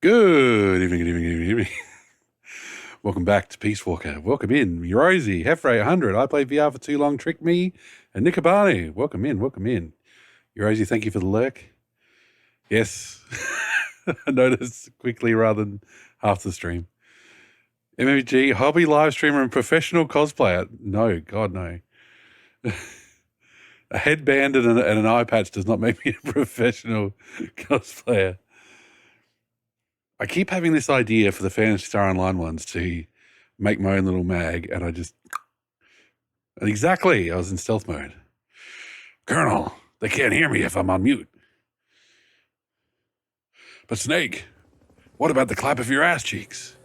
Good evening, good evening, good evening, good evening. Welcome back to Peace Walker. Welcome in, Rosie, Hefray 100. I played VR for too long, Trick Me, and Nick Abani. Welcome in, welcome in. Rosie, thank you for the lurk. Yes, I noticed quickly rather than half the stream. MMG, hobby live streamer and professional cosplayer. No, God, no. A headband and an eye patch does not make me a professional cosplayer. I keep having this idea for the Phantasy Star Online ones to make my own little mag, and and exactly, I was in stealth mode. Colonel, they can't hear me if I'm on mute. But Snake, what about the clap of your ass cheeks?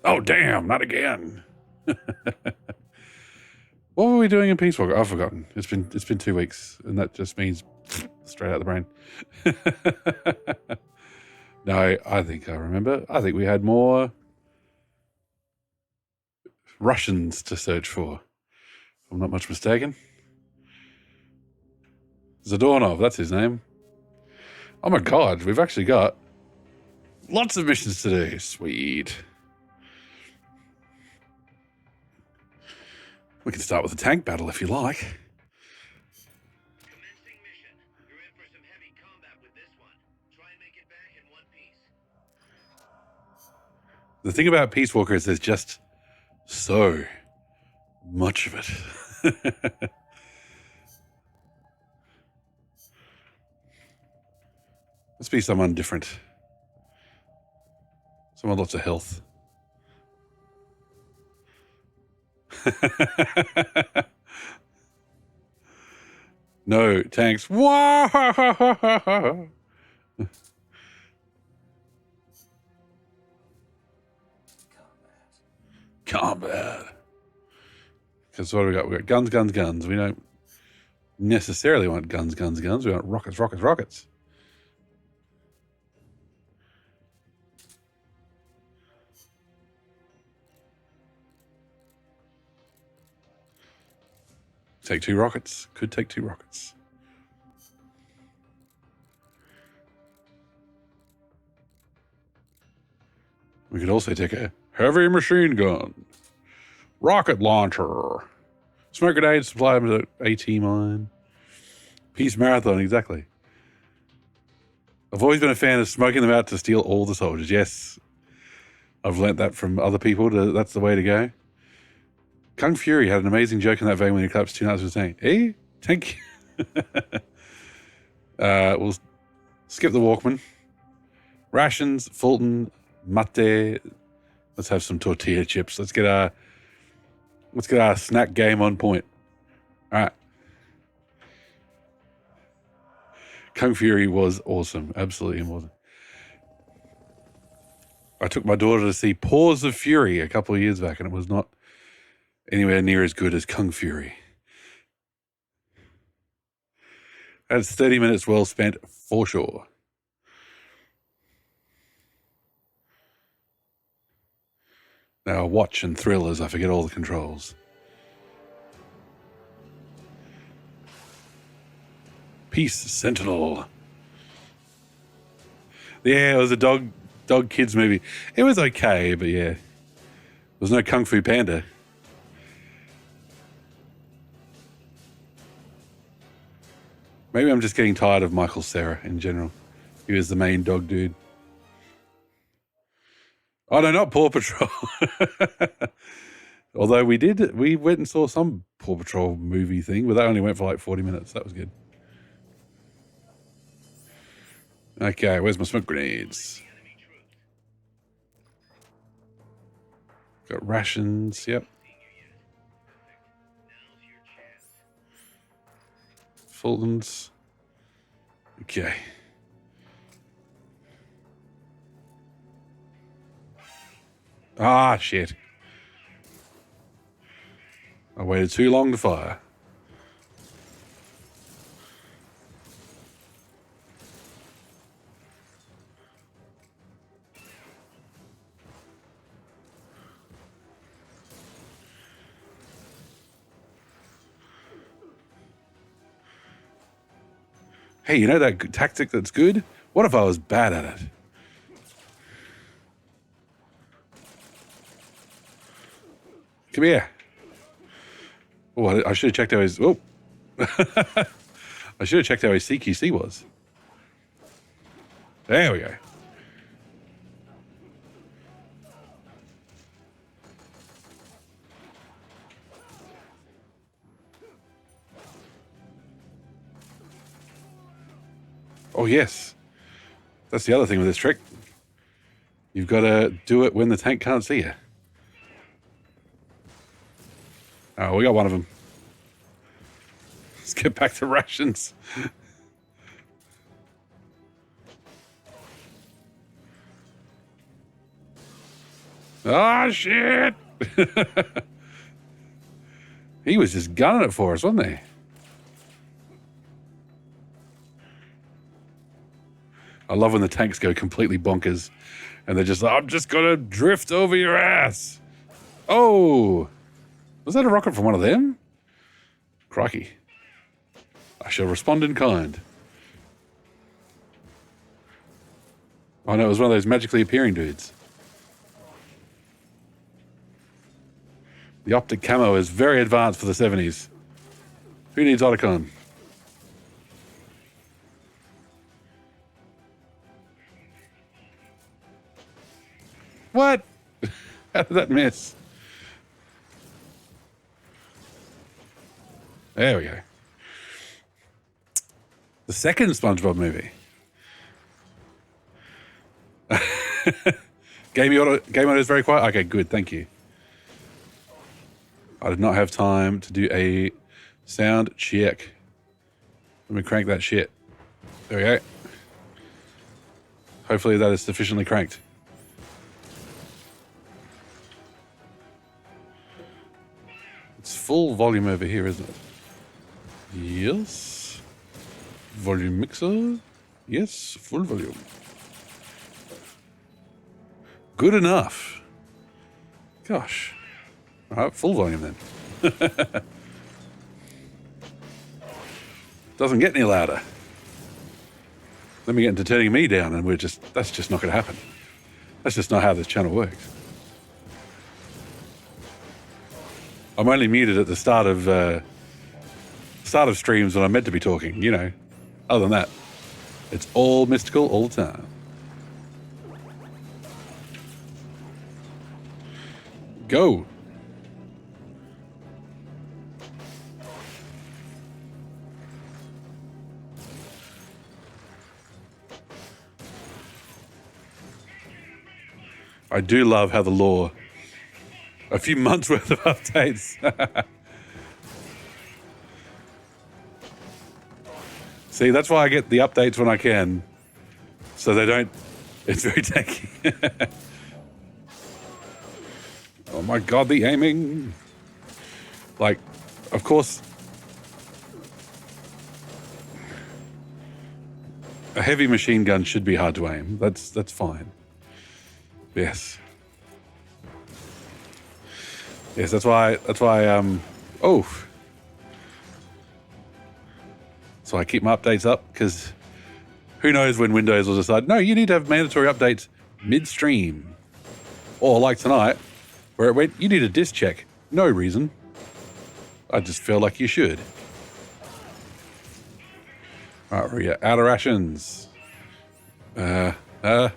Oh, damn, not again. What were we doing in Peace Walker? I've forgotten. It's been 2 weeks, and that just means straight out the brain. No, I think I remember. I think we had more Russians to search for, if I'm not much mistaken. Zadornov, that's his name. Oh my God, we've actually got lots of missions to do. Sweet. We can start with a tank battle if you like. Commencing mission. You're in for some heavy combat with this one. Try and make it back in one piece. The thing about Peace Walker is there's just so much of it. Let's be someone different. Someone with lots of health. No tanks. Combat. Because what do we got? We got guns, guns, guns. We don't necessarily want guns, guns, guns. We want rockets, rockets, rockets. Take 2 rockets. Could take 2 rockets. We could also take a heavy machine gun, rocket launcher, smoke grenade, supply them to AT mine, peace marathon, exactly. I've always been a fan of smoking them out to steal all the soldiers. Yes, I've learnt that from other people. That's the way to go. Kung Fury had an amazing joke in that vein when he collapsed 2 nights was saying, "Hey, thank you." We'll skip the Walkman. Rations, Fulton, mate. Let's have some tortilla chips. Let's get our snack game on point. All right. Kung Fury was awesome. Absolutely awesome. I took my daughter to see Paws of Fury a couple of years back, and it was not anywhere near as good as Kung Fury. That's 30 minutes well spent for sure. Now watch and thrill as I forget all the controls. Peace Sentinel. Yeah, it was a dog kids movie. It was okay, but yeah. There was no Kung Fu Panda. Maybe I'm just getting tired of Michael Cera in general. He was the main dog dude. Oh no, not Paw Patrol. Although we went and saw some Paw Patrol movie thing, but that only went for like 40 minutes. That was good. Okay, where's my smoke grenades? Got rations, yep. Fulton's. Okay. Ah, shit. I waited too long to fire. Hey, you know that tactic that's good? What if I was bad at it? Come here. Oh, I should have checked how his... Oh. I should have checked how his CQC was. There we go. Oh, yes. That's the other thing with this trick. You've got to do it when the tank can't see you. Oh, we got one of them. Let's get back to rations. Oh, shit! He was just gunning it for us, wasn't he? I love when the tanks go completely bonkers and they're just like, I'm just gonna drift over your ass. Oh, was that a rocket from one of them? Crikey. I shall respond in kind. Oh no, it was one of those magically appearing dudes. The optic camo is very advanced for the 70s. Who needs Otacon? What? How did that miss? There we go. The second SpongeBob movie. Game audio is very quiet. Okay, good. Thank you. I did not have time to do a sound check. Let me crank that shit. There we go. Hopefully that is sufficiently cranked. It's full volume over here, isn't it? Yes. Volume mixer. Yes, full volume. Good enough. Gosh. All right, full volume then. Doesn't get any louder. Let me get into turning me down and that's just not going to happen. That's just not how this channel works. I'm only muted at the start of streams when I'm meant to be talking, you know. Other than that, it's all mystical all the time. Go. I do love how the lore, a few months worth of updates. See, that's why I get the updates when I can, so they don't, it's very tanky. Oh my God, the aiming. Like, of course, a heavy machine gun should be hard to aim. That's fine. Yes. Yes, that's why, oh. So I keep my updates up, because who knows when Windows will decide, no, you need to have mandatory updates midstream. Or like tonight, where it went, you need a disk check. No reason. I just feel like you should. All right, we're out of rations. I don't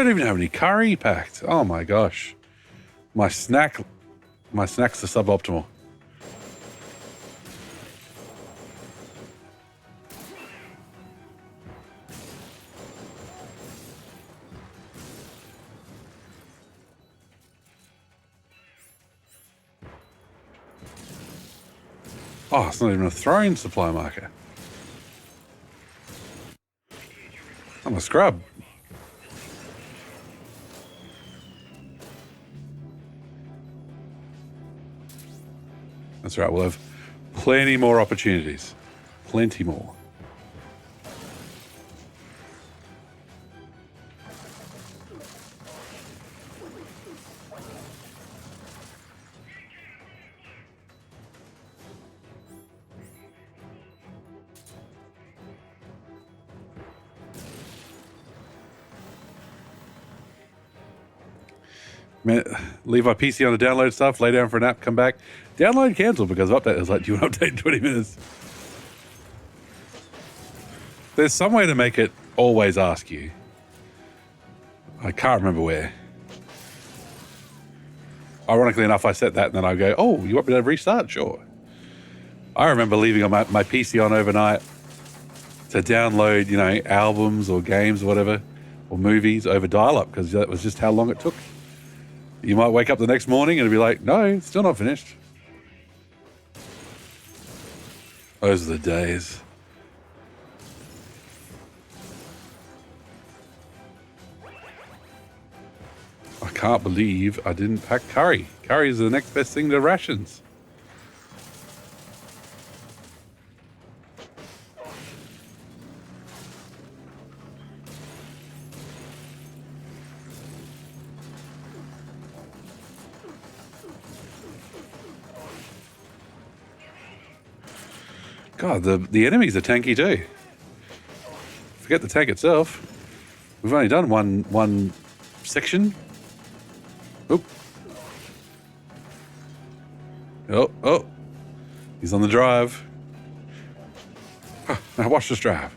even have any curry packed. Oh my gosh. My snacks are suboptimal. Oh, it's not even a throwing supply marker. I'm a scrub. That's right, we'll have plenty more opportunities. Plenty more. Leave my PC on to download stuff, lay down for a nap, come back. Download cancel because of update. It was like, do you want to update in 20 minutes? There's some way to make it always ask you. I can't remember where. Ironically enough, I set that and then I go, oh, you want me to restart? Sure. I remember leaving on my PC on overnight to download, you know, albums or games or whatever, or movies over dial-up because that was just how long it took. You might wake up the next morning and it'll be like, no, it's still not finished. Those are the days. I can't believe I didn't pack curry. Curry is the next best thing to rations. God, the enemies are tanky too. Forget the tank itself. We've only done one section. Oop. Oh. He's on the drive. Now watch this drive.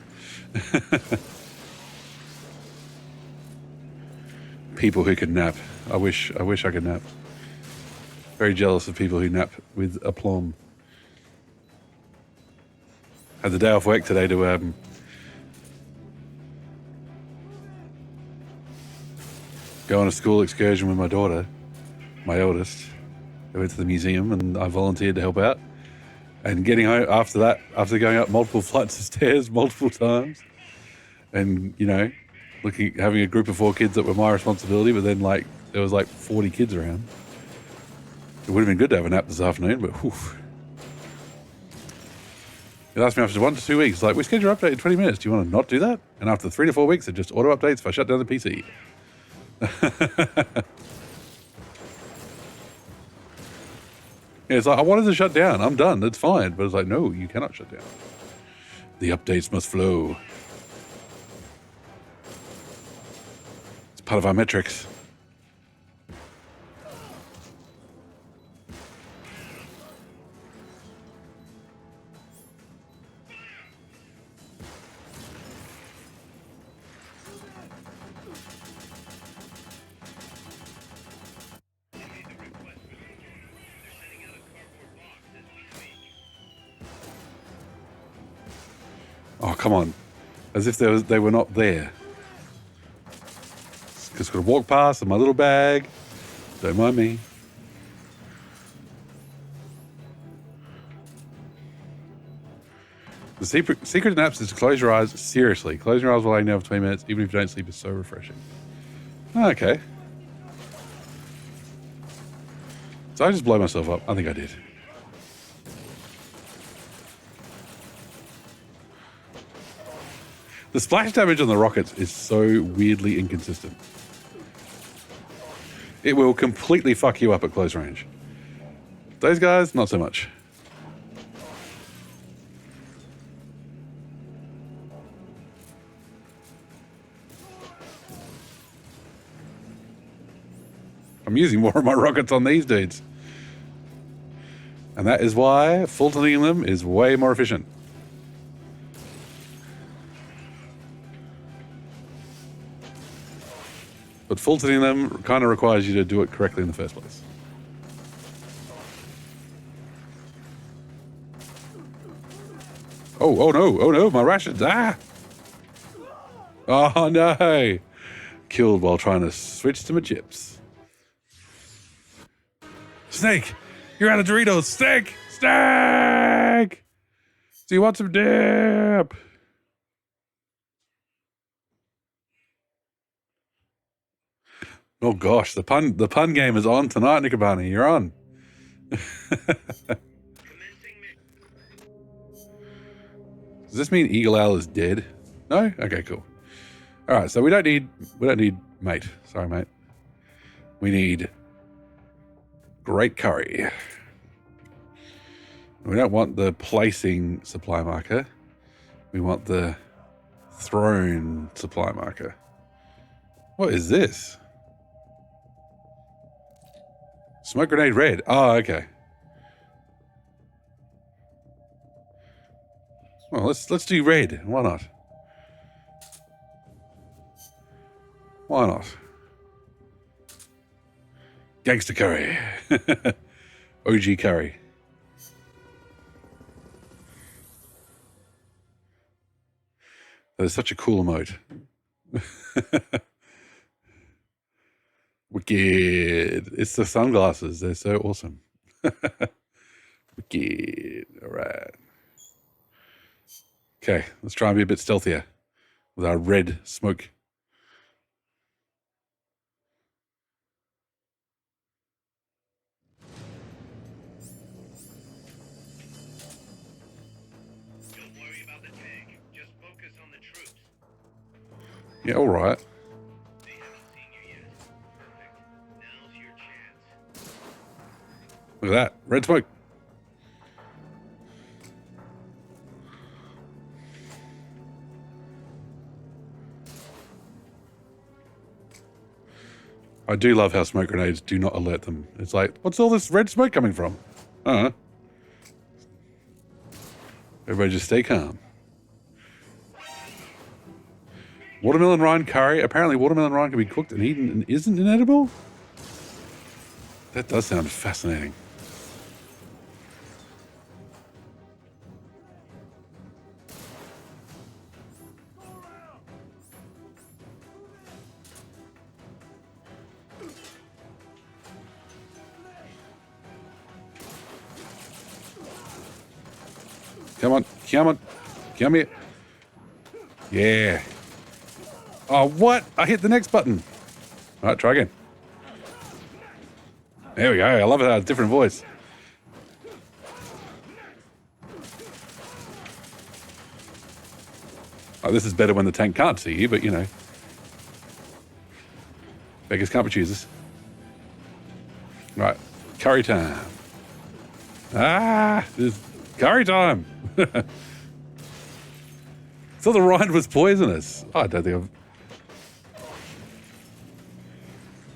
People who can nap. I wish I could nap. Very jealous of people who nap with aplomb. Had the day off work today to go on a school excursion with my daughter, my eldest. I went to the museum and I volunteered to help out. And getting home after that, after going up multiple flights of stairs multiple times, and you know, having a group of 4 kids that were my responsibility, but then like there was like 40 kids around. It would have been good to have a nap this afternoon, but whew. It asked me after 1 to 2 weeks, like, we schedule your update in 20 minutes. Do you want to not do that? And after 3 to 4 weeks, it just auto updates if I shut down the PC. Yeah, it's like, I wanted to shut down. I'm done. That's fine. But it's like, no, you cannot shut down. The updates must flow. It's part of our metrics. Oh, come on. As if they were not there. Just got to walk past in my little bag. Don't mind me. The secret in apps is to close your eyes. Seriously. Closing your eyes while laying down for 20 minutes, even if you don't sleep, is so refreshing. Okay. So I just blow myself up. I think I did. The splash damage on the rockets is so weirdly inconsistent. It will completely fuck you up at close range. Those guys, not so much. I'm using more of my rockets on these dudes. And that is why full tilting them is way more efficient. But full tilting them kind of requires you to do it correctly in the first place. Oh no, my rations, Oh no! Killed while trying to switch to my chips. Snake! You're out of Doritos! Snake! Snake! Do you want some dip? Oh gosh, the pun game is on tonight, Nikabani. You're on. Does this mean Eagle Owl is dead? No? Okay, cool. All right, so we don't need mate. Sorry, mate. We need great curry. We don't want the placing supply marker. We want the throne supply marker. What is this? Smoke grenade red. Oh, okay. Well, let's do red. Why not? Why not? Gangster curry. OG curry. That is such a cool emote. Wicked. It's the sunglasses. They're so awesome. Wicked. All right. Okay, let's try and be a bit stealthier with our red smoke. Don't worry about the tank. Just focus on the troops. Yeah, all right. They haven't seen you yet. Perfect. Now's your chance. Look at that. Red smoke. I do love how smoke grenades do not alert them. It's like, what's all this red smoke coming from? Everybody just stay calm. Watermelon rind curry. Apparently watermelon rind can be cooked and eaten and isn't inedible? That does sound fascinating. Come on, come on, come here. Yeah. Oh, what? I hit the next button. All right, try again. There we go. I love it how it's a different voice. Oh, this is better when the tank can't see you, but you know. Beggars can't be choosers. Right, curry time. Ah, it's curry time. So the rind was poisonous. Oh, I don't think I've...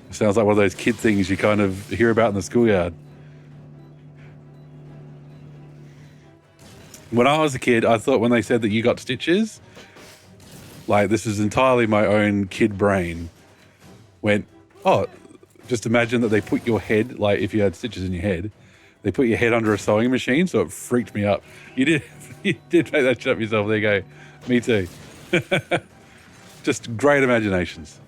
Sounds like one of those kid things you kind of hear about in the schoolyard. When I was a kid, I thought when they said that you got stitches, like this is entirely my own kid brain, went, oh, just imagine that they put your head, like if you had stitches in your head, they put your head under a sewing machine, so it freaked me up. You did make that shit up yourself. There you go. Me too. Just great imaginations.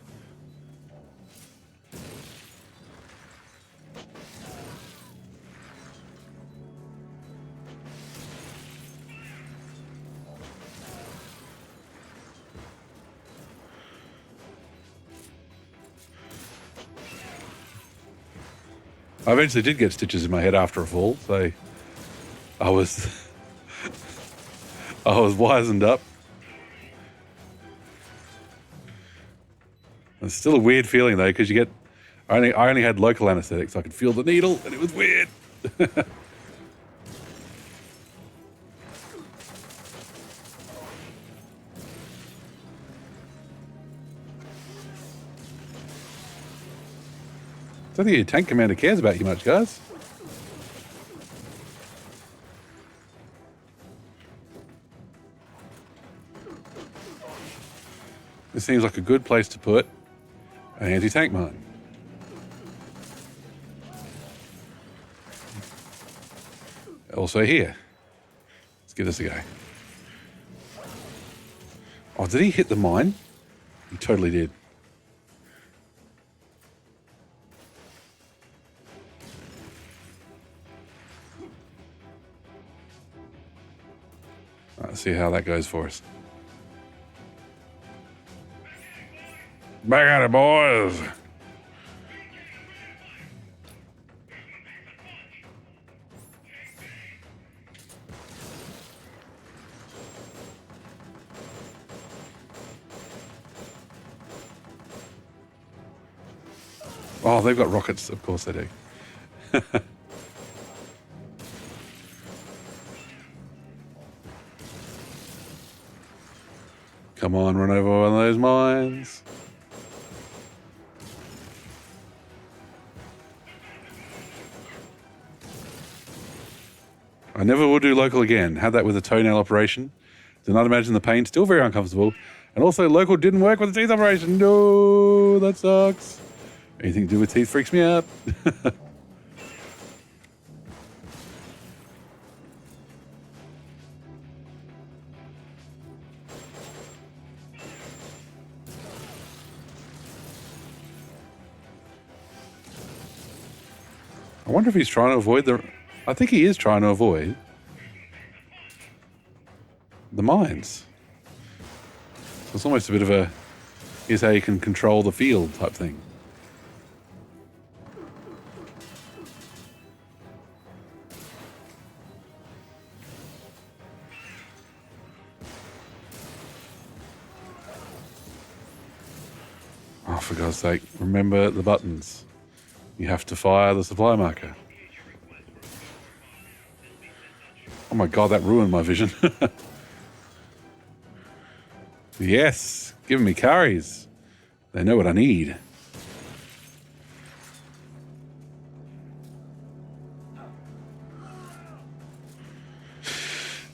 I eventually did get stitches in my head after a fall, so I was wizened up. It's still a weird feeling though, because you get I only had local anesthetic, so I could feel the needle, and it was weird. I don't think your tank commander cares about you much, guys. This seems like a good place to put an anti-tank mine. Also here. Let's give this a go. Oh, did he hit the mine? He totally did. Let's see how that goes for us. Back at it, boys. Oh, they've got rockets. Of course they do. Come on, run over one of those mines. I never will do local again. Had that with a toenail operation. Do not imagine the pain. Still very uncomfortable. And also, local didn't work with the teeth operation. No, that sucks. Anything to do with teeth freaks me out. I wonder if he's trying to avoid the... I think he is trying to avoid the mines. So it's almost a bit of a... Here's how you can control the field type thing. Oh, for God's sake, remember the buttons. You have to fire the supply marker. Oh my God, that ruined my vision. Yes, giving me carries. They know what I need.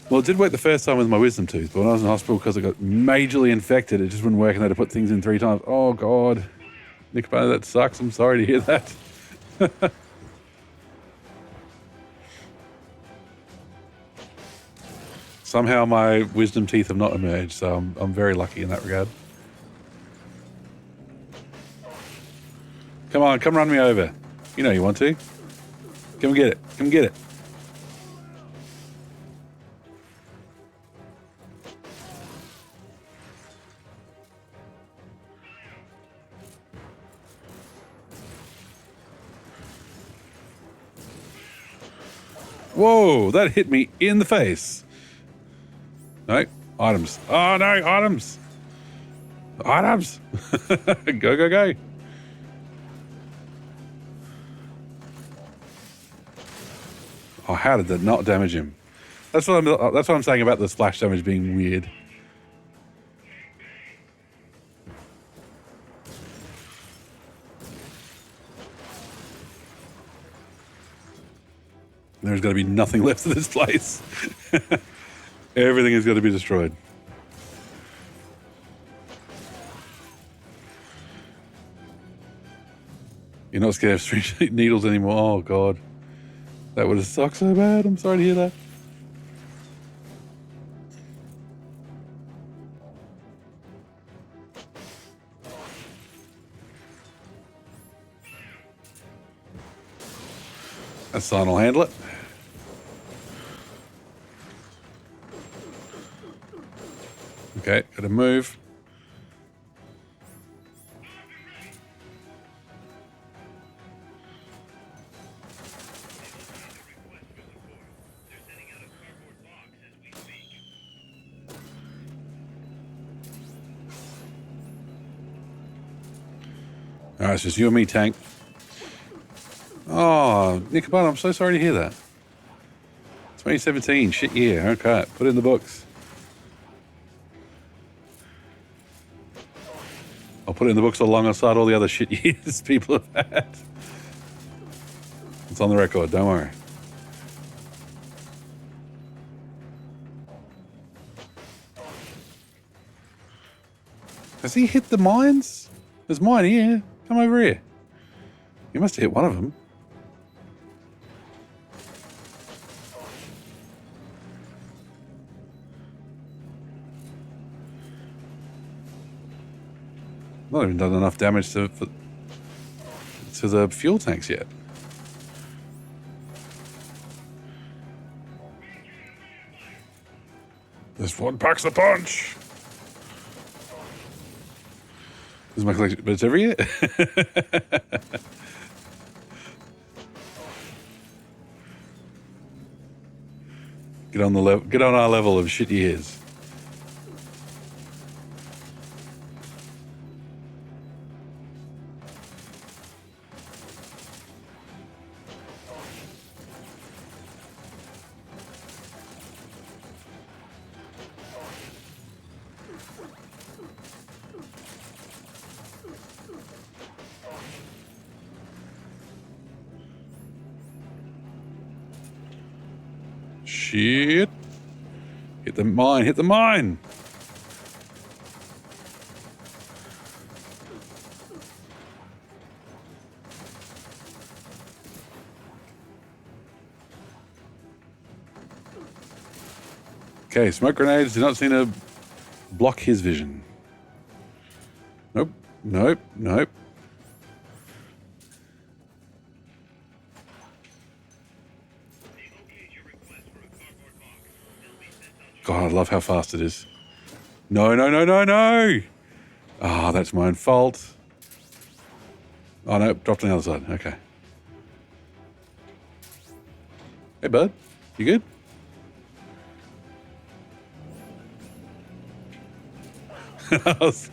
Well, it did work the first time with my wisdom tooth, but when I was in hospital because I got majorly infected, it just wouldn't work and I had to put things in 3 times. Oh God. Nick Boner, that sucks. I'm sorry to hear that. Somehow my wisdom teeth have not emerged, so I'm very lucky in that regard. Come on, come run me over. You know you want to. Come get it. Come get it. Whoa, that hit me in the face. No, items. Oh no, items. Items. Go, go, go. Oh, how did that not damage him? That's what I'm saying about the splash damage being weird. There's got to be nothing left of this place. Everything is going to be destroyed. You're not scared of string needles anymore. Oh God, that would have sucked so bad. I'm sorry to hear that. That sign will handle it. Okay, gotta move. All right, it's just you and me, tank. Oh, Nick Boner, I'm so sorry to hear that. 2017, shit year. Okay, put it in the books. I'll put it in the books alongside all the other shit years people have had. It's on the record, don't worry. Has he hit the mines? There's mine here. Come over here. You must have hit one of them. Not even done enough damage to the fuel tanks yet. This one packs the punch. This is my collection, but it's every year. Get on the level. Get on our level of shit years. shit. Hit the mine, hit the mine. Okay, smoke grenades do not seem to block his vision. Nope, nope, nope. God, I love how fast it is. No, no, no, no, no! Ah, that's my own fault. Oh, no, dropped on the other side. Okay. Hey, bud. You good? I was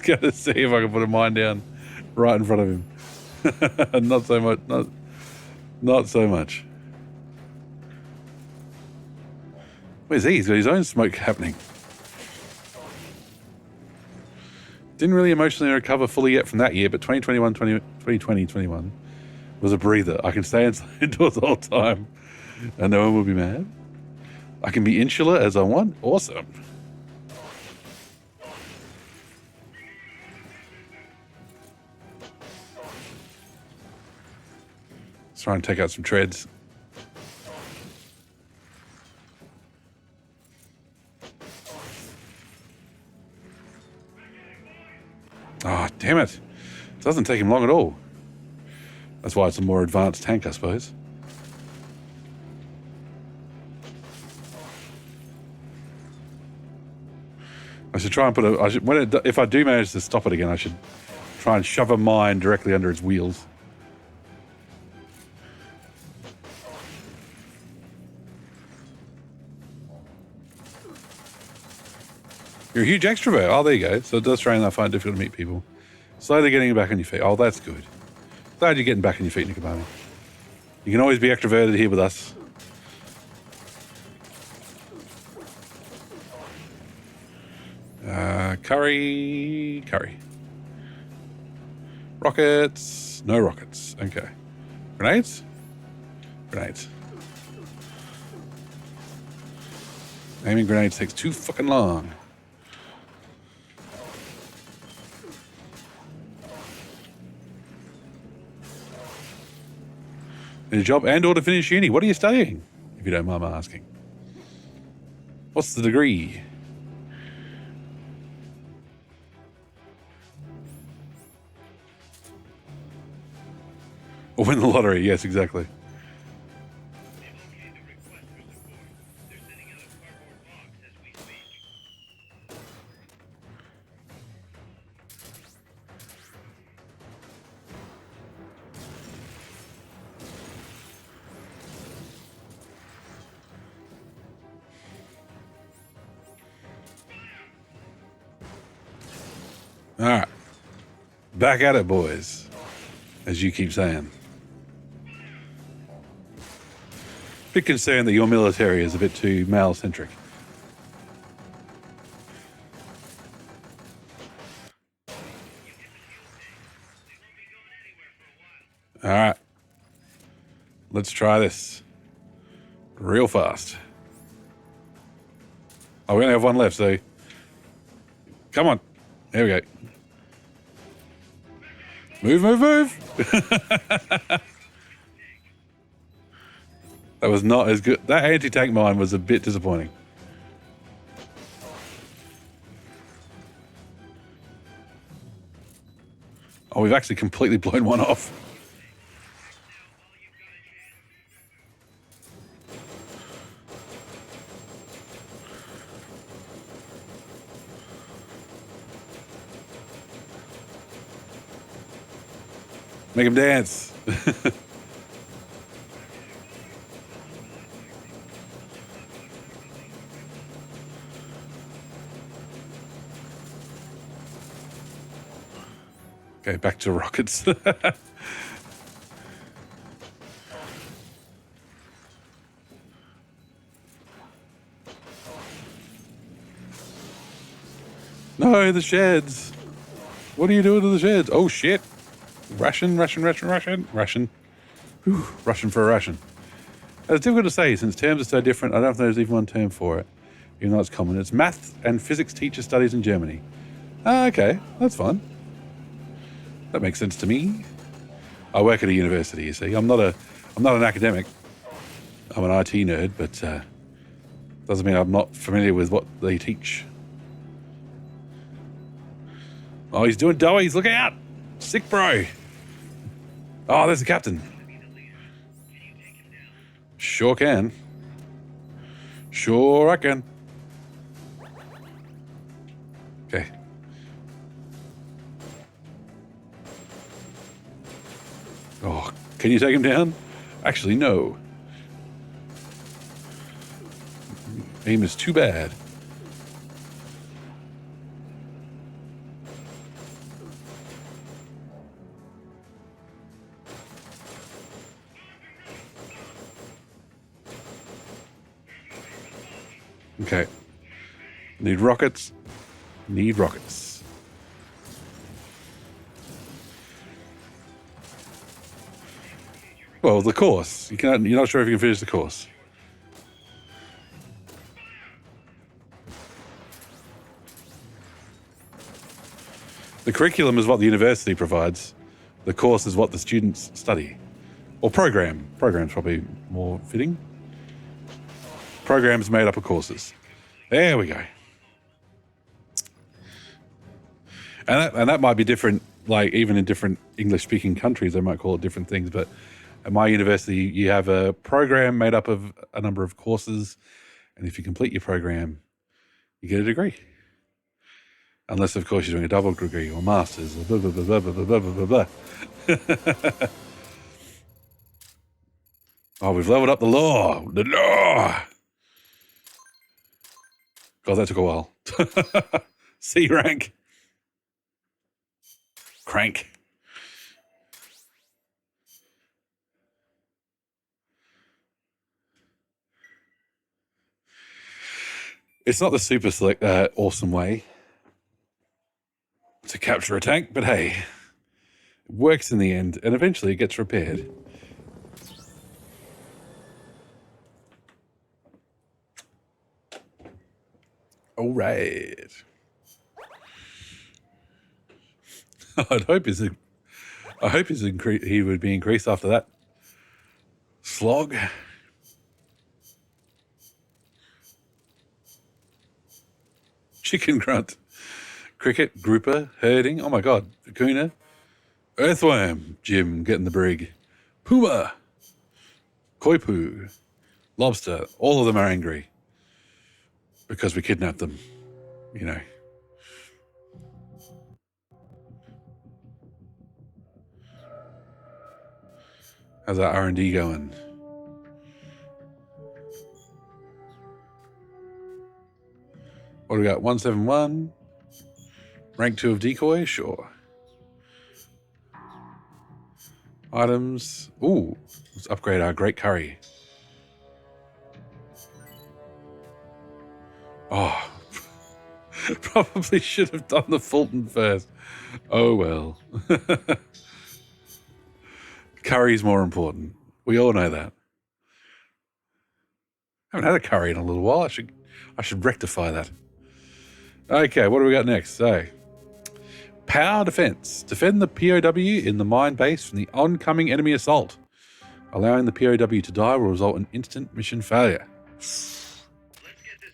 going to see if I could put a mine down right in front of him. Not so much. Not so much. Where's he? He's got his own smoke happening. Didn't really emotionally recover fully yet from that year, but 2020-21 was a breather. I can stay indoors the whole time and no one will be mad. I can be insular as I want. Awesome. Let's try and take out some treads. Ah, oh, damn it. It doesn't take him long at all. That's why it's a more advanced tank, I suppose. I should try and put a... if I do manage to stop it again, I should try and shove a mine directly under its wheels. You're a huge extrovert. Oh, there you go. So it does train. I find it difficult to meet people. Slowly getting back on your feet. Oh, that's good. Glad you're getting back on your feet, Nicobami. You can always be extroverted here with us. Curry. Rockets. No rockets. Okay. Grenades? Grenades. Aiming grenades takes too fucking long. Need a job and or to finish uni. What are you studying? If you don't mind my asking. What's the degree? Or win the lottery. Yes, exactly. All right. Back at it, boys. As you keep saying. Bit concerned that your military is a bit too male-centric. All right. Let's try this. Real fast. Oh, we only have one left, so... Come on. There we go. Move, move, move! That was not as good. That anti-tank mine was a bit disappointing. Oh, we've actually completely blown one off. Make him dance. Okay, back to rockets. No, the sheds. What are you doing to the sheds? Oh, shit. Ration. Whew, Russian for a ration. It's difficult to say since terms are so different. I don't know if there's even one term for it, even though it's common. It's math and physics teacher studies in Germany. Ah, okay, that's fun. That makes sense to me. I work at a university, you see. I'm not an academic. I'm an IT nerd, but doesn't mean I'm not familiar with what they teach. Oh, he's doing doughies. Look out! Sick bro. Oh, there's the captain. Sure can. Sure I can. Okay. Oh, can you take him down? Actually, no. Aim is too bad. Okay. Need rockets. Need rockets. Well, the course. You're not sure if you can finish the course. The curriculum is what the university provides. The course is what the students study. Or program. Program's probably more fitting. Programs made up of courses. There we go. And that might be different, like even in different English-speaking countries, they might call it different things. But at my university, you have a program made up of a number of courses. And if you complete your program, you get a degree. Unless, of course, you're doing a double degree or master's or blah, blah, blah, blah, blah, blah, blah, blah. Oh, we've leveled up the law. The law. God, that took a while. C rank. Crank. It's not the super awesome way to capture a tank, but hey, it works in the end, and eventually it gets repaired. All right. I hope he would be increased after that slog. Chicken grunt. Cricket, grouper, herding. Oh my god. Vicuna. Earthworm. Jim getting the brig. Puma. Koipu. Lobster. All of them are angry. Because we kidnapped them. You know. How's our R&D going? What do we got? 171. Rank 2 of decoy? Sure. Items. Ooh. Let's upgrade our great curry. Oh. Probably should have done the Fulton first. Oh well. Curry's more important. We all know that. I haven't had a curry in a little while. I should rectify that. Okay, what do we got next? So, power defense. Defend the POW in the mine base from the oncoming enemy assault. Allowing the POW to die will result in instant mission failure. Let's get this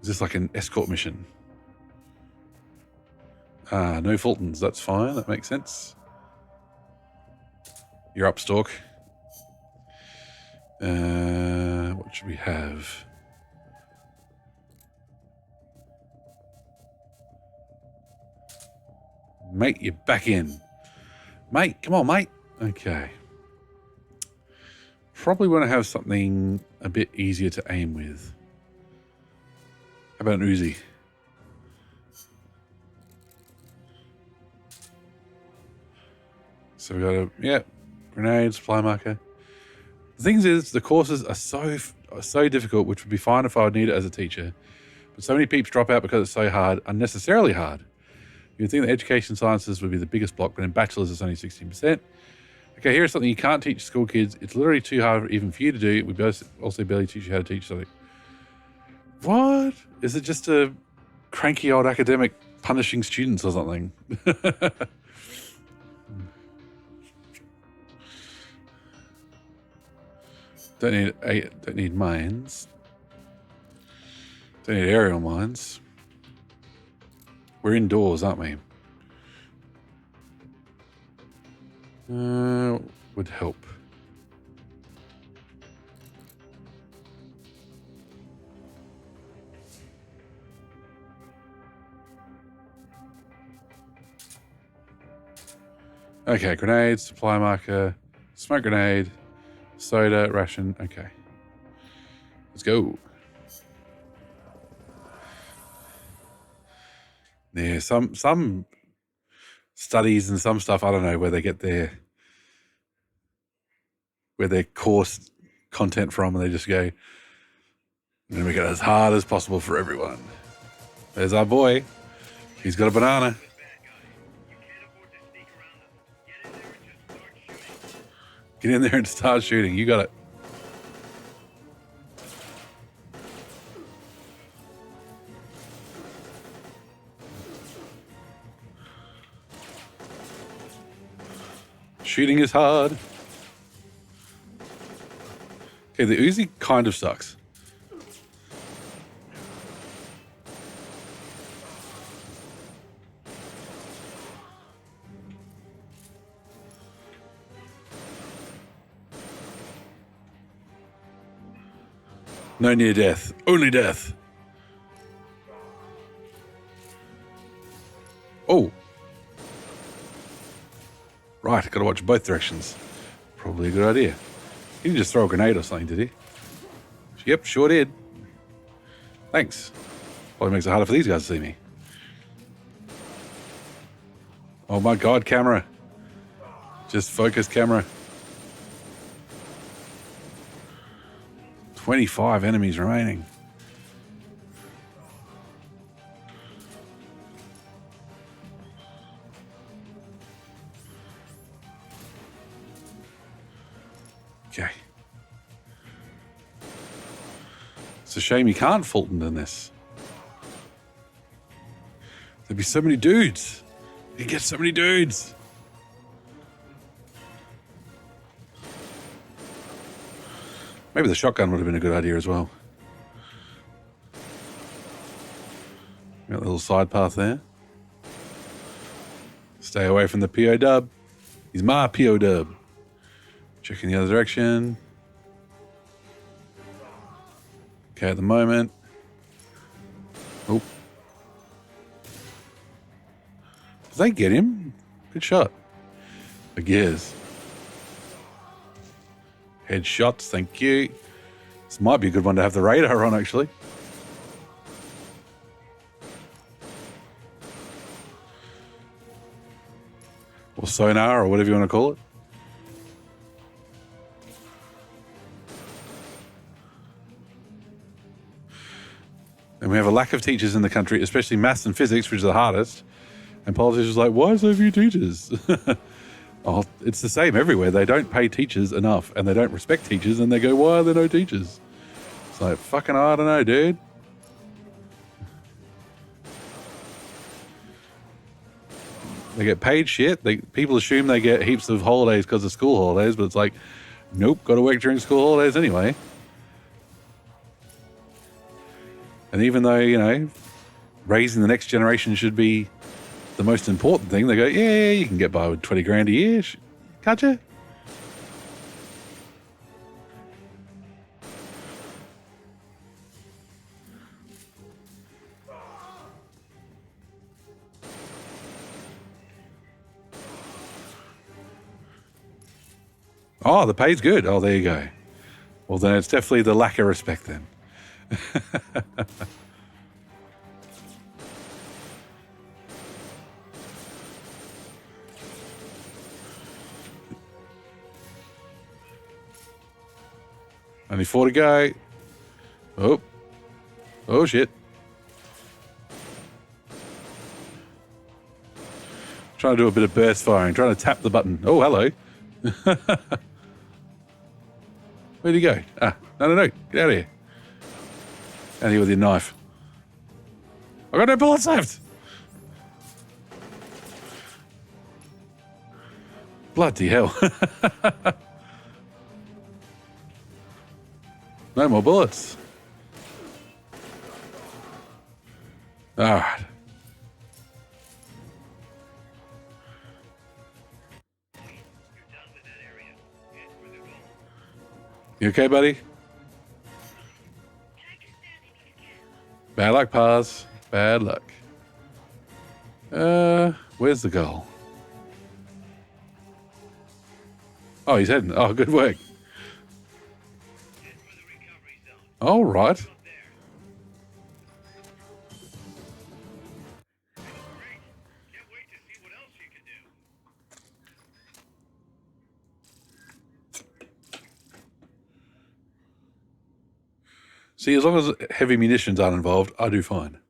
Is this like an escort mission? No Fultons. That's fine. That makes sense. You're up, Stork. What should we have? Mate, you're back in. Mate, come on, mate. Okay. Probably want to have something a bit easier to aim with. How about an Uzi? So we got grenade, supply marker. The thing is, the courses are so difficult, which would be fine if I would need it as a teacher. But so many peeps drop out because it's so hard, unnecessarily hard. You'd think that education sciences would be the biggest block, but in bachelor's it's only 16%. Okay, here's something you can't teach school kids. It's literally too hard even for you to do. We both also barely teach you how to teach something. What? Is it just a cranky old academic punishing students or something? Don't need mines. Don't need aerial mines. We're indoors, aren't we? Would help. Okay, grenade, supply marker, smoke grenade, soda, ration. Okay. Let's go. Yeah, some studies and some stuff, I don't know where they get their course content from, and they just go, we're gonna make it as hard as possible for everyone. There's our boy. He's got a banana. Get in there and start shooting. You got it. Shooting is hard. Okay, the Uzi kind of sucks. No near death. Only death. Oh. Right, gotta watch both directions. Probably a good idea. He didn't just throw a grenade or something, did he? Yep, sure did. Thanks. Probably makes it harder for these guys to see me. Oh my god, camera. Just focus, camera. 25 enemies remaining. Okay. It's a shame you can't Fulton in this. There'd be so many dudes. You get so many dudes. Maybe the shotgun would have been a good idea as well. Got a little side path there. Stay away from the PO dub. He's my PO dub. Checking the other direction. Okay, at the moment. Oh. Did they get him? Good shot. I guess. Headshots, thank you. This might be a good one to have the radar on, actually. Or sonar, or whatever you want to call it. And we have a lack of teachers in the country, especially maths and physics, which are the hardest. And politicians are like, why so few teachers? Oh, it's the same everywhere. They don't pay teachers enough, and they don't respect teachers, and they go, why are there no teachers? It's like, fucking, I don't know, dude. They get paid shit. People assume they get heaps of holidays because of school holidays, but it's like, nope, got to work during school holidays anyway. And even though, you know, raising the next generation should be the most important thing, they go, yeah, you can get by with 20 grand a year, can't you? Oh, the pay's good. Oh, there you go. Well, then it's definitely the lack of respect then. Only 4 to go. Oh. Oh, shit. Trying to do a bit of burst firing. Trying to tap the button. Oh, hello. Where'd he go? Ah, no. Get out of here. Out of here with your knife. I got no bullets left. Bloody hell. No more bullets. All right. You're done with that area. Head for the goal. You okay, buddy? Bad luck, Paz. Bad luck. Where's the goal? Oh, he's heading. Oh, good work. Head for the recovery zone. All right. Up there. Great. Can't wait to see what else you can do. See, as long as heavy munitions aren't involved, I do fine.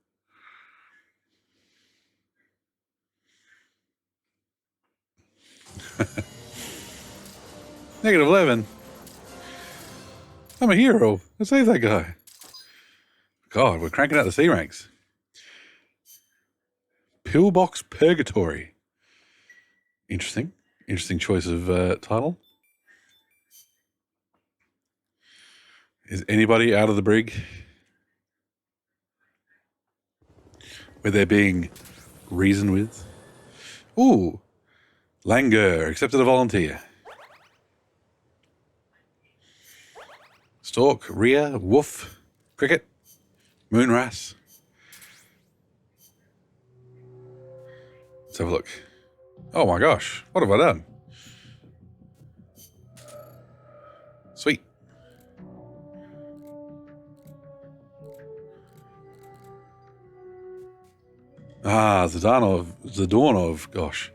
-11. I'm a hero. I saved that guy. God, we're cranking out the C ranks. Pillbox Purgatory. Interesting. Interesting choice of title. Is anybody out of the brig where they're being reasoned with? Ooh. Langer, accepted a volunteer. Stork, Rhea, Woof, Cricket, Moonras. Let's have a look. Oh my gosh, what have I done? Sweet. Ah, Zadornov, gosh.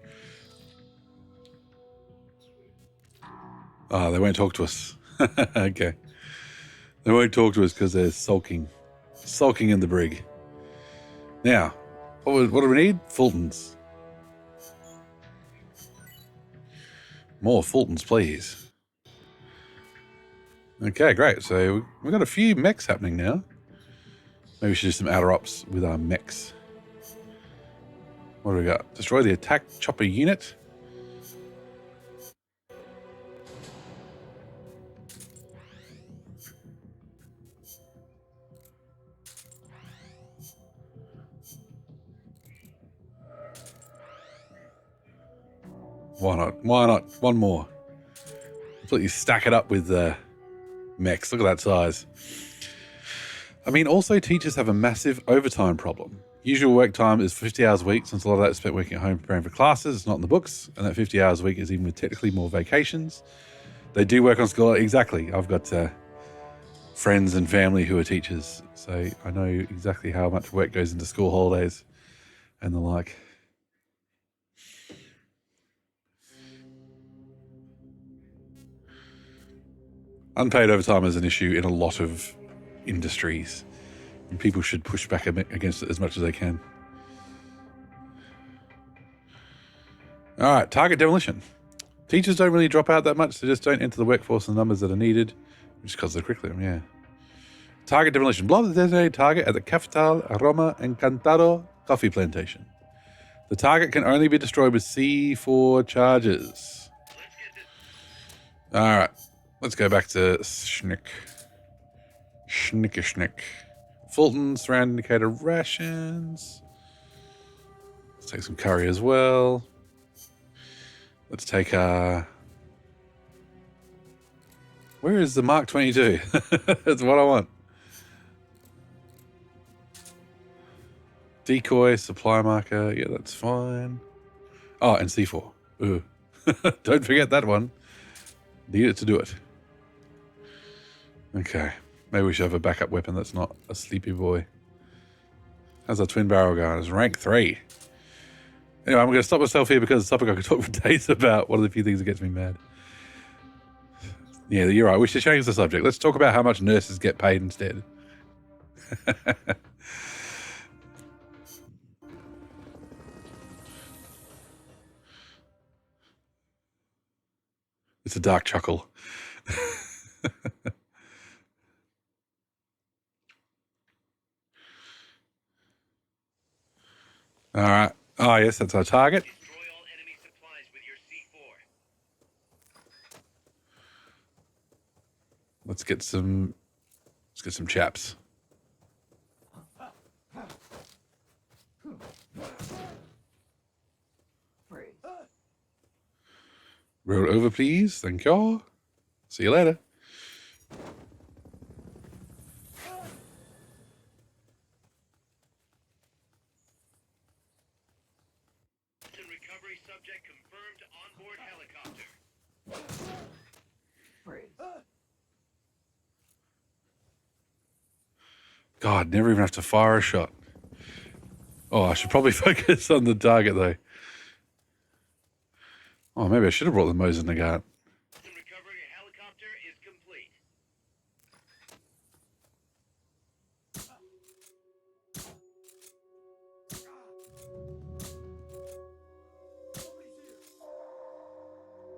Ah, they won't talk to us. Okay. They won't talk to us because they're sulking in the brig. Now, what do we need? Fultons. More Fultons, please. Okay, great. So we've got a few mechs happening now. Maybe we should do some outer ops with our mechs. What do we got? Destroy the attack chopper unit. Why not? Why not? One more. Completely stack it up with mechs. Look at that size. I mean, also teachers have a massive overtime problem. Usual work time is 50 hours a week, since a lot of that is spent working at home preparing for classes. It's not in the books, and that 50 hours a week is even with technically more vacations. They do work on school. Exactly. I've got friends and family who are teachers, so I know exactly how much work goes into school holidays and the like. Unpaid overtime is an issue in a lot of industries, and people should push back against it as much as they can. All right, target demolition. Teachers don't really drop out that much. They just don't enter the workforce in the numbers that are needed, which is because of the curriculum, yeah. Target demolition. Blow up the designated target at the Cafetal Roma Encantado coffee plantation. The target can only be destroyed with C4 charges. All right. Let's go back to Schnick. Schnick. Fulton, surround indicator rations. Let's take some curry as well. Let's take where is the Mark 22? That's what I want. Decoy, supply marker. Yeah, that's fine. Oh, and C4. Ooh. Don't forget that one. Need it to do it. Okay. Maybe we should have a backup weapon that's not a sleepy boy. How's our twin barrel going? It's rank 3. Anyway, I'm going to stop myself here because it's a topic I could talk for days about. One of the few things that gets me mad. Yeah, you're right. We should change the subject. Let's talk about how much nurses get paid instead. It's a dark chuckle. All right. Oh, yes, that's our target. Destroy all enemy supplies with your C4. Let's get some chaps. Roll over, please. Thank you. See you later. Recovery subject confirmed on board helicopter. God, never even have to fire a shot. Oh, I should probably focus on the target, though. Oh, maybe I should have brought the Mosin Nagant. Recovery helicopter is complete.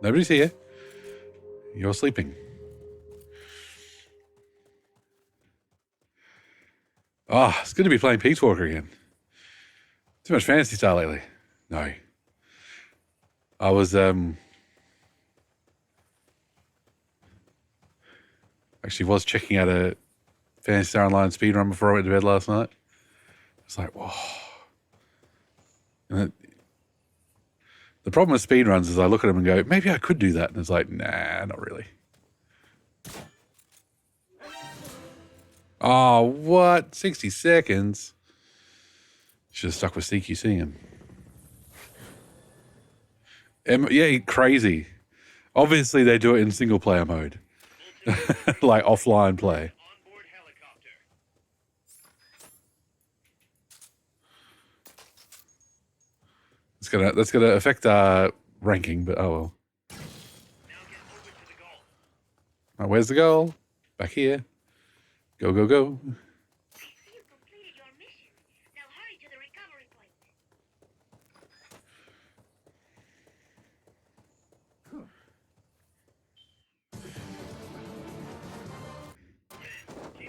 Nobody's here. You're sleeping. Ah, it's good to be playing Peace Walker again. Too much Phantasy Star lately. No. I was actually was checking out a Phantasy Star Online speedrun before I went to bed last night. It's like, whoa. And the problem with speedruns is I look at them and go, maybe I could do that. And it's like, nah, not really. Oh, what? 60 seconds? Should have stuck with CQC him. Yeah, crazy. Obviously, they do it in single player mode, like offline play. Onboard helicopter. That's gonna affect our ranking, but oh well. Now get over to the goal. Right, where's the goal? Back here. Go, go, go. I see you completed your mission. Now hurry to the recovery point.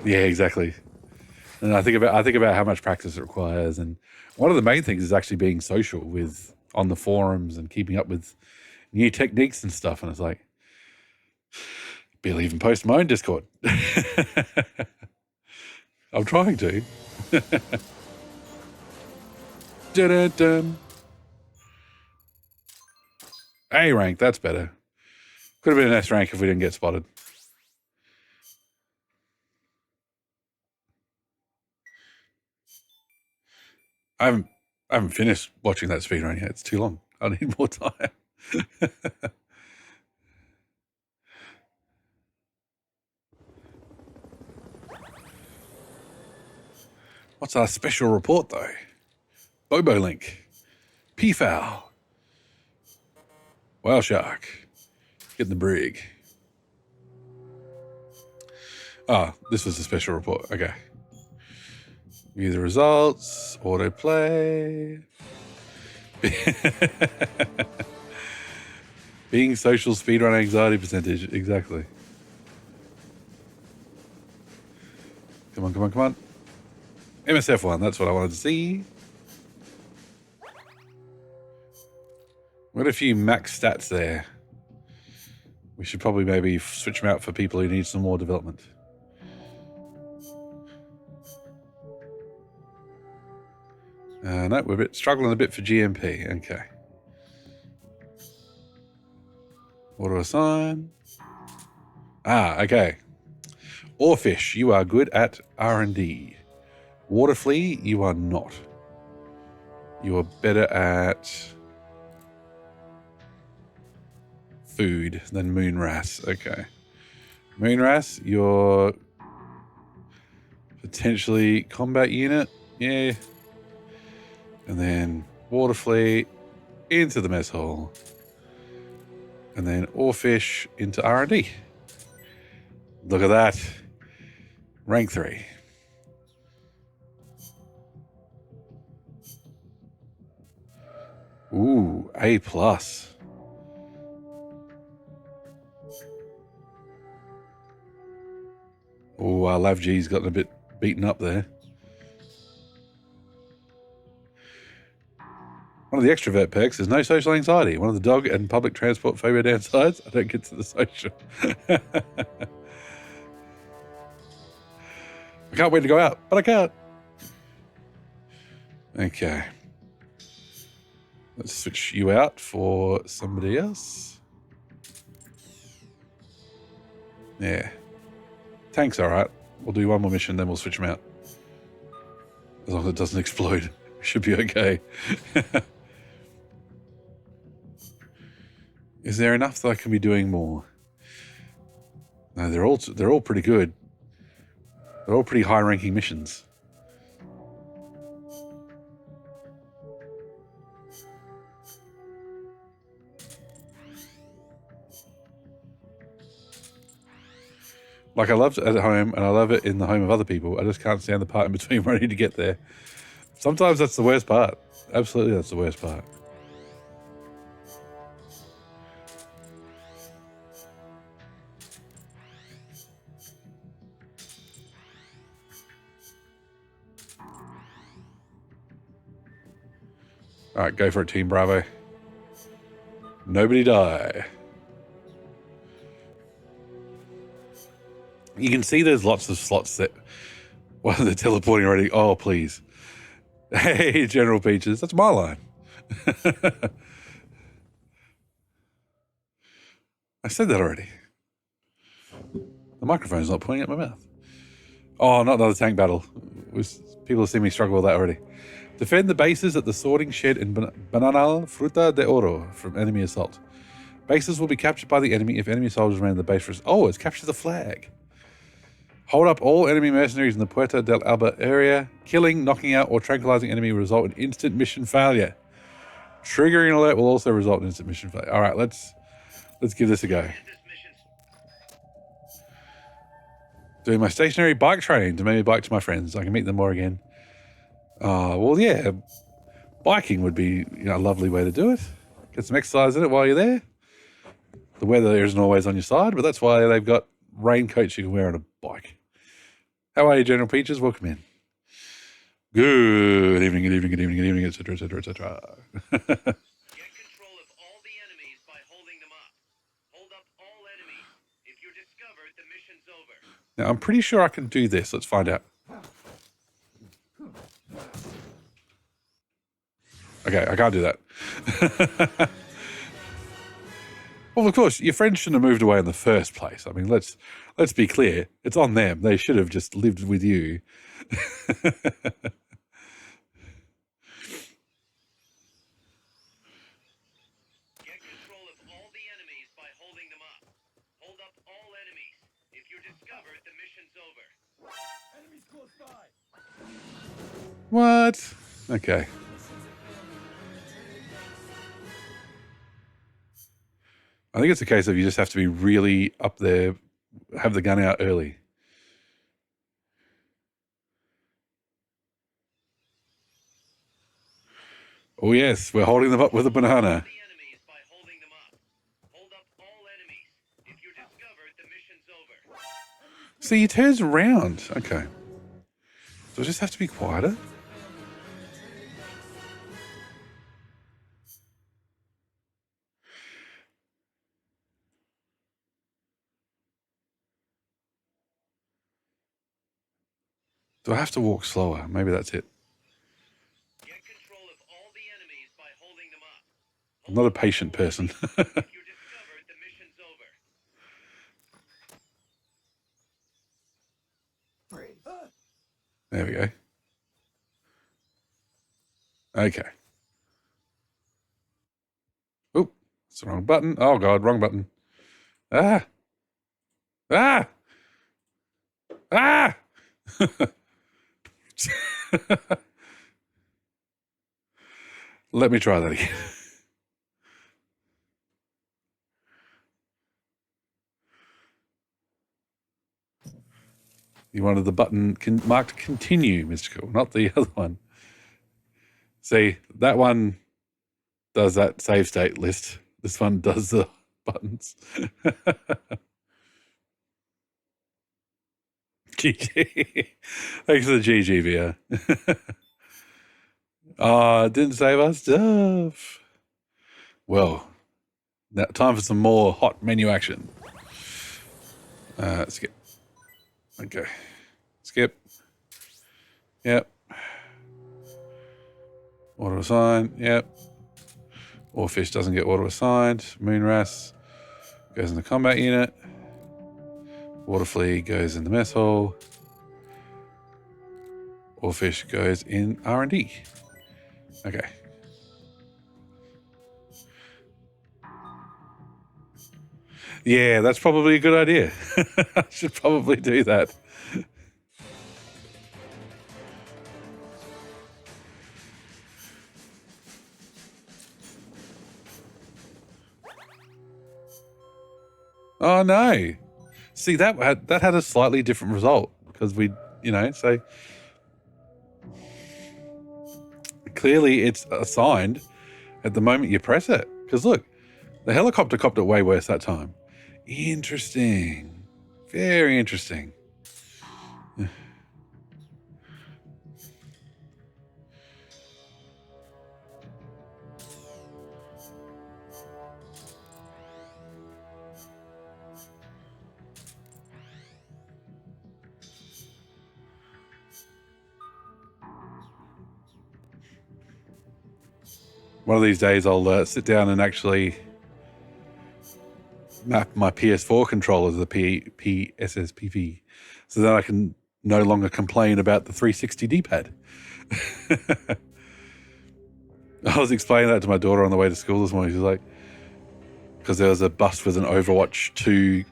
Yeah, exactly. And I think about how much practice it requires, and one of the main things is actually being social with on the forums and keeping up with new techniques and stuff. And it's like, barely even post my own Discord. I'm trying to. Dun-dun-dun. A rank, that's better. Could have been an S rank if we didn't get spotted. I haven't finished watching that speedrun yet. It's too long. I need more time. What's our special report, though? Bobo Link. Peafowl. Whale Shark. Get in the brig. Ah, this was a special report. Okay. View the results. Autoplay. Being social speedrun anxiety percentage. Exactly. Come on, come on, come on. MSF1, that's what I wanted to see. What a few max stats there. We should probably maybe switch them out for people who need some more development. No, we're struggling a bit for GMP. Okay. Auto assign. Ah, okay. Oarfish, you are good at R&D. Waterflea, you are not. You are better at food than Moonras. Okay. Moonras, you're potentially combat unit. Yeah. And then Waterflea into the mess hall. And then Oarfish into R&D. Look at that. Rank 3. Ooh, A+. Oh, our Lav G's gotten a bit beaten up there. One of the extrovert perks is no social anxiety. One of the dog and public transport phobia downsides, I don't get to the social. I can't wait to go out, but I can't. Okay. Let's switch you out for somebody else. Yeah. Tank's all right. We'll do one more mission, then we'll switch them out. As long as it doesn't explode, we should be okay. Is there enough that I can be doing more? No, they're all pretty good. They're all pretty high-ranking missions. Like, I love it at home, and I love it in the home of other people. I just can't stand the part in between where I need to get there. Sometimes that's the worst part. Absolutely, that's the worst part. All right, go for it, Team Bravo. Nobody die. You can see there's lots of slots that... Well, they're teleporting already. Oh, please. Hey, General Peaches, that's my line. I said that already. The microphone's not pointing at my mouth. Oh, not another tank battle. People have seen me struggle with that already. Defend the bases at the sorting shed in Bananal Fruta de Oro from enemy assault. Bases will be captured by the enemy if enemy soldiers remain in the base for... Oh, it's capture the flag. Hold up all enemy mercenaries in the Puerta del Alba area. Killing, knocking out, or tranquilizing enemy will result in instant mission failure. Triggering alert will also result in instant mission failure. All right, let's give this a go. Doing my stationary bike training to maybe bike to my friends. I can meet them more again. Well, yeah, biking would be a lovely way to do it. Get some exercise in it while you're there. The weather isn't always on your side, but that's why they've got raincoats you can wear on a bike. How are you, General Peaches? Welcome in. Good evening, good evening, good evening, good evening, etc., etc., etc. Get control of all the enemies by holding them up. Hold up all enemies. If you're discovered, the mission's over. Now, I'm pretty sure I can do this. Let's find out. Okay, I can't do that. Well, of course, your friends shouldn't have moved away in the first place. I mean, let's be clear. It's on them. They should have just lived with you. Get control of all the enemies by holding them up. Hold up all enemies. If you're discovered, the mission's over. Enemies close by. What? Okay. I think it's a case of you just have to be really up there, have the gun out early. Oh yes, we're holding them up with a banana. The enemies by holding them up. Hold up all enemies. If you're discovered, the mission's over. See, he turns around. Okay. So I just have to be quieter? Do I have to walk slower? Maybe that's it. Get control of all the enemies by holding them up. I'm not a patient person. If you're discovered, the mission's over. There we go. Okay. Oop, it's the wrong button. Oh God, wrong button. Ah! Ah! Ah! Let me try that again. You wanted the button marked continue, Mystical, not the other one. See, that one does that save state list. This one does the buttons. GG. Thanks for the GG, Via. Didn't save our stuff. Well, now time for some more hot menu action. Skip. Okay. Skip. Yep. Auto assign. Yep. Warfish doesn't get auto assigned. Moonras goes in the combat unit. Waterflea goes in the mess hall. Warfish goes in R&D. Okay. Yeah, that's probably a good idea. I should probably do that. Oh no. See, that had a slightly different result because so clearly it's assigned at the moment you press it. Because look, the helicopter copped it way worse that time. Interesting. Very interesting. One of these days I'll sit down and actually map my PS4 controller to the PSSPV so that I can no longer complain about the 360 D-pad. I was explaining that to my daughter on the way to school this morning. She's like, because there was a bus with an Overwatch 2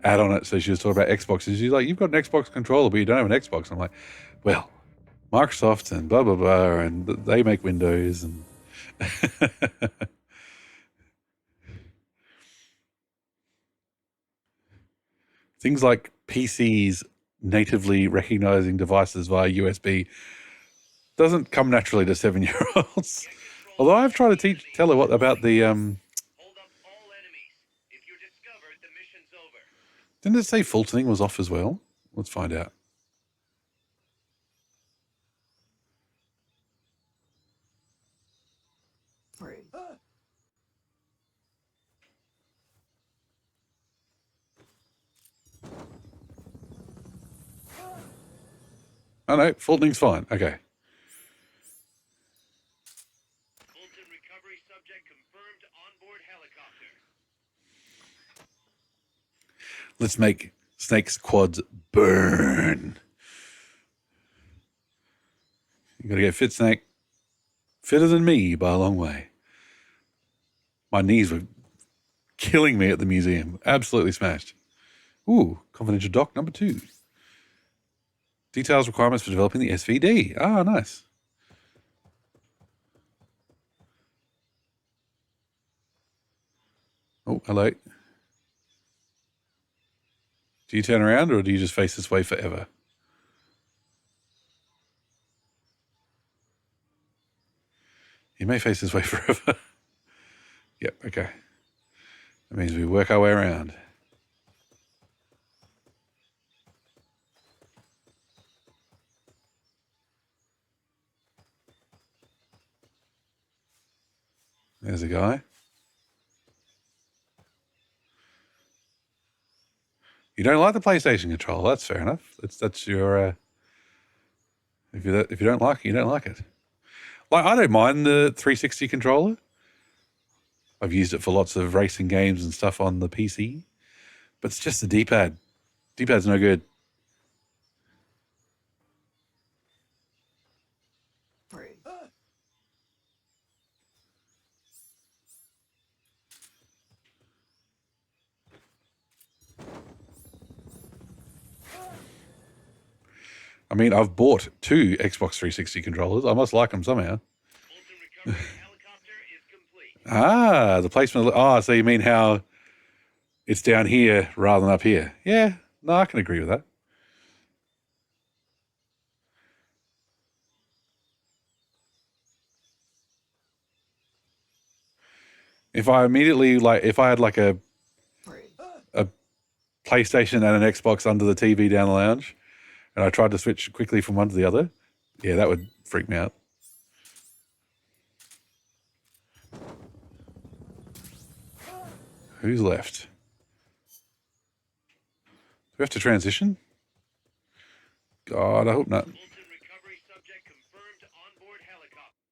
ad on it, so she was talking about Xbox. And she's like, you've got an Xbox controller, but you don't have an Xbox. I'm like, well, Microsoft and blah, blah, blah, and they make Windows and... Things like PCs natively recognizing devices via USB doesn't come naturally to 7-year-olds. Although I've tried to tell her what about the Hold up all enemies. If you're discovered, the mission's over. Didn't it say Fultoning was off as well? Let's find out. Oh no, Fultoning's fine. Okay. Fulton recovery subject confirmed onboard helicopter. Let's make Snake's quads burn. You gotta get fit, Snake. Fitter than me by a long way. My knees were killing me at the museum. Absolutely smashed. Ooh, confidential doc number 2. Details requirements for developing the SVD. Ah, nice. Oh, hello. Do you turn around or do you just face this way forever? You may face this way forever. Yep, okay. That means we work our way around. There's a guy. You don't like the PlayStation controller. That's fair enough. That's your. If you don't like it, you don't like it. Like I don't mind the 360 controller. I've used it for lots of racing games and stuff on the PC, but it's just the D-pad. D-pad's no good. I mean, I've bought 2 Xbox 360 controllers. I must like them somehow. Fulton recovery helicopter is complete. Ah, the placement. Oh, so you mean how it's down here rather than up here? Yeah, no, I can agree with that. If I immediately if I had like a PlayStation and an Xbox under the TV down the lounge, and I tried to switch quickly from one to the other, yeah, that would freak me out. Who's left? Do we have to transition? God, I hope not. Fulton recovery subject confirmed onboard helicopter.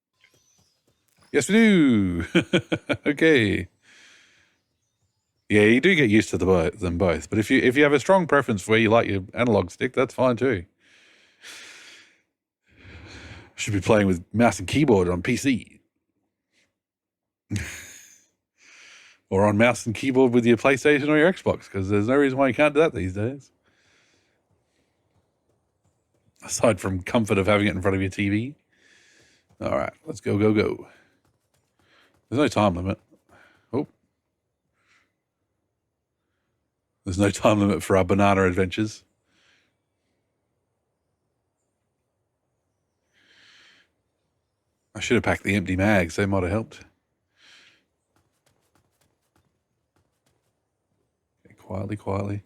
Yes, we do. Okay. Yeah, you do get used to them both. But if you have a strong preference for where you like your analog stick, that's fine too. Should be playing with mouse and keyboard on PC. Or on mouse and keyboard with your PlayStation or your Xbox, because there's no reason why you can't do that these days. Aside from comfort of having it in front of your TV. All right, let's go, go, go. There's no time limit. Oh. There's no time limit for our banana adventures. I should have packed the empty mags. They might have helped. Okay, quietly, quietly.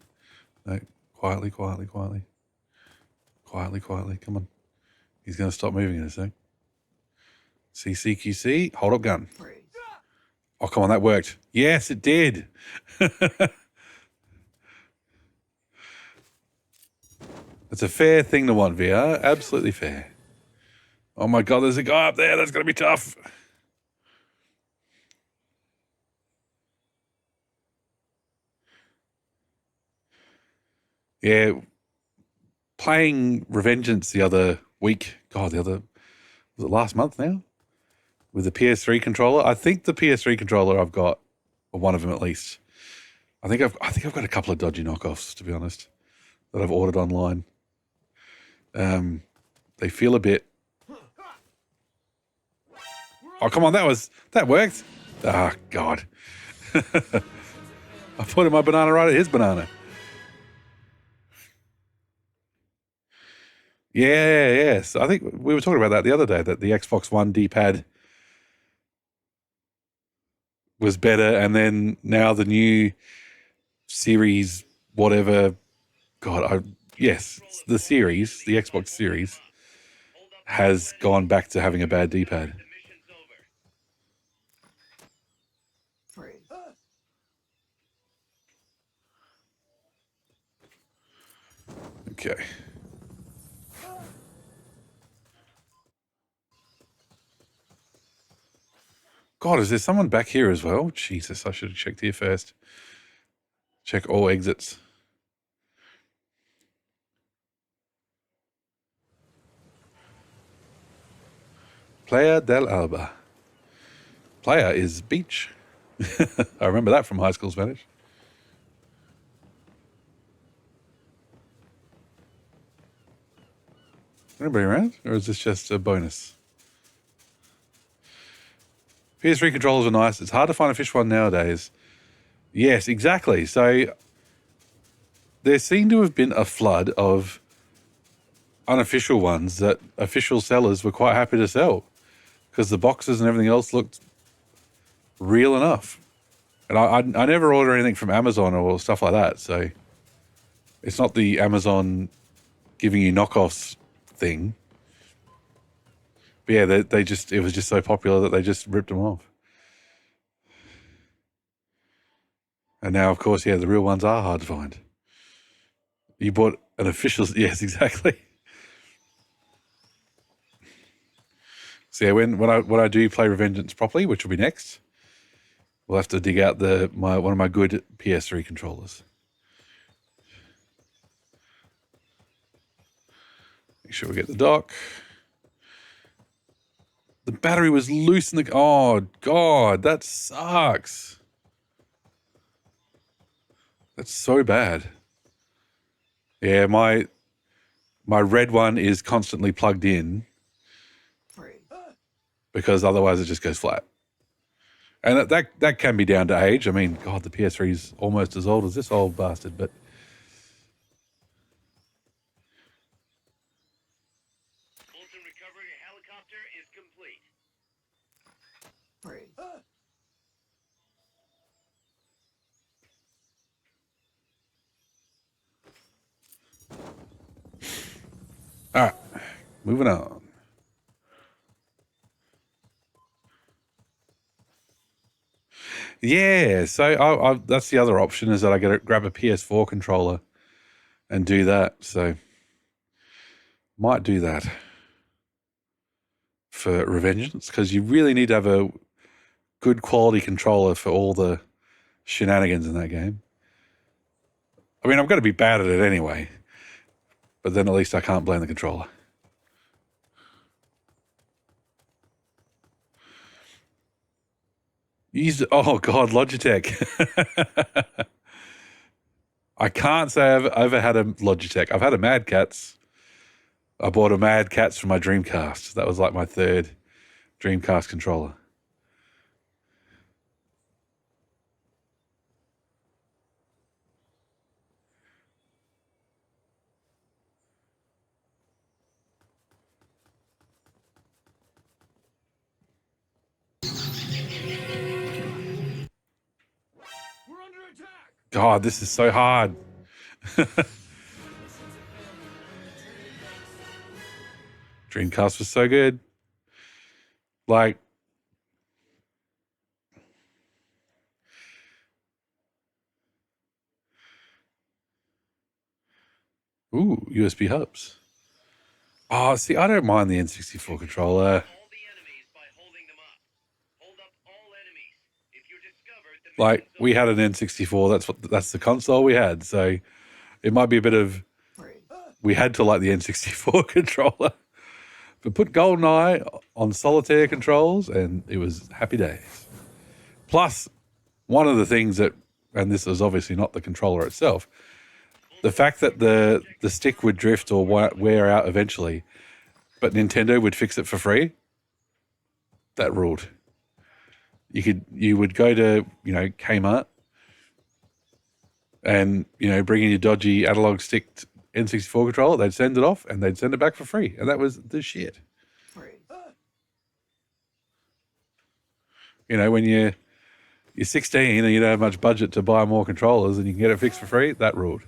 No, quietly, quietly, quietly. Quietly, quietly. Come on. He's going to stop moving in a sec. CCQC. Hold up gun. Oh, come on. That worked. Yes, it did. It's a fair thing to want, VR. Absolutely fair. Oh my God, there's a guy up there. That's going to be tough. Yeah. Playing Revengeance the other week. God, was it last month now? With the PS3 controller. I think the PS3 controller I've got, or one of them at least. I think I've got a couple of dodgy knockoffs, to be honest, that I've ordered online. They feel a bit. Oh, come on, that worked. Ah, God. I put my banana right at his banana. Yeah, yes. I think we were talking about that the other day, that the Xbox One D-pad was better, and then now the new series, whatever. God, yes, the series, the Xbox series, has gone back to having a bad D-pad. The mission's over. Okay. God, is there someone back here as well? Jesus, I should have checked here first. Check all exits. Playa del Alba. Playa is beach. I remember that from high school Spanish. Anybody around? Or is this just a bonus? PS3 controllers are nice. It's hard to find a fish one nowadays. Yes, exactly. So there seemed to have been a flood of unofficial ones that official sellers were quite happy to sell because the boxes and everything else looked real enough. And I never order anything from Amazon or stuff like that. So it's not the Amazon giving you knockoffs thing. But yeah, it was just so popular that they just ripped them off. And now, of course, yeah, the real ones are hard to find. You bought an official, yes, exactly. So yeah, when I do play Revengeance properly, which will be next, we'll have to dig out one of my good PS3 controllers. Make sure we get the dock. The battery was loose in the... Oh, God, that sucks. That's so bad. Yeah, my red one is constantly plugged in because otherwise it just goes flat. And that can be down to age. I mean, God, the PS3 is almost as old as this old bastard, but... Fulton recovery helicopter is complete. All right, moving on. Yeah, so that's the other option is that I got to grab a PS4 controller and do that. So might do that for Revengeance because you really need to have a good quality controller for all the shenanigans in that game. I mean, I'm going to be bad at it anyway, but then at least I can't blame the controller. Oh God, Logitech. I can't say I've ever had a Logitech. I've had a Mad Catz. I bought a Mad Catz for my Dreamcast. That was like my third Dreamcast controller. God, this is so hard. Dreamcast was so good. Like, ooh, USB hubs. Oh, see, I don't mind the N64 controller. All the enemies by holding them up. Hold up all enemies. If you're discovered, the Like, mission's we over. had an N64. That's the console we had. So it might be a bit of we had to like the N64 controller. But put GoldenEye on solitaire controls, and it was happy days. Plus, one of the things that, and this is obviously not the controller itself, the fact that the stick would drift or wear out eventually, but Nintendo would fix it for free, that ruled. You would go to, Kmart and, bring in your dodgy analog stick N64 controller, they'd send it off and they'd send it back for free. And that was the shit. When you're 16 and you don't have much budget to buy more controllers and you can get it fixed for free, that ruled.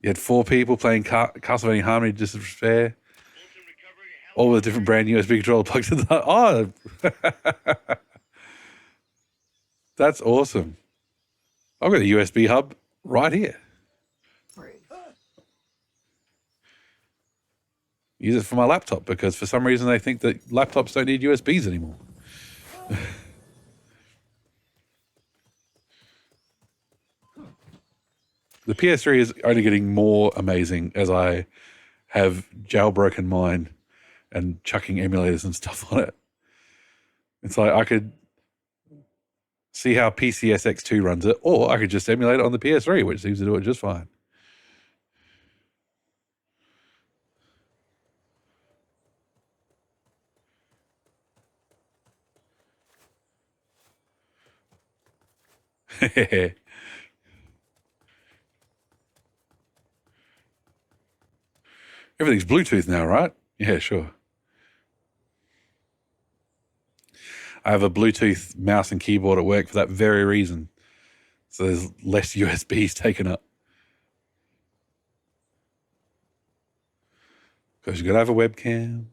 You had 4 people playing Castlevania Harmony Disrepair, all with a different brand USB controller plugged in. Oh, that's awesome. I've got a USB hub right here. Use it for my laptop because for some reason they think that laptops don't need USBs anymore. The PS3 is only getting more amazing as I have jailbroken mine and chucking emulators and stuff on it. It's like I could see how PCSX2 runs it, or I could just emulate it on the PS3, which seems to do it just fine. Everything's Bluetooth now, right? Yeah, sure. I have a Bluetooth mouse and keyboard at work for that very reason. So there's less USBs taken up. Because you got to have a webcam.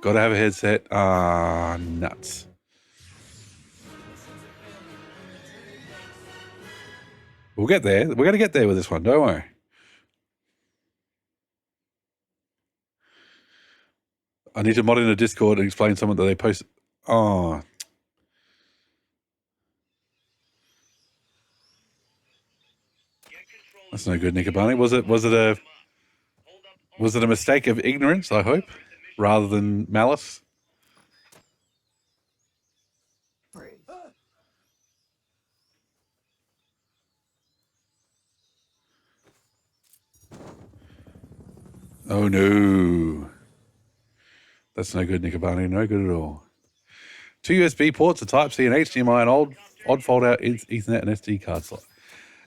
Got to have a headset. Ah, nuts. We'll get there. We're going to get there with this one. Don't worry. I need to mod in a Discord and explain something that they post. Oh. That's no good, Nikabani. Was it a mistake of ignorance, I hope, rather than malice? Oh no. That's no good, Nikabani. No good at all. 2 USB ports, a Type-C and HDMI, an odd fold-out Ethernet and SD card slot.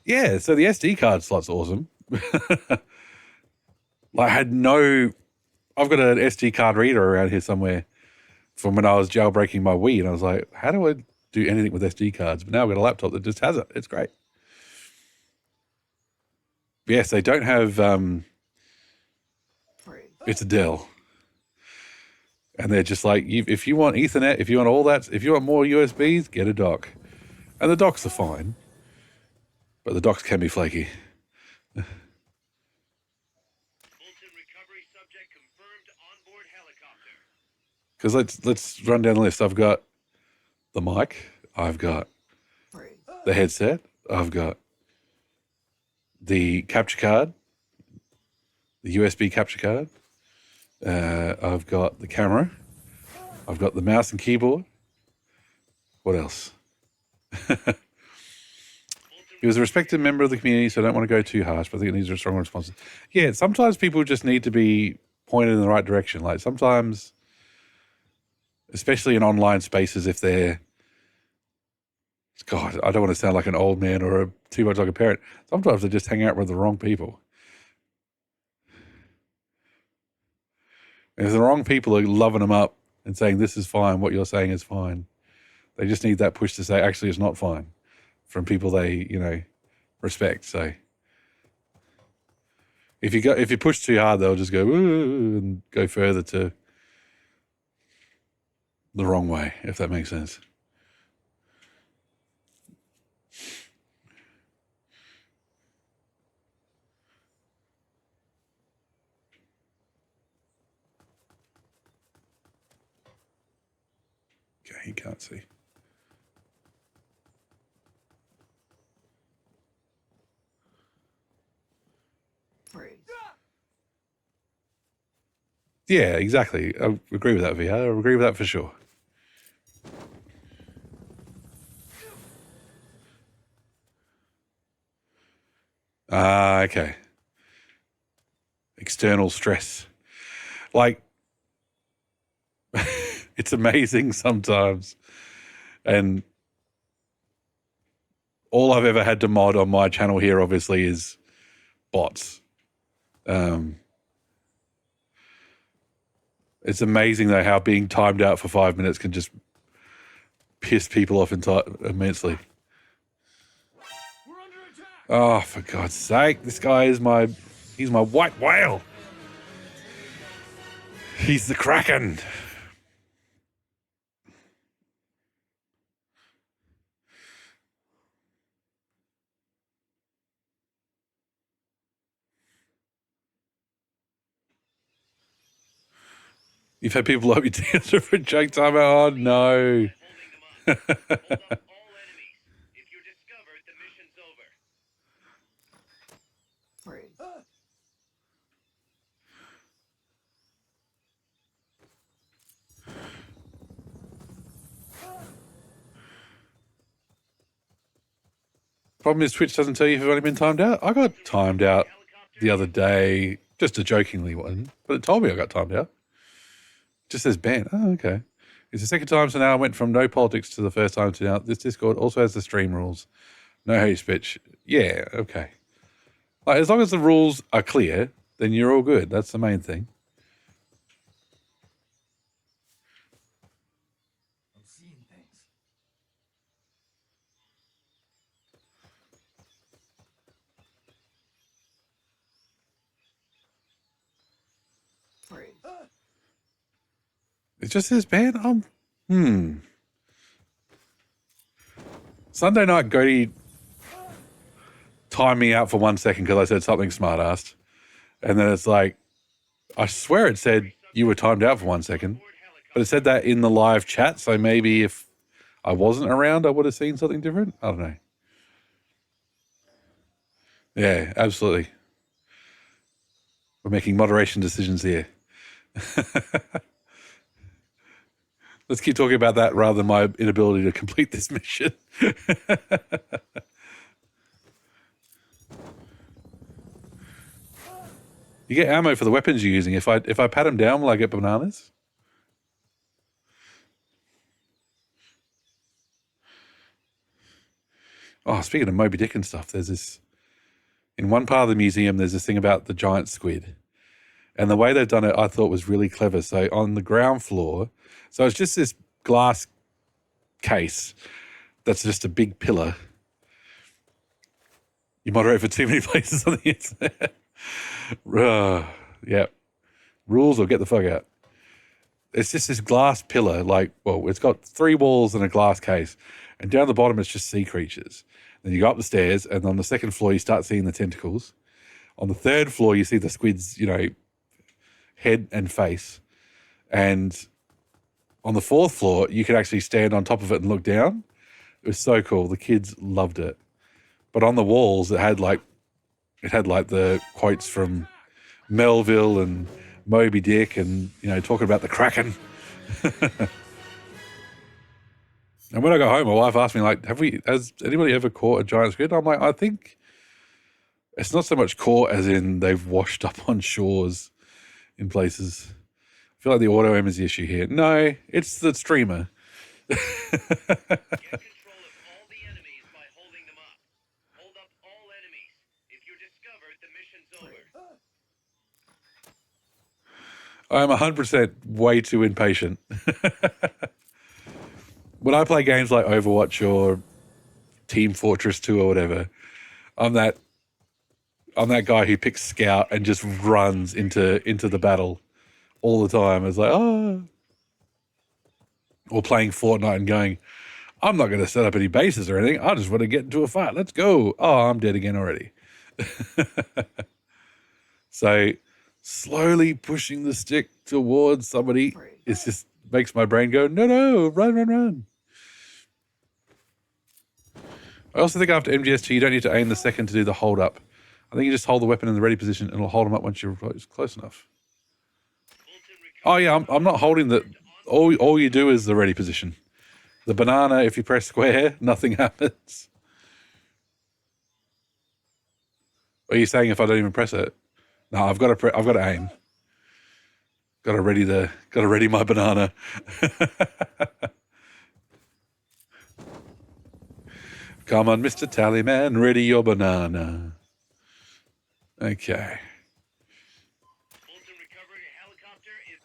Yeah, so the SD card slot's awesome. I've got an SD card reader around here somewhere from when I was jailbreaking my Wii, and I was like, how do I do anything with SD cards? But now I've got a laptop that just has it. It's great. Yes, they don't have It's a Dell. And they're just like, if you want Ethernet, if you want all that, if you want more USBs, get a dock. And the docks are fine, but the docks can be flaky. Fulton recovery subject confirmed onboard helicopter. Because let's run down the list. I've got the mic. I've got the headset. I've got the capture card, the USB capture card. I've got the camera. I've got the mouse and keyboard. What else? He was a respected member of the community, so I don't want to go too harsh, but I think it needs a stronger response. Yeah, sometimes people just need to be pointed in the right direction. Like sometimes, especially in online spaces, if they're, God, I don't want to sound like an old man or too much like a parent. Sometimes they just hang out with the wrong people. And if the wrong people are loving them up and saying, this is fine, what you're saying is fine, they just need that push to say, actually, it's not fine, from people they, respect. So if you push too hard, they'll just go, ooh, and go further to the wrong way, if that makes sense. Okay, you can't see. Yeah, exactly. I agree with that, VR. I agree with that for sure. Okay. External stress. Like, it's amazing sometimes. And all I've ever had to mod on my channel here, obviously, is bots. It's amazing, though, how being timed out for 5 minutes can just piss people off immensely. Oh, for God's sake, this guy is he's my white whale. He's the Kraken. You've had people love you together for a joke time. Oh, no. Holding them up. Hold up all enemies. If you're discovered, the mission's over. Problem is, Twitch doesn't tell you if you've only been timed out. I got timed out the other day, just a jokingly one, but it told me I got timed out. Just says ban. Oh, okay. It's the second time, so now I went from no politics to the first time to now. This Discord also has the stream rules. No hate speech. Yeah, okay. Like, as long as the rules are clear, then you're all good. That's the main thing. I'm seeing things. It just says ban. Sunday night, Goaty timed me out for 1 second because I said something smart-assed. And then it's like, I swear it said you were timed out for 1 second. But it said that in the live chat, so maybe if I wasn't around, I would have seen something different. I don't know. Yeah, absolutely. We're making moderation decisions here. Let's keep talking about that rather than my inability to complete this mission. You get ammo for the weapons you're using. If I pat them down, will I get bananas? Oh, speaking of Moby Dick and stuff, there's this, in one part of the museum, there's this thing about the giant squid. And the way they've done it, I thought was really clever. So on the ground floor, so it's just this glass case that's just a big pillar. You moderate for too many places on the internet. Yep. Rules or get the fuck out. It's just this glass pillar, like, well, it's got 3 walls and a glass case, and down the bottom it's just sea creatures. Then you go up the stairs, and on the second floor you start seeing the tentacles. On the third floor you see the squid's, head and face, and on the 4th floor you can actually stand on top of it and look down. It was so cool. The kids loved it. But on the walls it had like the quotes from Melville and Moby Dick, and talking about the Kraken. And when I got home, my wife asked me, like, has anybody ever caught a giant squid? I'm like, I think it's not so much caught as in they've washed up on shores in places. I feel like the auto aim is the issue here. No, it's the streamer. Get control of all the enemies by holding them up. Hold up all enemies. If you're discovered, the mission's over. I'm 100% way too impatient. When I play games like Overwatch or Team Fortress 2 or whatever, I'm that guy who picks Scout and just runs into the battle all the time. It's like, oh. Or playing Fortnite and going, I'm not going to set up any bases or anything. I just want to get into a fight. Let's go. Oh, I'm dead again already. So slowly pushing the stick towards somebody, it just makes my brain go, no, run. I also think after MGS2, you don't need to aim the second to do the hold up. I think you just hold the weapon in the ready position and it'll hold them up once you're close enough. Oh yeah, I'm not holding the... All you do is the ready position. The banana, if you press square, nothing happens. Are you saying if I don't even press it? No, I've got to aim. Got to ready my banana. Come on, Mr. Tallyman, ready your banana. Okay. Fulton recovery helicopter is...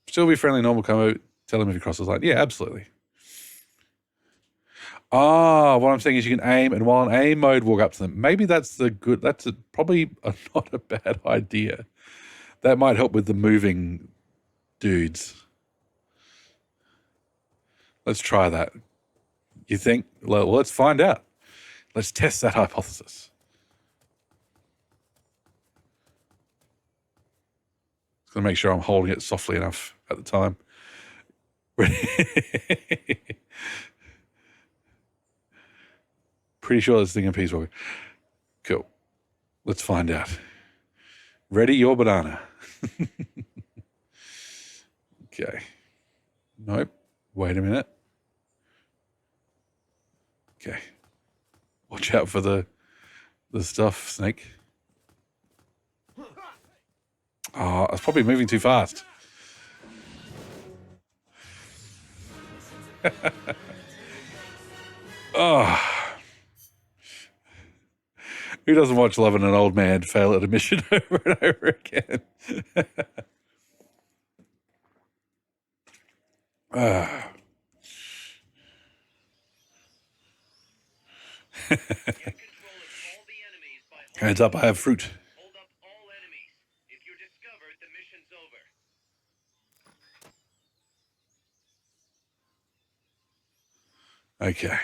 Still be friendly, normal combo. Tell him if he crosses the line. Yeah, absolutely. What I'm saying is you can aim, and while in aim mode, walk up to them. Maybe that's probably not a bad idea. That might help with the moving dudes. Let's try that. You think? Well, let's find out. Let's test that hypothesis. Just gonna make sure I'm holding it softly enough at the time. Pretty sure this thing in Peace Walker. Cool. Let's find out. Ready your banana. Okay. Nope. Wait a minute. Okay. Watch out for the stuff, Snake. Oh, it's probably moving too fast. Oh. Who doesn't watch loving an old man fail at a mission over and over again? Get control of all the enemies by holding Hands up, I have fruit. Hold up all enemies. If you're discovered, the mission's over. Okay.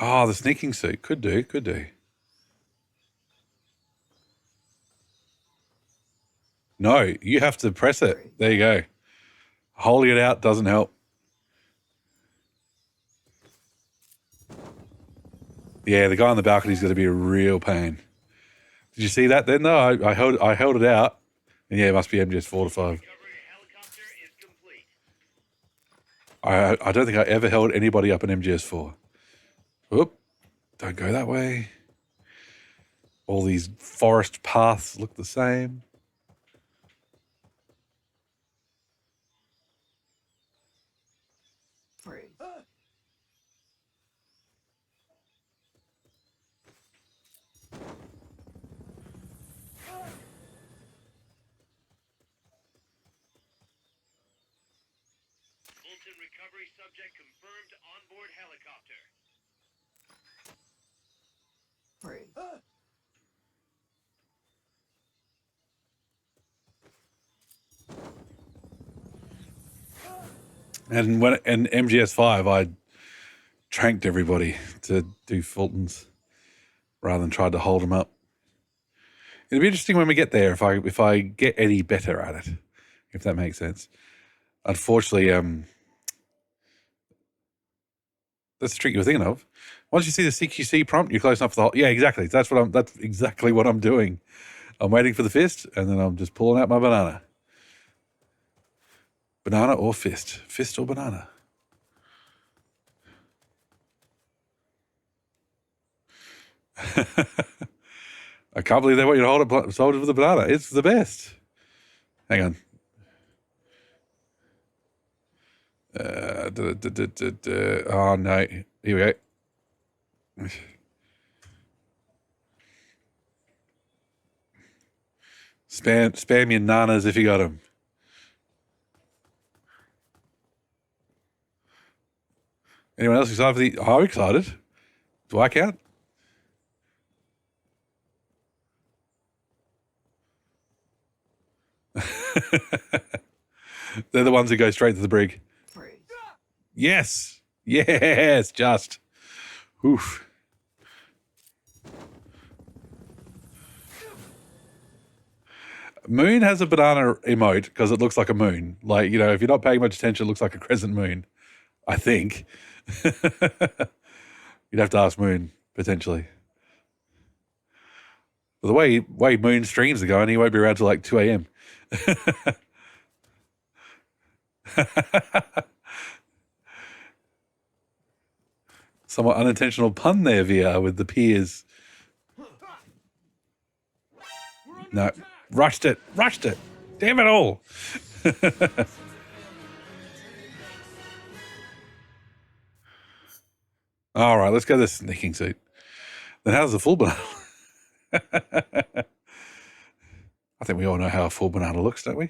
Oh, the sneaking suit. Could do. No, you have to press it. There you go. Holding it out doesn't help. Yeah, the guy on the balcony's going to be a real pain. Did you see that then, though? I held it out. And yeah, it must be MGS 4 to 5. Recovery helicopter is complete. I don't think I ever held anybody up in MGS 4. Oop. Don't go that way. All these forest paths look the same. Fulton recovery subject confirmed onboard helicopter. And when in MGS5, I tranked everybody to do Fultons rather than tried to hold them up. It'll be interesting when we get there if I get any better at it, if that makes sense. Unfortunately, that's the trick you're thinking of. Once you see the CQC prompt, you're close enough for the whole. Yeah, exactly. That's exactly what I'm doing. I'm waiting for the fist, and then I'm just pulling out my banana. Banana or fist? Fist or banana? I can't believe they want you to hold it with a banana. It's the best. Hang on. Oh no! Here we go. Spam your nanas if you got them. Anyone else excited for the? Oh, I'm excited. Do I count? They're the ones who go straight to the brig. Yes. Yes, just. Oof. Moon has a banana emote because it looks like a moon. Like, if you're not paying much attention, it looks like a crescent moon, I think. You'd have to ask Moon, potentially. But the way Moon streams are going, he won't be around till like 2 a.m. Somewhat unintentional pun there, VR, with the peers. No, rushed it. Damn it all. All right, let's go to the sneaking suit. Then how's the full banana? I think we all know how a full banana looks, don't we?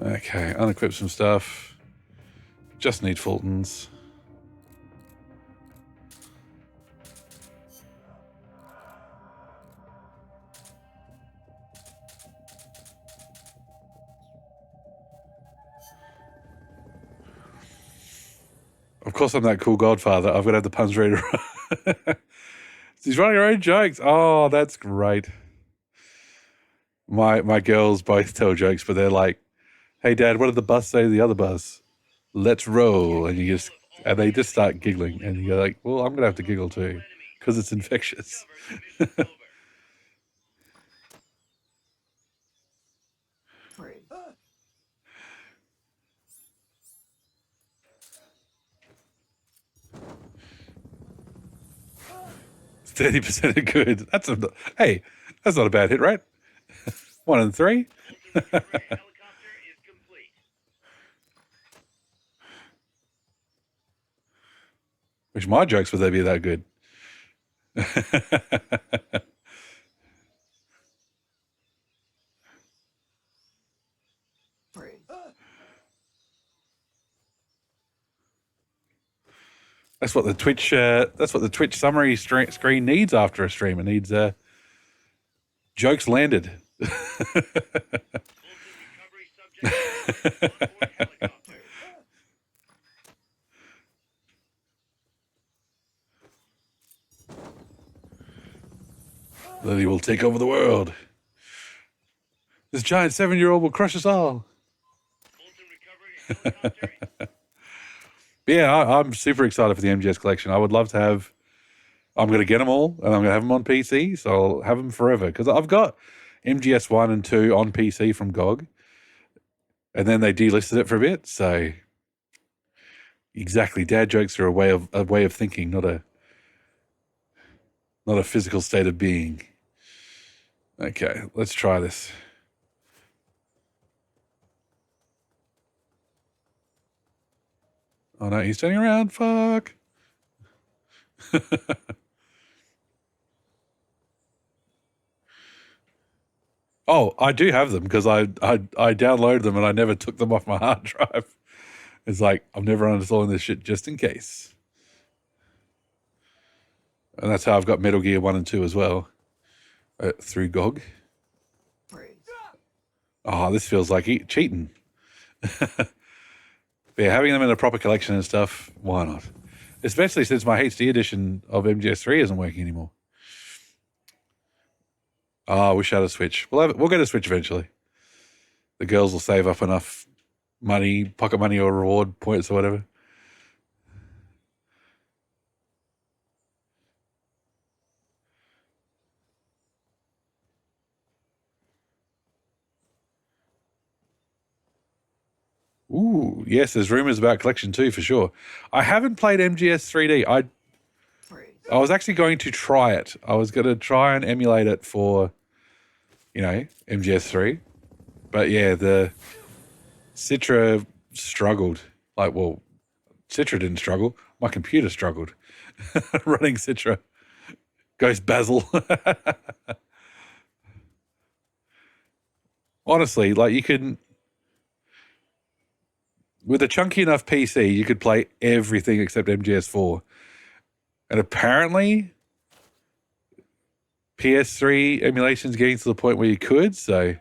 Okay, unequip some stuff. Just need Fultons. Of course, I'm that cool godfather. I've got to have the puns ready to run. He's running her own jokes. Oh, that's great. My girls both tell jokes, but they're like, "Hey, Dad, what did the bus say to the other bus? Let's roll." And they just start giggling, and you're like, "Well, I'm gonna have to giggle too, because it's infectious." It's 30% of good. Hey, that's not a bad hit rate. 1 in 3. Helicopter is complete. Wish my jokes would they be that good. That's what the Twitch summary screen needs after a stream. It needs jokes landed. Fulton recovery subject onboard helicopter. Lily will take over the world. This giant 7-year-old will crush us all. Fulton recovery helicopter. Yeah, I'm super excited for the MGS collection. I would love to have. I'm going to get them all, and I'm going to have them on PC, so I'll have them forever. Because I've got MGS 1 and 2 on PC from GOG, and then they delisted it for a bit. So, exactly, dad jokes are a way of thinking, not a physical state of being. Okay, let's try this. Oh no, he's turning around. Fuck. Oh, I do have them because I downloaded them and I never took them off my hard drive. It's like, I'm never uninstalling this shit just in case. And that's how I've got Metal Gear 1 and 2 as well. Through GOG. Oh, this feels like cheating. But yeah, having them in a proper collection and stuff, why not? Especially since my HD edition of MGS3 isn't working anymore. Oh, I wish I had a Switch. We'll get a Switch eventually. The girls will save up enough money, pocket money or reward points or whatever. Ooh, yes, there's rumors about Collection 2 for sure. I haven't played MGS 3D. I was actually going to try it. I was going to try and emulate it for, MGS 3. But yeah, the Citra struggled. Citra didn't struggle. My computer struggled running Citra. Ghost Basil. Honestly, you could, with a chunky enough PC, you could play everything except MGS4. And apparently, PS3 emulation's getting to the point where you could. So,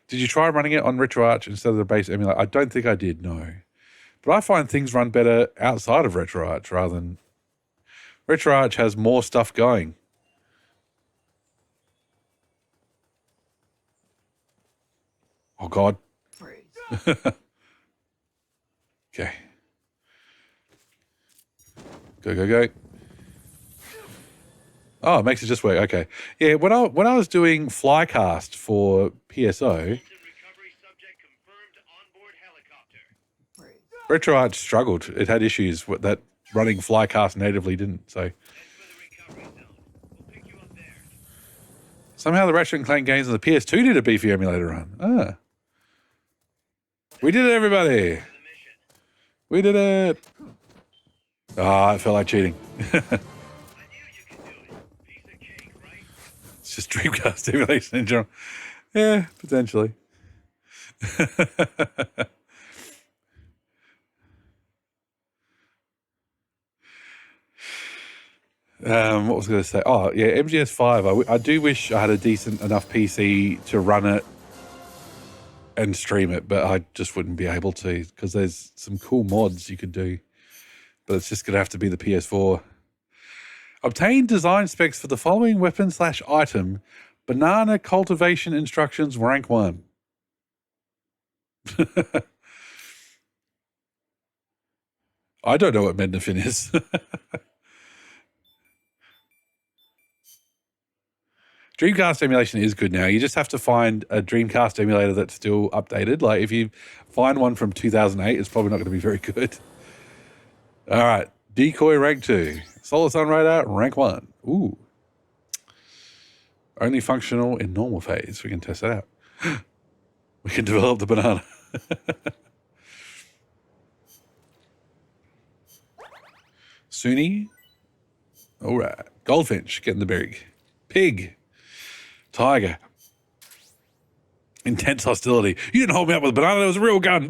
did you try running it on RetroArch instead of the base emulator? I don't think I did, no. But I find things run better outside of RetroArch rather than... RetroArch has more stuff going. Oh, God. Okay. Go. Oh, it makes it just work. Okay. Yeah, when I was doing Flycast for PSO, Recovery subject confirmed onboard helicopter. RetroArch struggled. It had issues that running Flycast natively didn't. So Head for the recovery zone. We'll pick you up there. somehow the Ratchet and Clank games on the PS2 did a beefy emulator run. Ah. We did it, everybody. The mission. We did it. Ah, it felt like cheating. I knew you could do it. Piece of cake, right? It's just Dreamcast emulation in general. Yeah, potentially. What was I going to say? Oh, yeah, MGS5. I do wish I had a decent enough PC to run it and stream it, but I just wouldn't be able to because there's some cool mods you could do. But it's just going to have to be the PS4. Obtain design specs for the following weapon/item. Banana cultivation instructions, rank 1. I don't know what Mednafin is. Dreamcast emulation is good now. You just have to find a Dreamcast emulator that's still updated. Like if you find one from 2008, it's probably not going to be very good. All right. Decoy rank 2. Solar Sun Radar rank 1. Ooh. Only functional in normal phase. We can test that out. We can develop the banana. Suni. All right. Goldfinch getting the berry. Pig. Tiger. Intense hostility. You didn't hold me up with a banana. That was a real gun.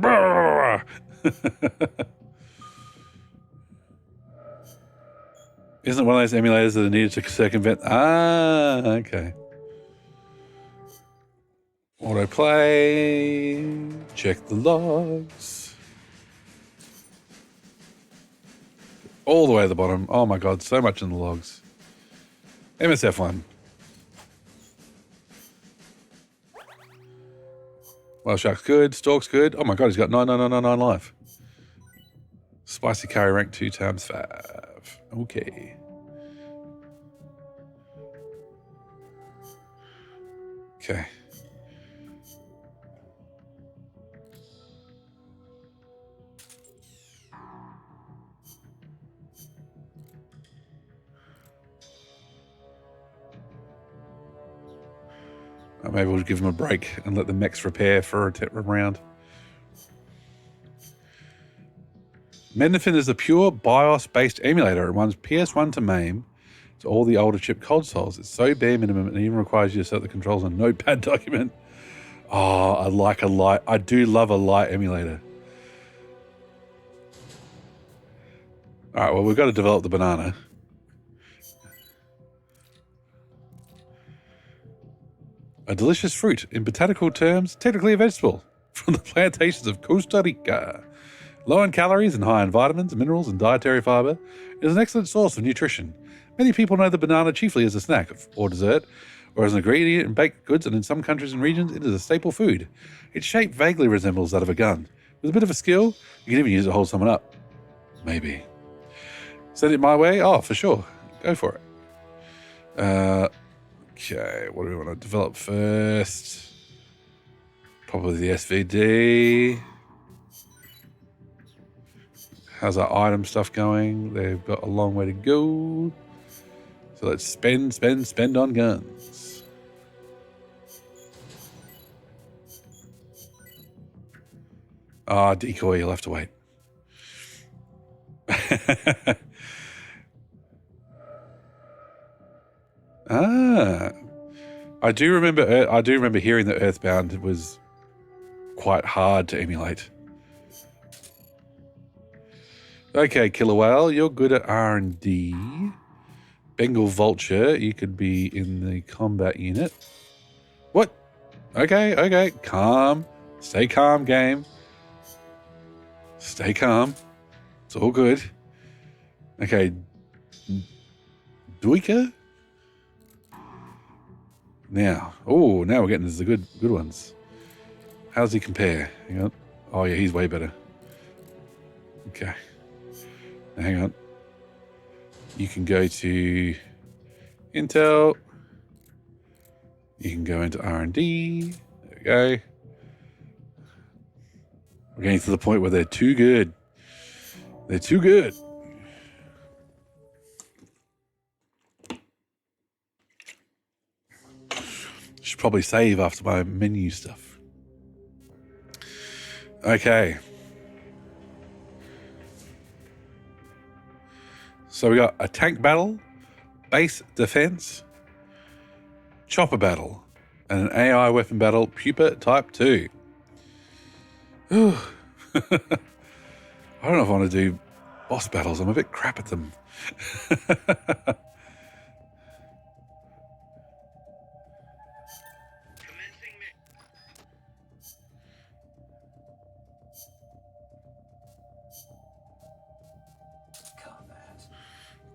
Isn't it one of those emulators that are needed to circumvent? Ah, okay. Autoplay. Check the logs. All the way to the bottom. Oh my God, so much in the logs. MSF1. Wild Shark's good. Stork's good. Oh my God, he's got 99999 life. Spicy curry rank 2 times 5. Okay. Okay. Maybe we'll give them a break and let the mechs repair for a round. Mendefin is a pure BIOS-based emulator. It runs PS1 to MAME to all the older chip consoles. It's so bare minimum and even requires you to set the controls on a notepad document. Oh, I like a light. I do love a light emulator. All right, well, we've got to develop the banana. A delicious fruit, in botanical terms, technically a vegetable, from the plantations of Costa Rica. Low in calories and high in vitamins, minerals, and dietary fiber, it is an excellent source of nutrition. Many people know the banana chiefly as a snack or dessert, or as an ingredient in baked goods, and in some countries and regions, it is a staple food. Its shape vaguely resembles that of a gun. With a bit of a skill, you can even use it to hold someone up. Maybe. Send it my way? Oh, for sure. Go for it. Okay, what do we want to develop first? Probably the SVD. How's our item stuff going? They've got a long way to go. So let's spend on guns. Ah, decoy, you'll have to wait. I do remember hearing that Earthbound was quite hard to emulate. Okay, Killer Whale, you're good at R&D. Bengal Vulture, you could be in the combat unit. What? Okay. Calm. Stay calm, game. Stay calm. It's all good. Okay. Duika? Now we're getting into the good ones. How does he compare? Hang on. Oh yeah, he's way better. Okay. Now, hang on. You can go to Intel. You can go into R&D. There we go. We're getting to the point where they're too good. They're too good. Should probably save after my menu stuff. Okay. So we got a tank battle, base defense, chopper battle, and an AI weapon battle, Pupa Type 2. Ooh. I don't know if I want to do boss battles. I'm a bit crap at them.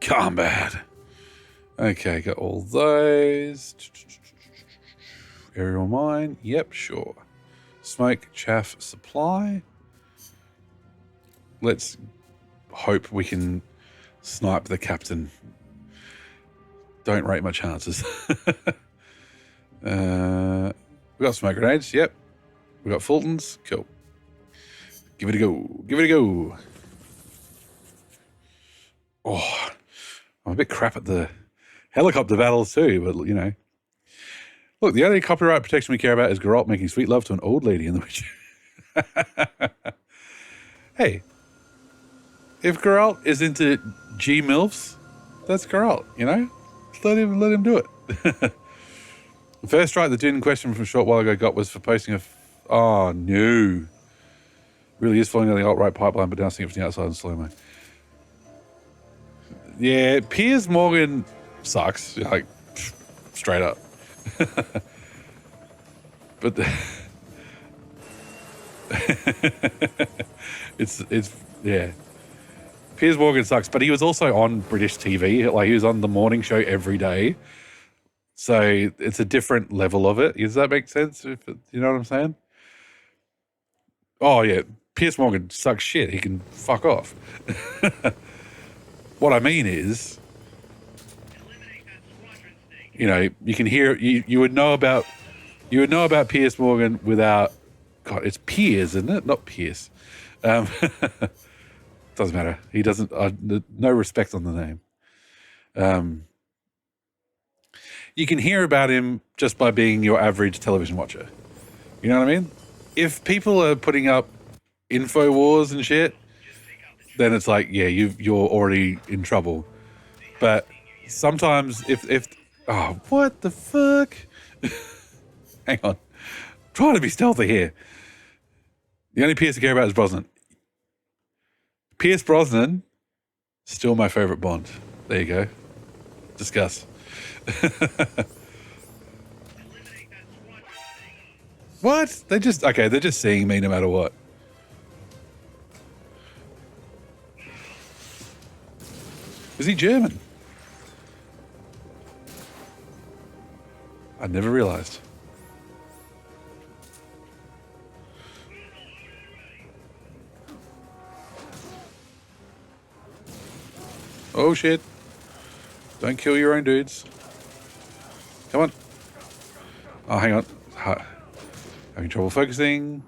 Combat. Okay, got all those. Aerial mine. Yep, sure. Smoke, chaff, supply. Let's hope we can snipe the captain. Don't rate my chances. We got smoke grenades. Yep. We got Fultons. Cool. Give it a go. Oh, I'm a bit crap at the helicopter battles too, but you know. Look, the only copyright protection we care about is Geralt making sweet love to an old lady in The Witcher. Hey, if Geralt is into G-MILFs, that's Geralt, you know? Let him do it. The first strike the dude in question from a short while ago got was for posting oh, no. Really is following the alt-right pipeline, but bouncing it from the outside in slow-mo. Yeah, Piers Morgan sucks, like, straight up. But it's yeah. Piers Morgan sucks, but he was also on British TV. Like, he was on the morning show every day. So it's a different level of it. Does that make sense? You know what I'm saying? Oh, yeah. Piers Morgan sucks shit. He can fuck off. What I mean is, you know, you can hear, you would know about Piers Morgan without, God, it's Piers, isn't it? Not Pierce. Doesn't matter. He doesn't, no respect on the name. You can hear about him just by being your average television watcher. You know what I mean? If people are putting up InfoWars and shit, then it's like, yeah, you're already in trouble. But sometimes if oh, what the fuck? Hang on. Trying to be stealthy here. The only Pierce I care about is Brosnan. Pierce Brosnan, still my favorite Bond. There you go. Discuss. What? They're just seeing me no matter what. Is he German? I never realized. Oh shit. Don't kill your own dudes. Come on. Oh, hang on. Having trouble focusing.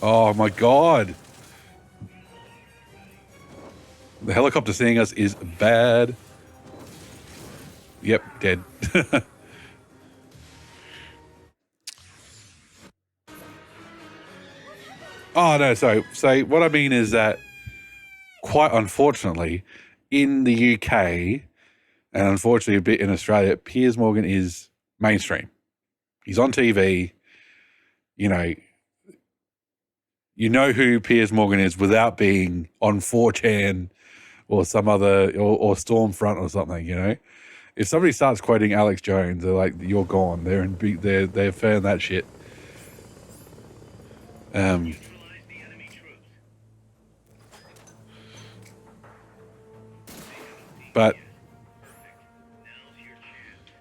Oh my god. The helicopter seeing us is bad. Yep, dead. Oh, no, sorry. So what I mean is that, quite unfortunately, in the UK, and unfortunately a bit in Australia, Piers Morgan is mainstream. He's on TV. You know who Piers Morgan is without being on 4chan or some other, or Stormfront or something, you know? If somebody starts quoting Alex Jones, they're like, you're gone. They're fan that shit. Neutralize the enemy troops. But Now's your chance.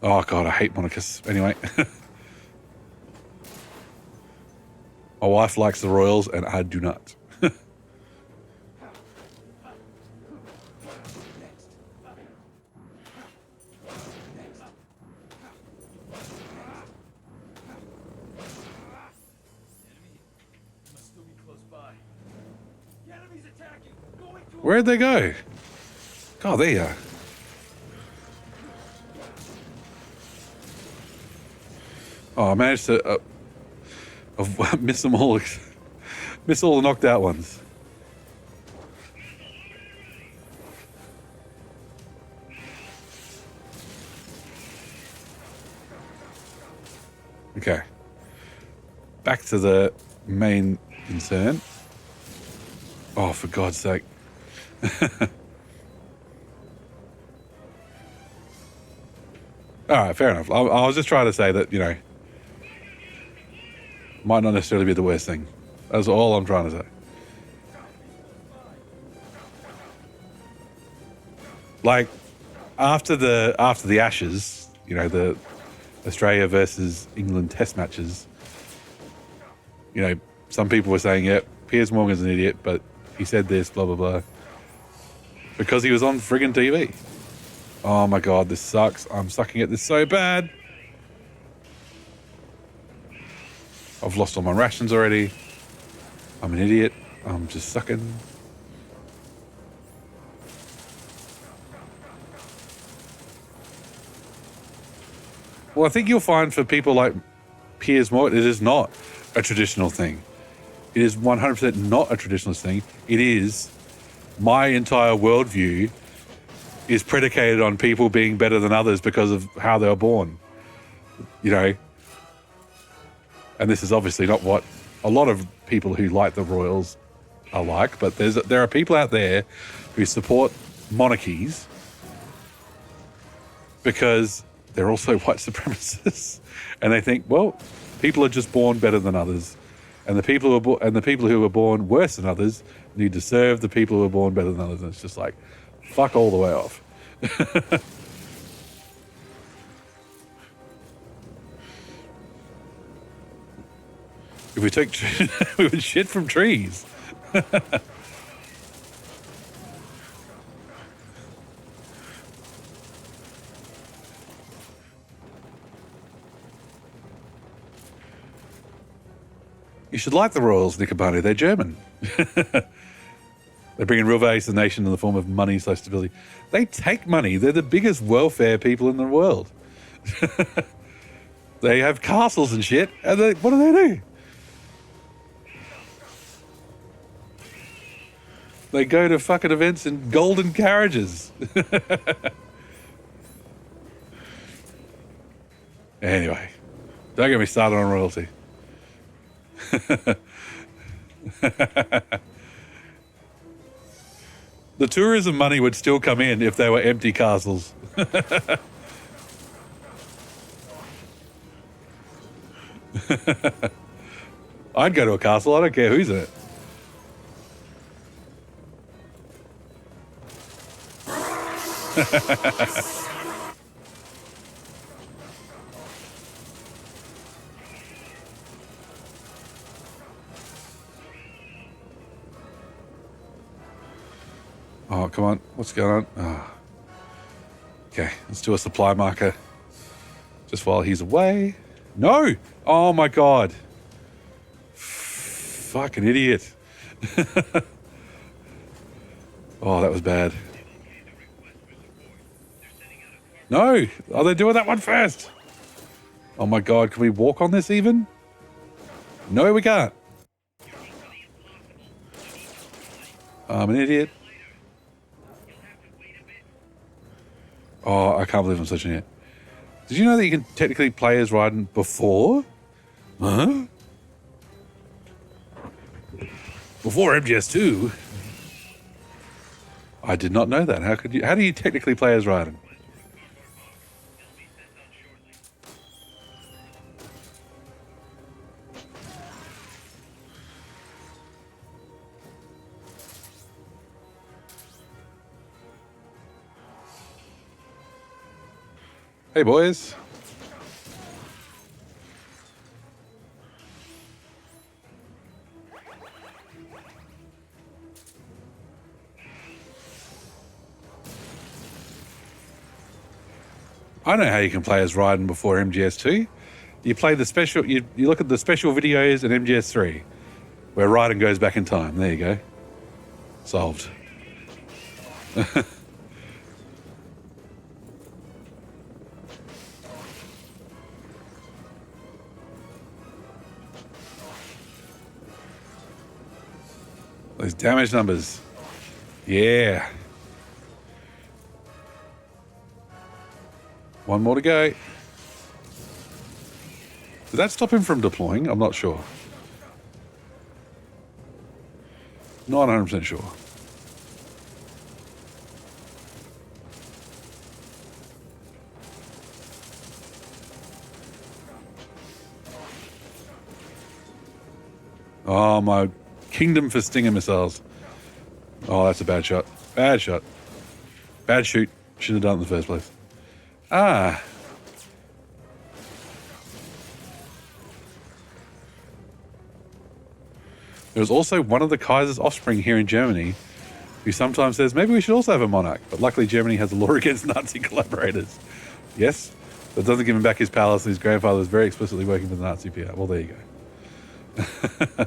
oh god, I hate Monicus. Anyway, my wife likes the Royals, and I do not. Where'd they go? God, there you are. Oh, I managed to miss them all. Miss all the knocked out ones. Okay. Back to the main concern. Oh, for God's sake. All right, fair enough. I was just trying to say that, might not necessarily be the worst thing. That's all I'm trying to say. Like, after the Ashes, the Australia versus England Test matches, some people were saying, yeah, Piers Morgan's an idiot, but he said this, blah, blah, blah. Because he was on friggin' TV. Oh my God, this sucks. I'm sucking at this so bad. I've lost all my rations already. I'm an idiot. I'm just sucking. Well, I think you'll find for people like Piers Morgan, it is not a traditional thing. It is 100% not a traditionalist thing. It is my entire worldview is predicated on people being better than others because of how they were born. And this is obviously not what a lot of people who like the royals are like, but there are people out there who support monarchies because they're also white supremacists, and they think, well, people are just born better than others, and the people who are born worse than others need to serve the people who are born better than others. And it's just like, fuck all the way off. If we took, we would shit from trees. You should like the Royals, Nicobani. They're German. They're bringing real value to the nation in the form of money / stability. They take money. They're the biggest welfare people in the world. They have castles and shit, and what do they do? They go to fucking events in golden carriages. Anyway, don't get me started on royalty. The tourism money would still come in if they were empty castles. I'd go to a castle. I don't care who's in it. Oh, come on. What's going on? Oh. Okay, let's do a supply marker. Just while he's away. No! Oh my god. Fucking idiot. Oh, that was bad. No! Oh, they're doing that one first. Oh my god, can we walk on this even? No, we can't. I'm an idiot. Oh, I can't believe I'm such an idiot. Did you know that you can technically play as Raiden before? Huh? Before MGS2? I did not know that. How could you? How do you technically play as Raiden? Hey, boys. I know how you can play as Raiden before MGS2. You play the special, you look at the special videos in MGS3, where Raiden goes back in time. There you go. Solved. Those damage numbers. Yeah. One more to go. Did that stop him from deploying? I'm not sure. Not 100% sure. Oh, my kingdom for Stinger missiles. Oh, that's a bad shot. Bad shot. Bad shoot. Shouldn't have done it in the first place. Ah. There was also one of the Kaiser's offspring here in Germany who sometimes says, maybe we should also have a monarch. But luckily Germany has a law against Nazi collaborators. Yes, that doesn't give him back his palace, and his grandfather was very explicitly working for the Nazi PR. Well, there you go.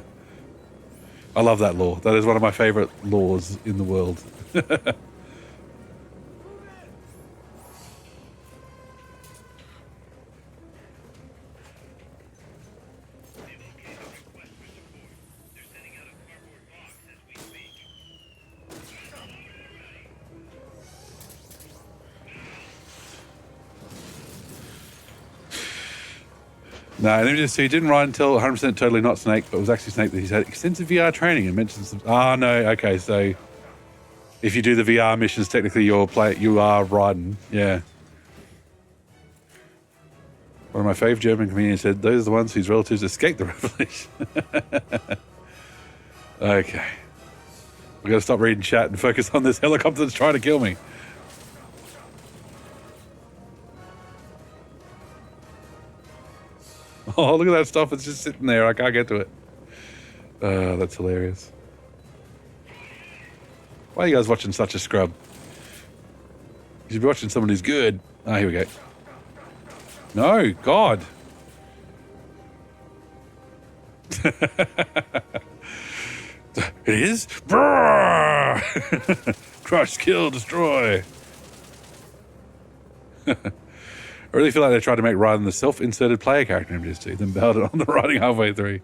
I love that law. That is one of my favorite laws in the world. No, so he didn't ride until 100% totally not Snake, but it was actually Snake that he's had extensive VR training and mentioned some. Ah, no, okay, so if you do the VR missions, technically you are Raiden. Yeah. One of my fave German comedians said, those are the ones whose relatives escaped the revolution. Okay. We've got to stop reading chat and focus on this helicopter that's trying to kill me. Oh, look at that stuff. It's just sitting there. I can't get to it. That's hilarious. Why are you guys watching such a scrub? You should be watching someone who's good. Ah, here we go. No, God. It is? Crush, kill, destroy. I really feel like they tried to make Raiden the self-inserted player character in MGS2, then bailed it on the writing halfway through.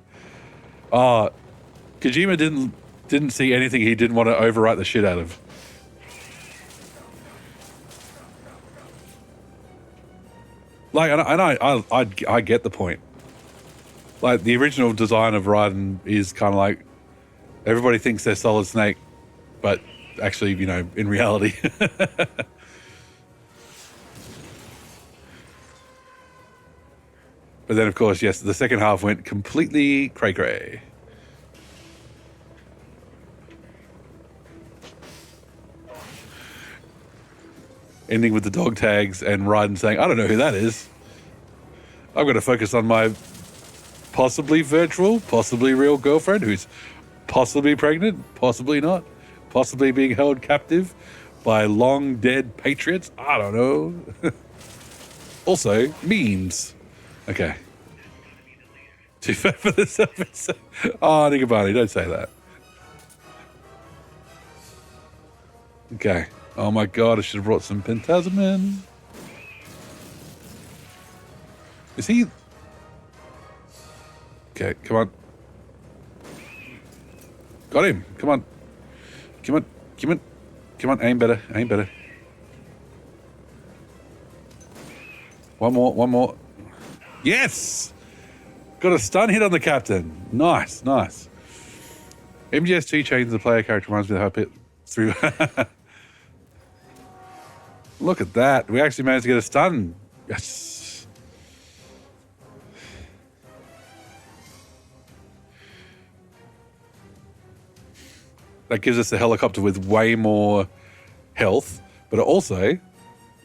Kojima didn't see anything he didn't want to overwrite the shit out of. Like, and I get the point. Like, the original design of Raiden is kind of like, everybody thinks they're Solid Snake, but actually, you know, in reality. But then, of course, yes, the second half went completely cray-cray. Ending with the dog tags and Raiden saying, I don't know who that is. I've got to focus on my possibly virtual, possibly real girlfriend who's possibly pregnant, possibly not, possibly being held captive by long dead patriots. I don't know. Also, memes. Okay. Too fat for the surface. Oh, Nigabani, don't say that. Okay. Oh my god, I should have brought some Phantasm in. Is he... Okay, come on. Got him. Come on. Come on. Come on. Come on, aim better. Aim better. One more. One more. Yes! Got a stun hit on the captain. Nice, nice. MGS2 changes the player character, reminds me of how I pit through... Look at that. We actually managed to get a stun. Yes. That gives us a helicopter with way more health, but it also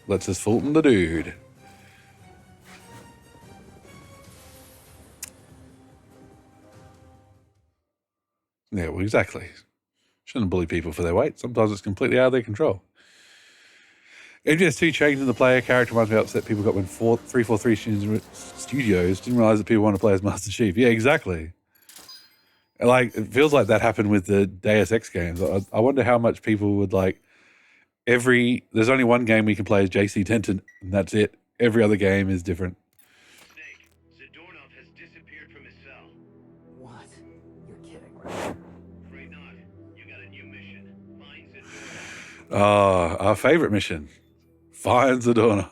lets us Fulton the dude. Yeah, well, exactly. Shouldn't bully people for their weight. Sometimes it's completely out of their control. MGS2 changing the player character reminds me how upset people got when 343 Studios didn't realize that people want to play as Master Chief. Yeah, exactly. Like, it feels like that happened with the Deus Ex games. I wonder how much people would like there's only one game we can play as JC Denton, and that's it. Every other game is different. Snake, Zadornov has disappeared from his cell. What? You're kidding, right? Afraid not. You got a new mission. Find Zadornov. Oh, our favorite mission. Find Zadornov.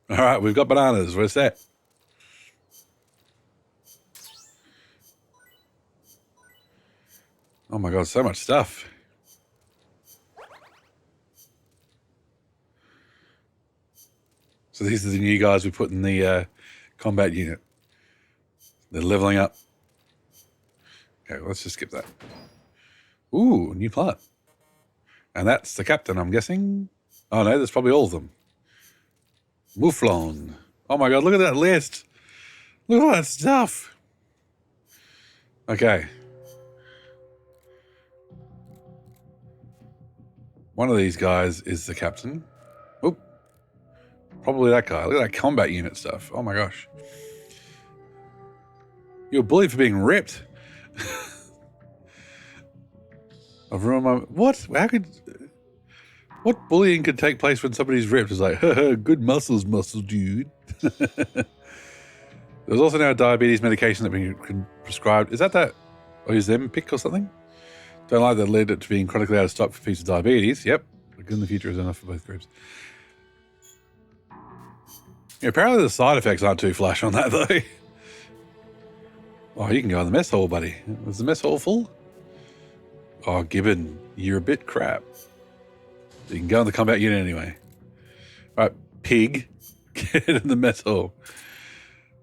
All right, we've got bananas. We're set. Oh my god, so much stuff. So these are the new guys we put in the combat unit. They're leveling up. Okay, let's just skip that. Ooh, new plant. And that's the captain, I'm guessing. Oh no, that's probably all of them. Mouflon. Oh my god, look at that list. Look at all that stuff. Okay. One of these guys is the captain. Oop. Probably that guy. Look at that combat unit stuff. Oh my gosh. You're bullied for being ripped. I've ruined my... What? How could... What bullying could take place when somebody's ripped? It's like, good muscle, dude. There's also now a diabetes medication that we can prescribe. Is that Ozempic or something? Don't like that led it to being chronically out of stock for people with diabetes. Yep. Good in the future is enough for both groups. Yeah, apparently the side effects aren't too flash on that, though. Oh, you can go in the mess hall, buddy. Was the mess hall full? Oh, Gibbon, you're a bit crap. You can go in the combat unit anyway. All right, Pig, get in the mess hall.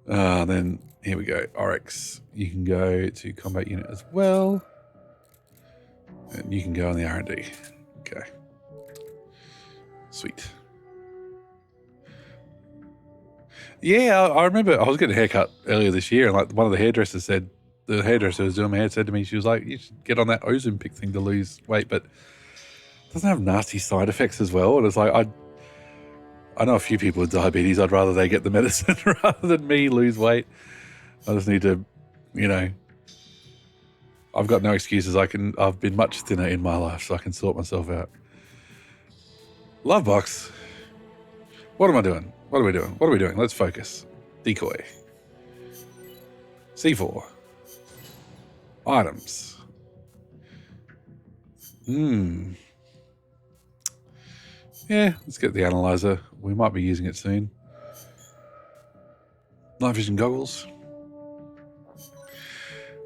Then, here we go. Oryx, you can go to combat unit as well. And you can go in the R&D. Okay. Sweet. Yeah, I remember I was getting a haircut earlier this year, and like one of the hairdressers said, the hairdresser who was doing my hair said to me, she was like, you should get on that Ozempic thing to lose weight, but it doesn't have nasty side effects as well. And it's like, I know a few people with diabetes, I'd rather they get the medicine rather than me lose weight. I just need to, you know, I've got no excuses. I've been much thinner in my life, so I can sort myself out. Love box. What am I doing? What are we doing? What are we doing? Let's focus. Decoy. C4. Items. Yeah, let's get the analyzer. We might be using it soon. Night vision goggles.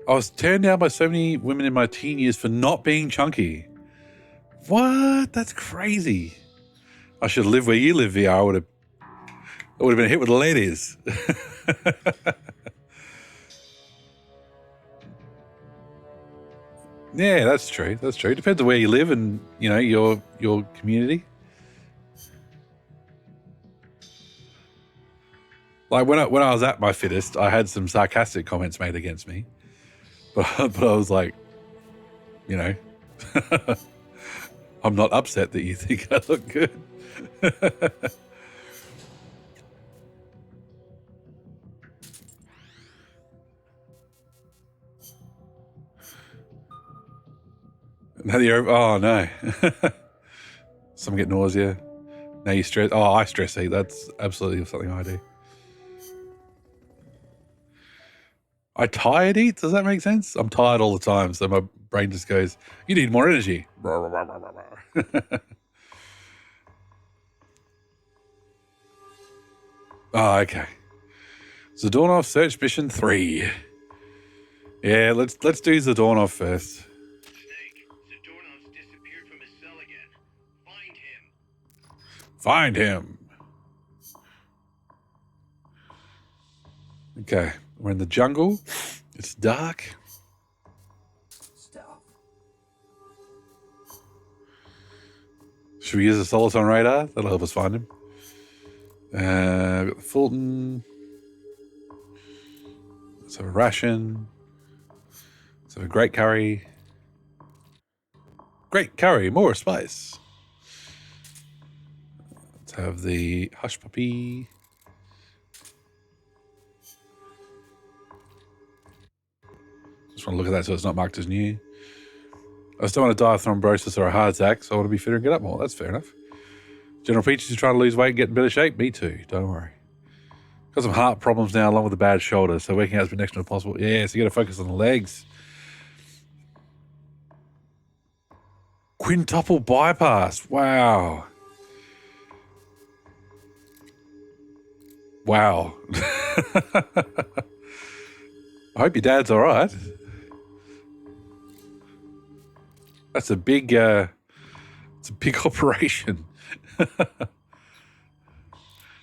I was turned down by so many women in my teen years for not being chunky. What? That's crazy. I should live where you live, VR. I would have been hit with the ladies. Yeah, that's true. That's true. Depends on where you live and, you know, your community. Like when I was at my fittest, I had some sarcastic comments made against me, but I was like, you know, I'm not upset that you think I look good. Now you're, oh no. Some get nausea. Now you stress. Oh, I stress eat. That's absolutely something I do. I tired eat. Does that make sense? I'm tired all the time, so my brain just goes, "You need more energy." Oh, okay. Zadornov search mission 3. Yeah, let's do Zadornov first. Snake, Zadornov's disappeared from his cell again. Find Find him. him. Okay, we're in the jungle. It's dark. Stealth. Should we use a Soliton radar? That'll help us find him. We've got the Fulton. Let's have a ration. Let's have a great curry. Great curry, more spice. Let's have the hush puppy. Just want to look at that so it's not marked as new. I just don't want to die of thrombosis or a heart attack, so I want to be fitter and get up more. That's fair enough. General Peaches is trying to lose weight and get in better shape. Me too. Don't worry. Got some heart problems now, along with a bad shoulder, so working out has been next to impossible. Yeah, so you got to focus on the legs. Quintuple bypass. Wow. Wow. I hope your dad's all right. That's a big, it's a big operation.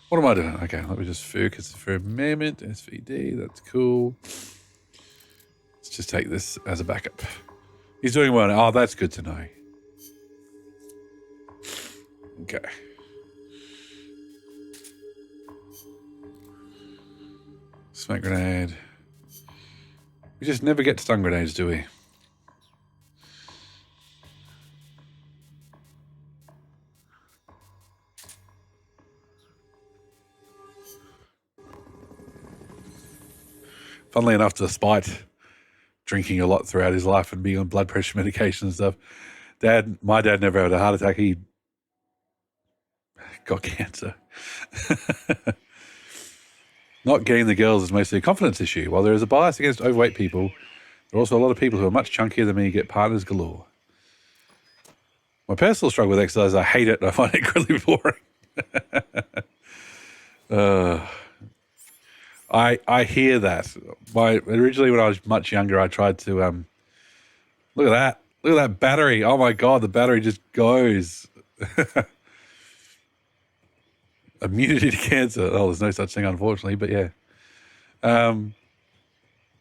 What am I doing? Okay, let me just focus for a moment. SVD, that's cool. Let's just take this as a backup. He's doing well. Oh, that's good to know. Okay. Smoke grenade. We just never get stun grenades, do we? Funnily enough, despite drinking a lot throughout his life and being on blood pressure medication and stuff, my dad never had a heart attack. He got cancer. Not getting the girls is mostly a confidence issue. While there is a bias against overweight people, there are also a lot of people who are much chunkier than me get partners galore. My personal struggle with exercise, I hate it and I find it incredibly boring. I hear that. Originally when I was much younger, I tried to look at that battery. Oh my god, the battery just goes. Immunity to cancer. Oh, there's no such thing, unfortunately, but yeah.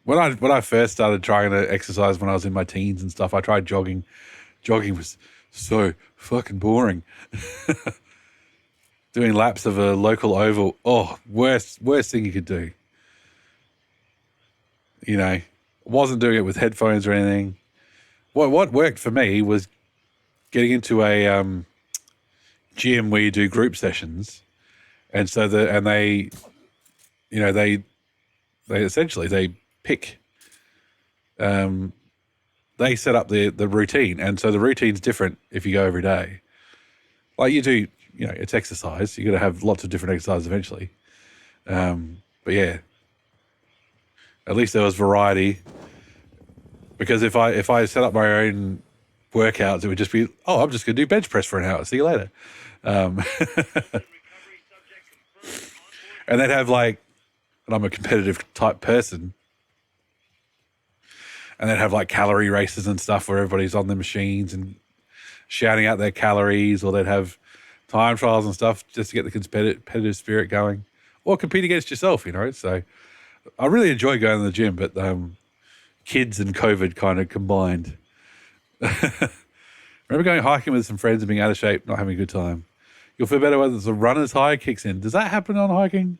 When I first started trying to exercise when I was in my teens and stuff, I tried jogging. Jogging was so fucking boring. Doing laps of a local oval. Oh, worst thing you could do. You know, wasn't doing it with headphones or anything. What worked for me was getting into a gym where you do group sessions, and so they they pick, they set up the routine, and so the routine's different if you go every day. Like you do, it's exercise. You got to have lots of different exercises eventually. But yeah, at least there was variety. Because if I set up my own workouts, it would just be, oh, I'm just going to do bench press for an hour. See you later. Recovery subject confirmed onboard. And they'd have and I'm a competitive type person, and they'd have calorie races and stuff where everybody's on the machines and shouting out their calories, or they'd have time trials and stuff just to get the competitive spirit going, or compete against yourself, So I really enjoy going to the gym, but kids and COVID kind of combined. Remember going hiking with some friends and being out of shape, not having a good time. You'll feel better when the runner's high kicks in. Does that happen on hiking?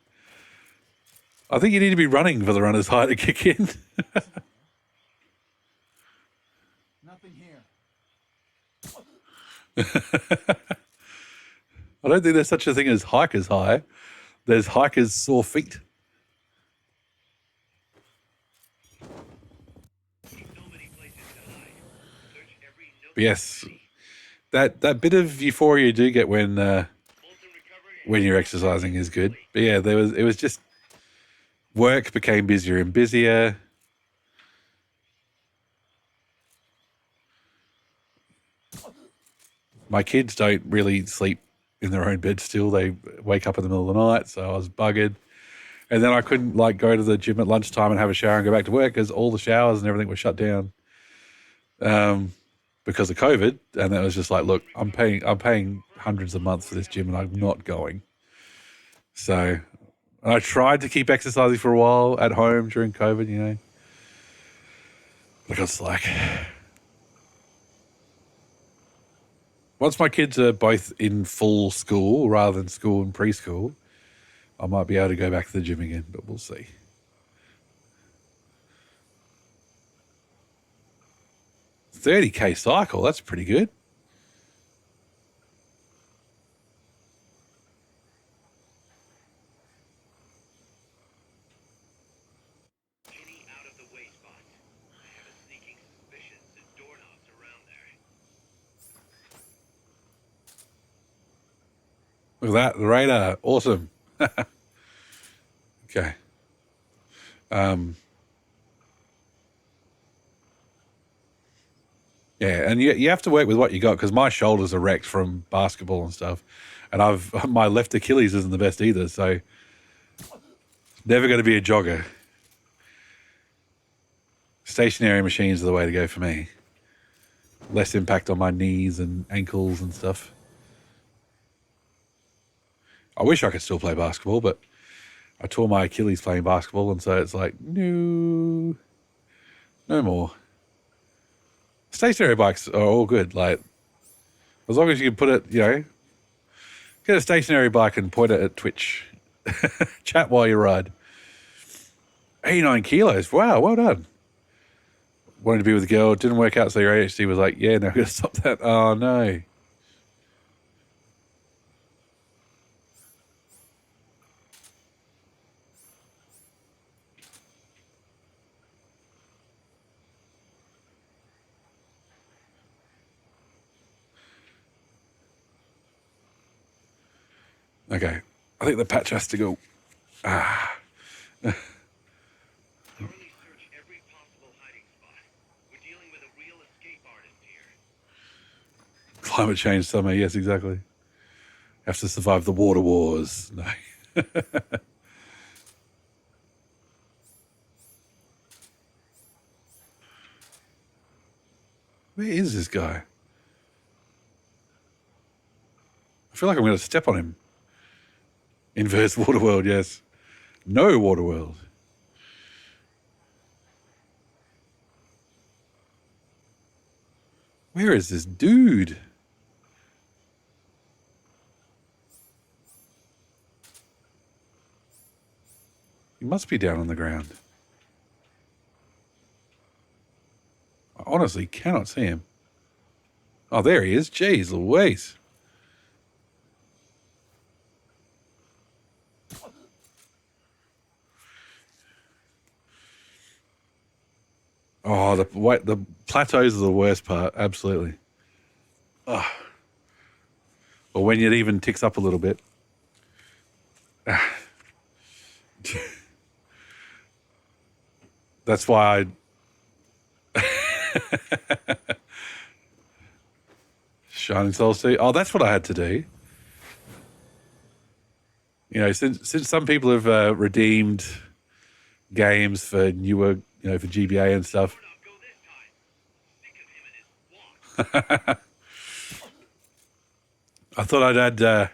I think you need to be running for the runner's high to kick in. Nothing here. I don't think there's such a thing as hiker's high. There's hiker's sore feet. So many places to hide. Search every nook But yes, and cranny. that bit of euphoria you do get when Bolton recovered. when you're exercising is good. But yeah, it was just work became busier and busier. My kids don't really sleep in their own bed still. They wake up in the middle of the night, so I was buggered. And then I couldn't go to the gym at lunchtime and have a shower and go back to work because all the showers and everything were shut down because of COVID. And it was just look, I'm paying hundreds a month for this gym and I'm not going. So, and I tried to keep exercising for a while at home during COVID, but I got slack. Once my kids are both in full school rather than school and preschool, I might be able to go back to the gym again, but we'll see. $30K cycle, that's pretty good. Any out of the way spots. I have a sneaking suspicion there's doorknobs around there. Look at that, the radar, awesome. Okay. Yeah, and you have to work with what you got because my shoulders are wrecked from basketball and stuff, and my left Achilles isn't the best either, so never going to be a jogger. Stationary machines are the way to go for me. Less impact on my knees and ankles and stuff. I wish I could still play basketball, but I tore my Achilles playing basketball, and so it's no more. Stationary bikes are all good. As long as you can put it, get a stationary bike and point it at Twitch. Chat while you ride. 89 kilos. Wow, well done. Wanted to be with a girl, didn't work out, so your AHD was yeah, no, I'm going to stop that. Oh, no. Okay, I think the patch has to go. Thoroughly search every possible hiding spot. We're dealing with a real escape artist here. Climate change summer, yes, exactly. Have to survive the water wars. No. Where is this guy? I feel like I'm going to step on him. Inverse Waterworld, yes. No Waterworld. Where is this dude? He must be down on the ground. I honestly cannot see him. Oh, there he is. Jeez Louise. Oh, the plateaus are the worst part. Absolutely. Oh. Or when it even ticks up a little bit. That's why Shining Souls 2. Oh, that's what I had to do. You know, since some people have redeemed games for newer, you know, for GBA and stuff. Not go this time. Sick of him and his walk. I thought I'd add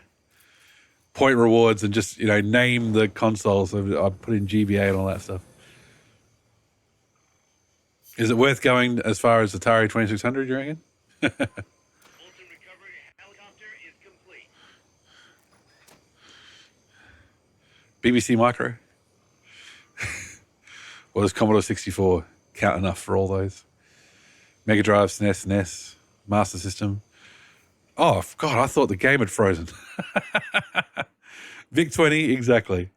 point rewards and just, you know, name the consoles. So I put in GBA and all that stuff. Is it worth going as far as Atari 2600, you reckon? Fulton recovery helicopter is complete. BBC Micro? Or does Commodore 64 count enough for all those? Mega Drive, SNES, NES, Master System. Oh, God, I thought the game had frozen. VIC-20, exactly.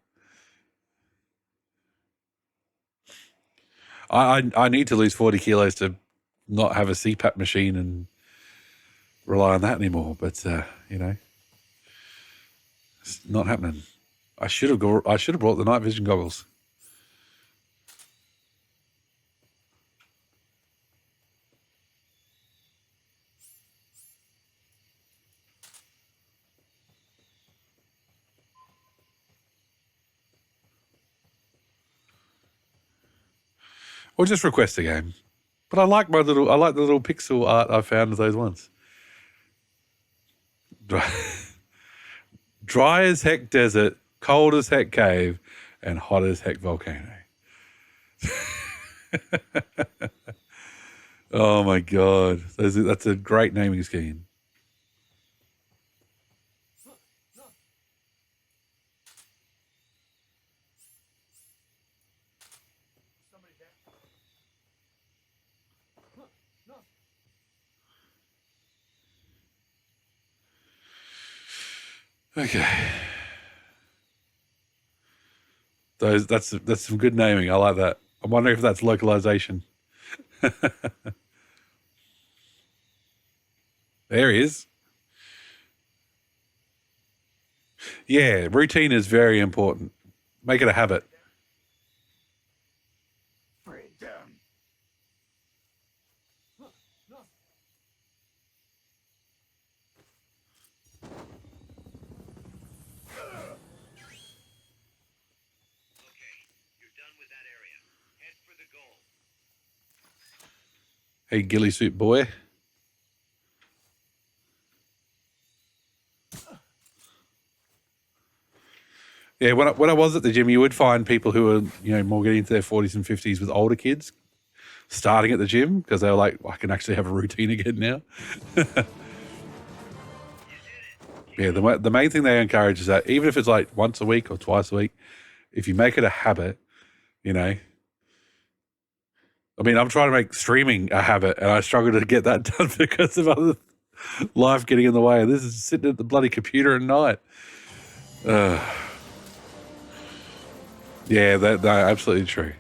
I need to lose 40 kilos to not have a CPAP machine and rely on that anymore. But, you know, it's not happening. I should have brought the night vision goggles. Or just request a game. But I like the little pixel art I found of those ones. Dry as heck desert, cold as heck cave, and hot as heck volcano. Oh my God. That's a great naming scheme. Somebody there. No. Okay. That's some good naming. I like that. I'm wondering if that's localization. There he is. Yeah, routine is very important. Make it a habit. Freedom. No. Okay, you're done with that area. Head for the goal. Hey, ghillie suit boy. Yeah, when I was at the gym, you would find people who were, you know, more getting into their 40s and 50s with older kids starting at the gym because they were like, I can actually have a routine again now. Yeah, the main thing they encourage is that even if it's like once a week or twice a week, if you make it a habit, you know. I mean, I'm trying to make streaming a habit, and I struggle to get that done because of other life getting in the way. This is sitting at the bloody computer at night. Yeah, that's absolutely true.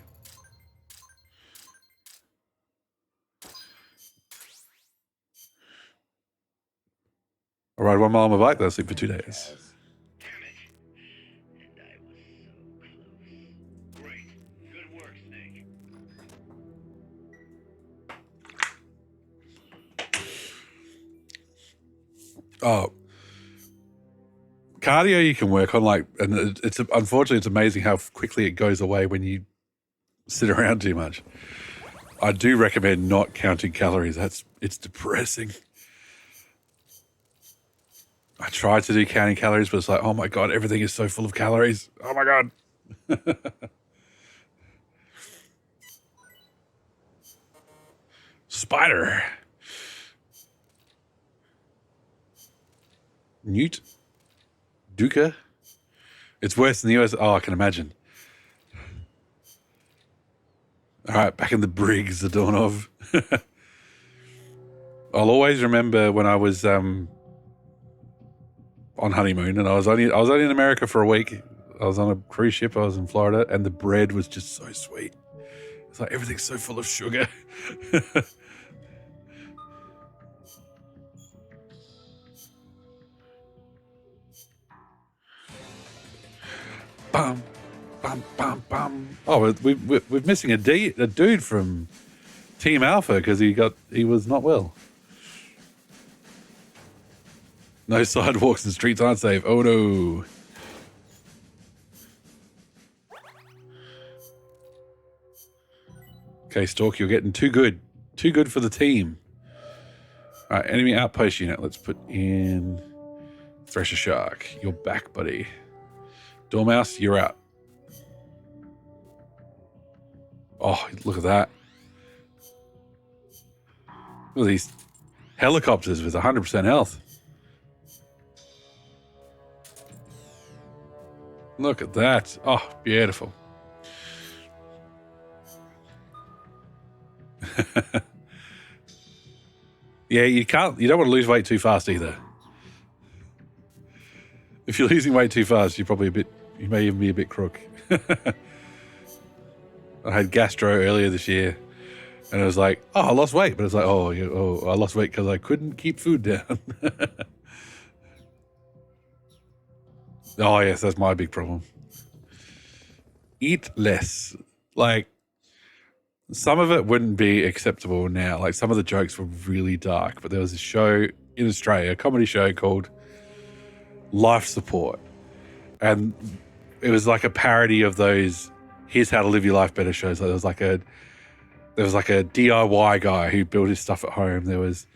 I ride 1 mile on my bike, then I sleep for 2 days. Damn it. And I was so close. Great. Good work, Snake. Oh, cardio you can work on, like, and it's unfortunately it's amazing how quickly it goes away when you sit around too much. I do recommend not counting calories. It's depressing. I tried to do counting calories, but it's like, oh my God, everything is so full of calories. Oh my God. Spider. Newt. Duca. It's worse in the US. Oh, I can imagine. All right, back in the Briggs, the dawn of. I'll always remember when I was on honeymoon, and I was only in America for a week. I was on a cruise ship. I was in Florida, and the bread was just so sweet. It's like everything's so full of sugar. Bum, bum, bum, bum. Oh, we're missing a dude from Team Alpha because he was not well. No sidewalks and streets aren't safe. Oh no. Okay, Stork, you're getting too good. Too good for the team. All right, enemy outpost unit. Let's put in Thresher Shark. You're back, buddy. Dormouse, you're out. Oh, look at that. Look at these helicopters with 100% health. Look at that. Oh, beautiful. Yeah, you don't want to lose weight too fast either. If you're losing weight too fast, you may even be a bit crook. I had gastro earlier this year and it was like, oh, I lost weight. But it's like, I lost weight because I couldn't keep food down. Oh, yes, that's my big problem. Eat less. Like, some of it wouldn't be acceptable now. Like, some of the jokes were really dark. But there was a show in Australia, a comedy show called Life Support. And it was like a parody of those Here's How to Live Your Life Better shows. Like, there was like a DIY guy who built his stuff at home. There was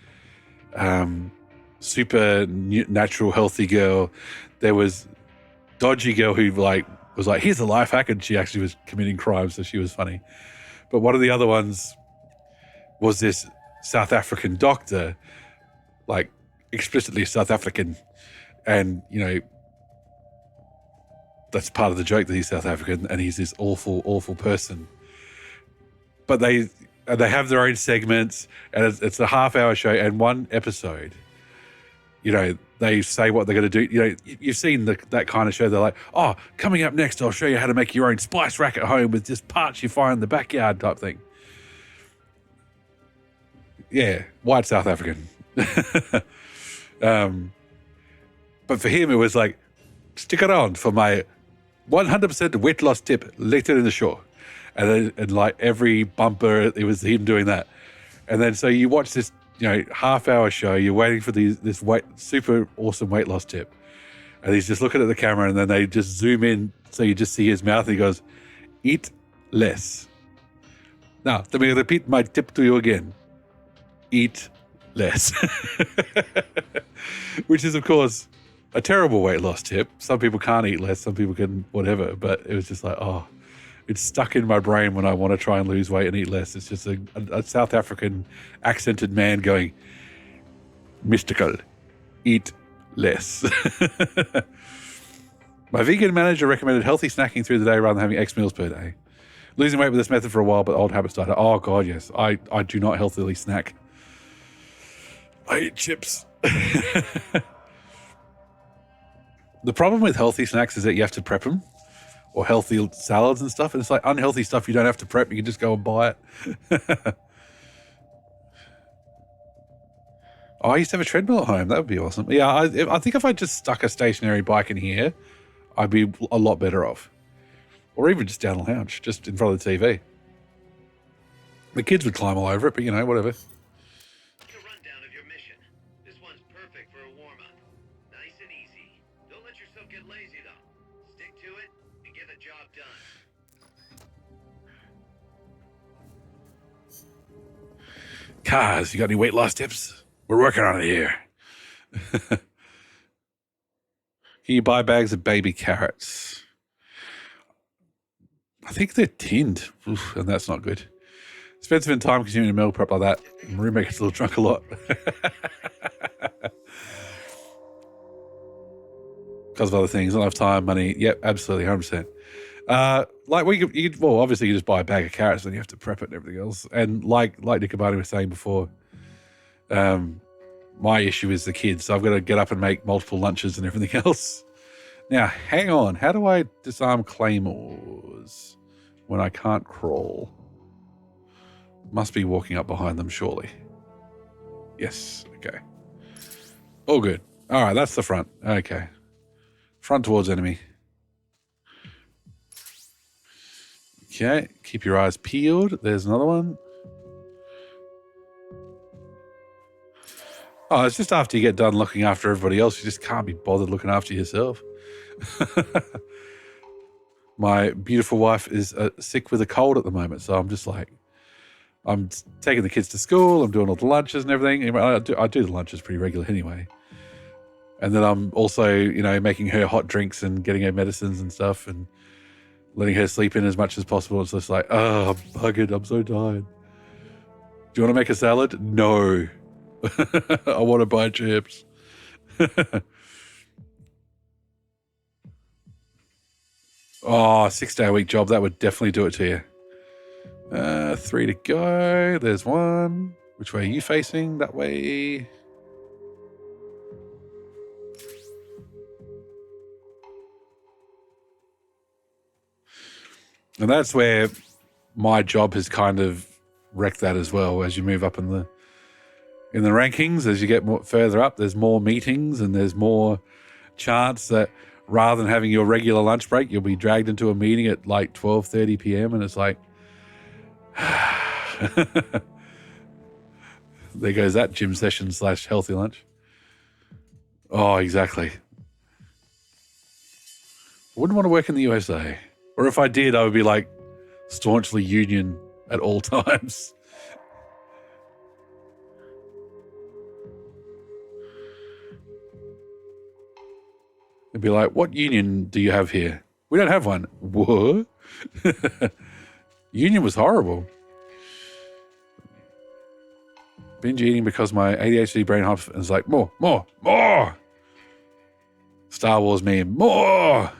super natural healthy girl. There was dodgy girl who was like, here's a life hack, and she actually was committing crimes, so she was funny. But one of the other ones was this South African doctor, like explicitly South African, and that's part of the joke that he's South African and he's this awful, awful person. But they have their own segments, and it's a half-hour show, and one episode, they say what they're going to do. You've seen that kind of show. They're like, oh, coming up next, I'll show you how to make your own spice rack at home with just parts you find in the backyard type thing. Yeah, white South African. But for him, it was like, stick around for my 100% weight loss tip later in the show. And like every bumper, it was him doing that. And then so you watch this half-hour show, you're waiting for this super awesome weight loss tip. And he's just looking at the camera, and then they just zoom in so you just see his mouth, and he goes, eat less. Now, let me repeat my tip to you again. Eat less. Which is, of course, a terrible weight loss tip. Some people can't eat less, some people can whatever, but it was just like, it's stuck in my brain when I want to try and lose weight and eat less. It's just a South African accented man going, mystical, eat less. My vegan manager recommended healthy snacking through the day rather than having X meals per day. Losing weight with this method for a while, but old habits died. Oh, God, yes. I do not healthily snack. I eat chips. The problem with healthy snacks is that you have to prep them. Or healthy salads and stuff. And it's like unhealthy stuff you don't have to prep. You can just go and buy it. I used to have a treadmill at home. That would be awesome. Yeah, I think if I just stuck a stationary bike in here, I'd be a lot better off. Or even just down the lounge, just in front of the TV. The kids would climb all over it, but whatever. A rundown of your mission. This one's perfect for a warm-up. Nice and easy. Don't let yourself get lazy, though. Stick to it and get the job done. Cars, you got any weight loss tips? We're working on it here. Can you buy bags of baby carrots? I think they're tinned. Oof, and that's not good. Expensive and time consuming to meal prep like that. My roommate gets a little drunk a lot. Because of other things. I don't have time, money. Yep, absolutely, 100%. Obviously you just buy a bag of carrots and you have to prep it and everything else. And like Nicobani was saying before, my issue is the kids. So I've got to get up and make multiple lunches and everything else. Now, hang on. How do I disarm claymores when I can't crawl? Must be walking up behind them, surely. Yes, okay. All good. All right, that's the front. Okay. Front towards enemy. Okay, keep your eyes peeled. There's another one. Oh, it's just after you get done looking after everybody else, you just can't be bothered looking after yourself. My beautiful wife is sick with a cold at the moment, so I'm just like, I'm taking the kids to school, I'm doing all the lunches and everything. I do the lunches pretty regular anyway. And then I'm also, you know, making her hot drinks and getting her medicines and stuff and letting her sleep in as much as possible. It's just like, oh, I'm buggered, I'm so tired. Do you want to make a salad? No. I want to buy chips. Oh, 6-day-a-week job. That would definitely do it to you. 3 to go. There's one. Which way are you facing? That way. And that's where my job has kind of wrecked that as well. As you move up in the rankings, as you get further up, there's more meetings and there's more chance that rather than having your regular lunch break, you'll be dragged into a meeting at like 12:30 p.m. and it's like, there goes that gym session / healthy lunch. Oh, exactly. Wouldn't want to work in the USA. Or if I did, I would be like staunchly union at all times. It'd be like, what union do you have here? We don't have one. What? Union was horrible. Binge eating because my ADHD brain hops and is like, more. Star Wars meme, more.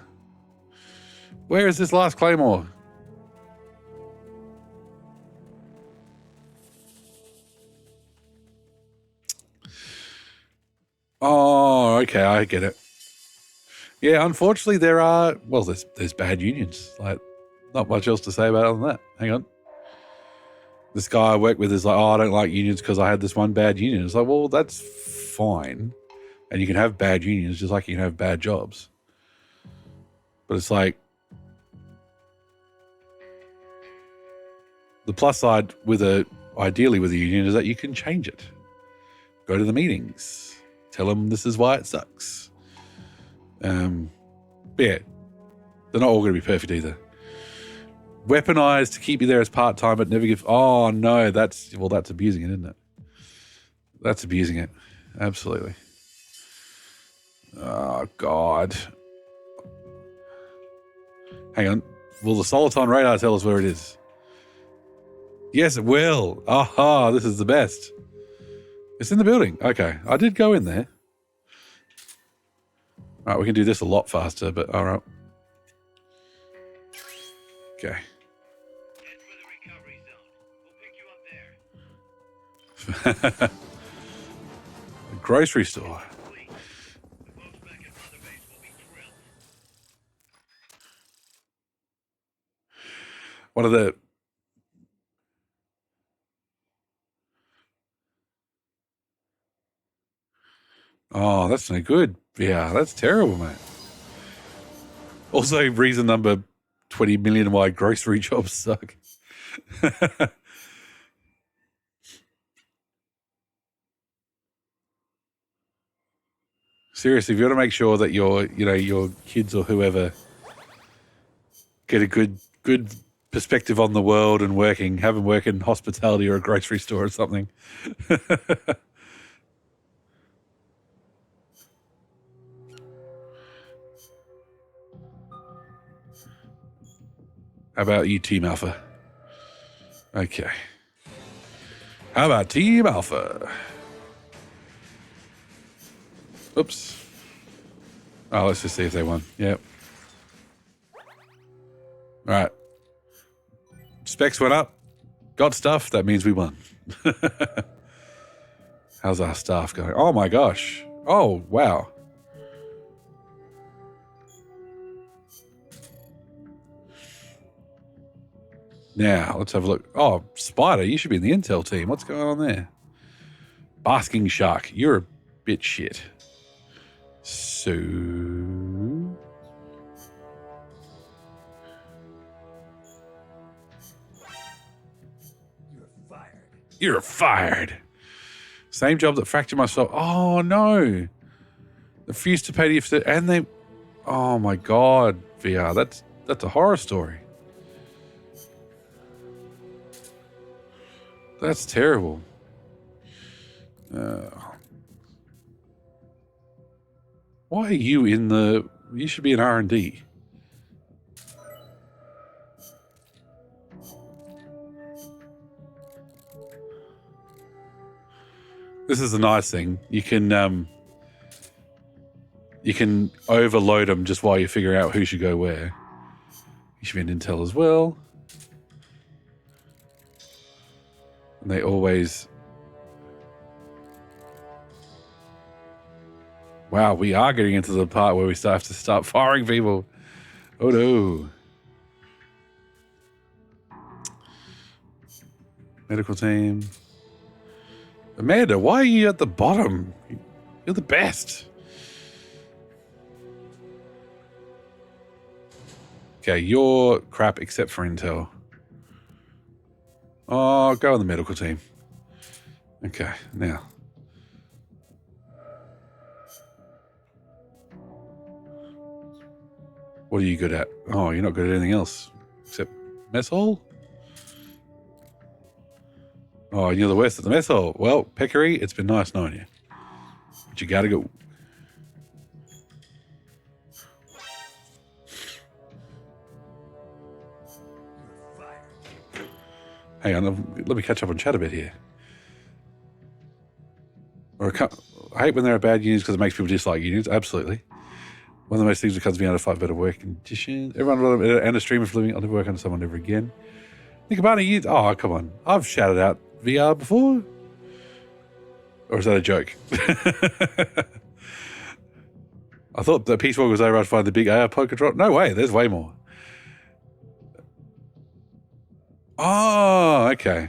Where is this last Claymore? Oh, okay, I get it. Yeah, unfortunately, there's bad unions. Like, not much else to say about it other than that. Hang on. This guy I work with is like, oh, I don't like unions because I had this one bad union. It's like, well, that's fine. And you can have bad unions just like you can have bad jobs. But it's like, the plus side ideally with a union is that you can change it. Go to the meetings. Tell them this is why it sucks. But yeah, they're not all going to be perfect either. Weaponized to keep you there as part-time, but never give... Oh, no, that's abusing it, isn't it? That's abusing it. Absolutely. Oh, God. Hang on. Will the Soliton radar tell us where it is? Yes, it will. Aha, this is the best. It's in the building. Okay, I did go in there. All right, we can do this a lot faster, but all right. Okay. Head for the recovery zone. We'll pick you up there. Grocery store. Complete. The folks back at Mother Base will be thrilled. What are the... Oh, that's no good. Yeah, that's terrible, mate. Also, reason number 20 million why grocery jobs suck. Seriously, if you want to make sure that your kids or whoever get a good perspective on the world and working, have them work in hospitality or a grocery store or something. How about you, Team Alpha? Okay. How about Team Alpha? Oops. Oh, let's just see if they won. Yep. All right. Specs went up. Got stuff. That means we won. How's our staff going? Oh, my gosh. Oh, wow. Now, let's have a look. Oh, Spider, you should be in the intel team. What's going on there? Basking Shark, you're a bit shit. So... You're fired. You're fired. Same job that fractured myself. Oh, no. Refused to pay the... And they... Oh, my God, VR. That's a horror story. That's terrible. Why are you in the... You should be in R&D. This is a nice thing. You can overload them just while you figure out who should go where. You should be in Intel as well. And they always... Wow, we are getting into the part where we have to start firing people. Oh no. Medical team. Amanda, why are you at the bottom? You're the best. Okay, you're crap except for Intel. Oh, go on the medical team. Okay, now. What are you good at? Oh, you're not good at anything else. Except mess hall? Oh, you're the worst at the mess hall. Well, Peccary, it's been nice knowing you. But you gotta go. Hang on, let me catch up on chat a bit here. I hate when there are bad unions because it makes people dislike unions. Absolutely. One of the most things that comes me out of fight better work conditions. Everyone and a streamer for living. I'll never work under someone ever again. Think about it. Oh, come on. I've shouted out VR before. Or is that a joke? I thought the Peace Walk was over. I'd find the big AR pod control. No way. There's way more. Oh, okay.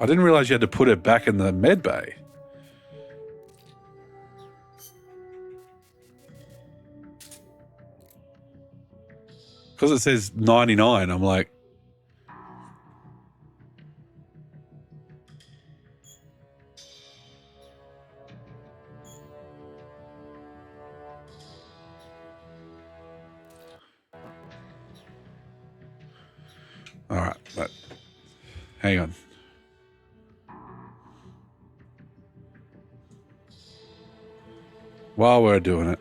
I didn't realize you had to put it back in the med bay. Because it says 99, I'm like... All right, but hang on. While we're doing it,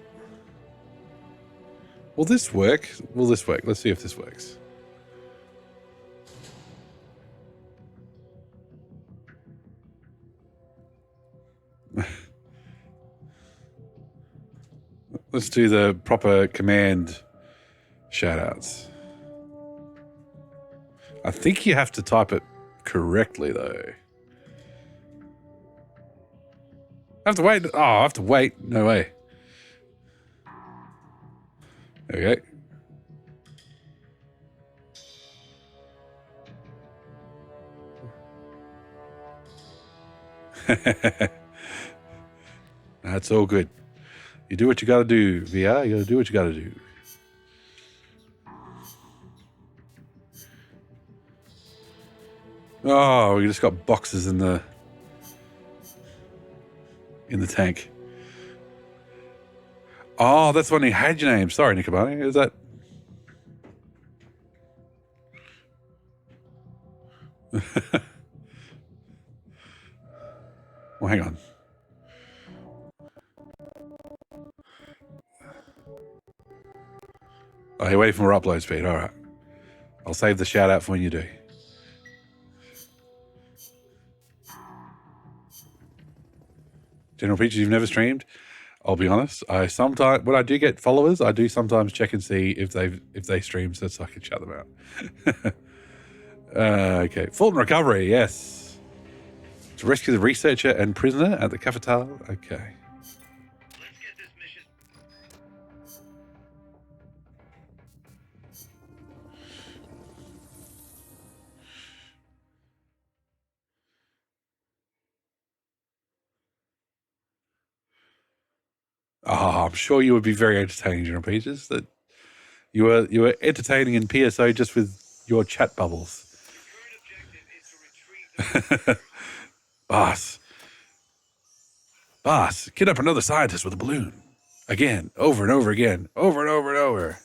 will this work? Will this work? Let's see if this works. Let's do the proper command shoutouts. I think you have to type it correctly, though. I have to wait. Oh, I have to wait. No way. Okay. That's all good. You do what you got to do, VR. You got to do what you got to do. Oh, we just got boxes in the tank. Oh, that's when you had your name. Sorry, Nicobani. Is that? Well, hang on. Oh, you're waiting for more upload speed. All right. I'll save the shout out for when you do. General Peaches, you've never streamed? I'll be honest. I sometimes, when I do get followers, I do sometimes check and see if they stream so I can shut them out. Okay. Fulton Recovery, yes. To rescue the researcher and prisoner at the Cafetal. Okay. Let's get this mission. I'm sure you would be very entertaining, General Peters. That you were entertaining in PSO just with your chat bubbles. Your current objective is to retrieve the Boss, kidnap another scientist with a balloon. Again, over and over again, over and over and over.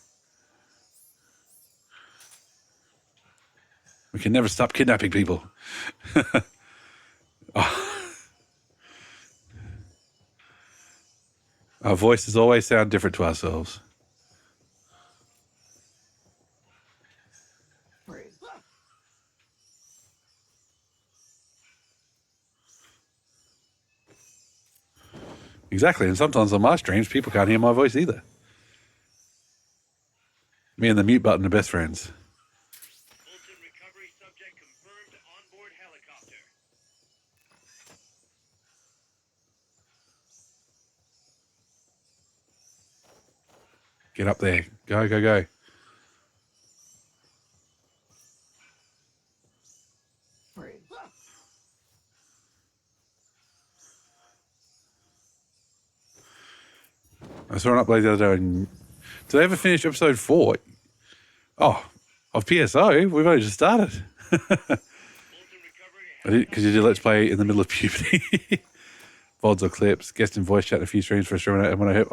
We can never stop kidnapping people. Our voices always sound different to ourselves. Freeze. Exactly, and sometimes on my streams, people can't hear my voice either. Me and the mute button are best friends. Fulton recovery subject confirmed onboard helicopter. Get up there. Go, go, go. Freeze. I saw an upload the other day. And did they ever finish episode 4? Oh, of PSO? We've only just started. Fulton recovery Because you did Let's Play in the middle of puberty. VODs or clips, guest in voice chat in a few streams for a stream. And when I heard,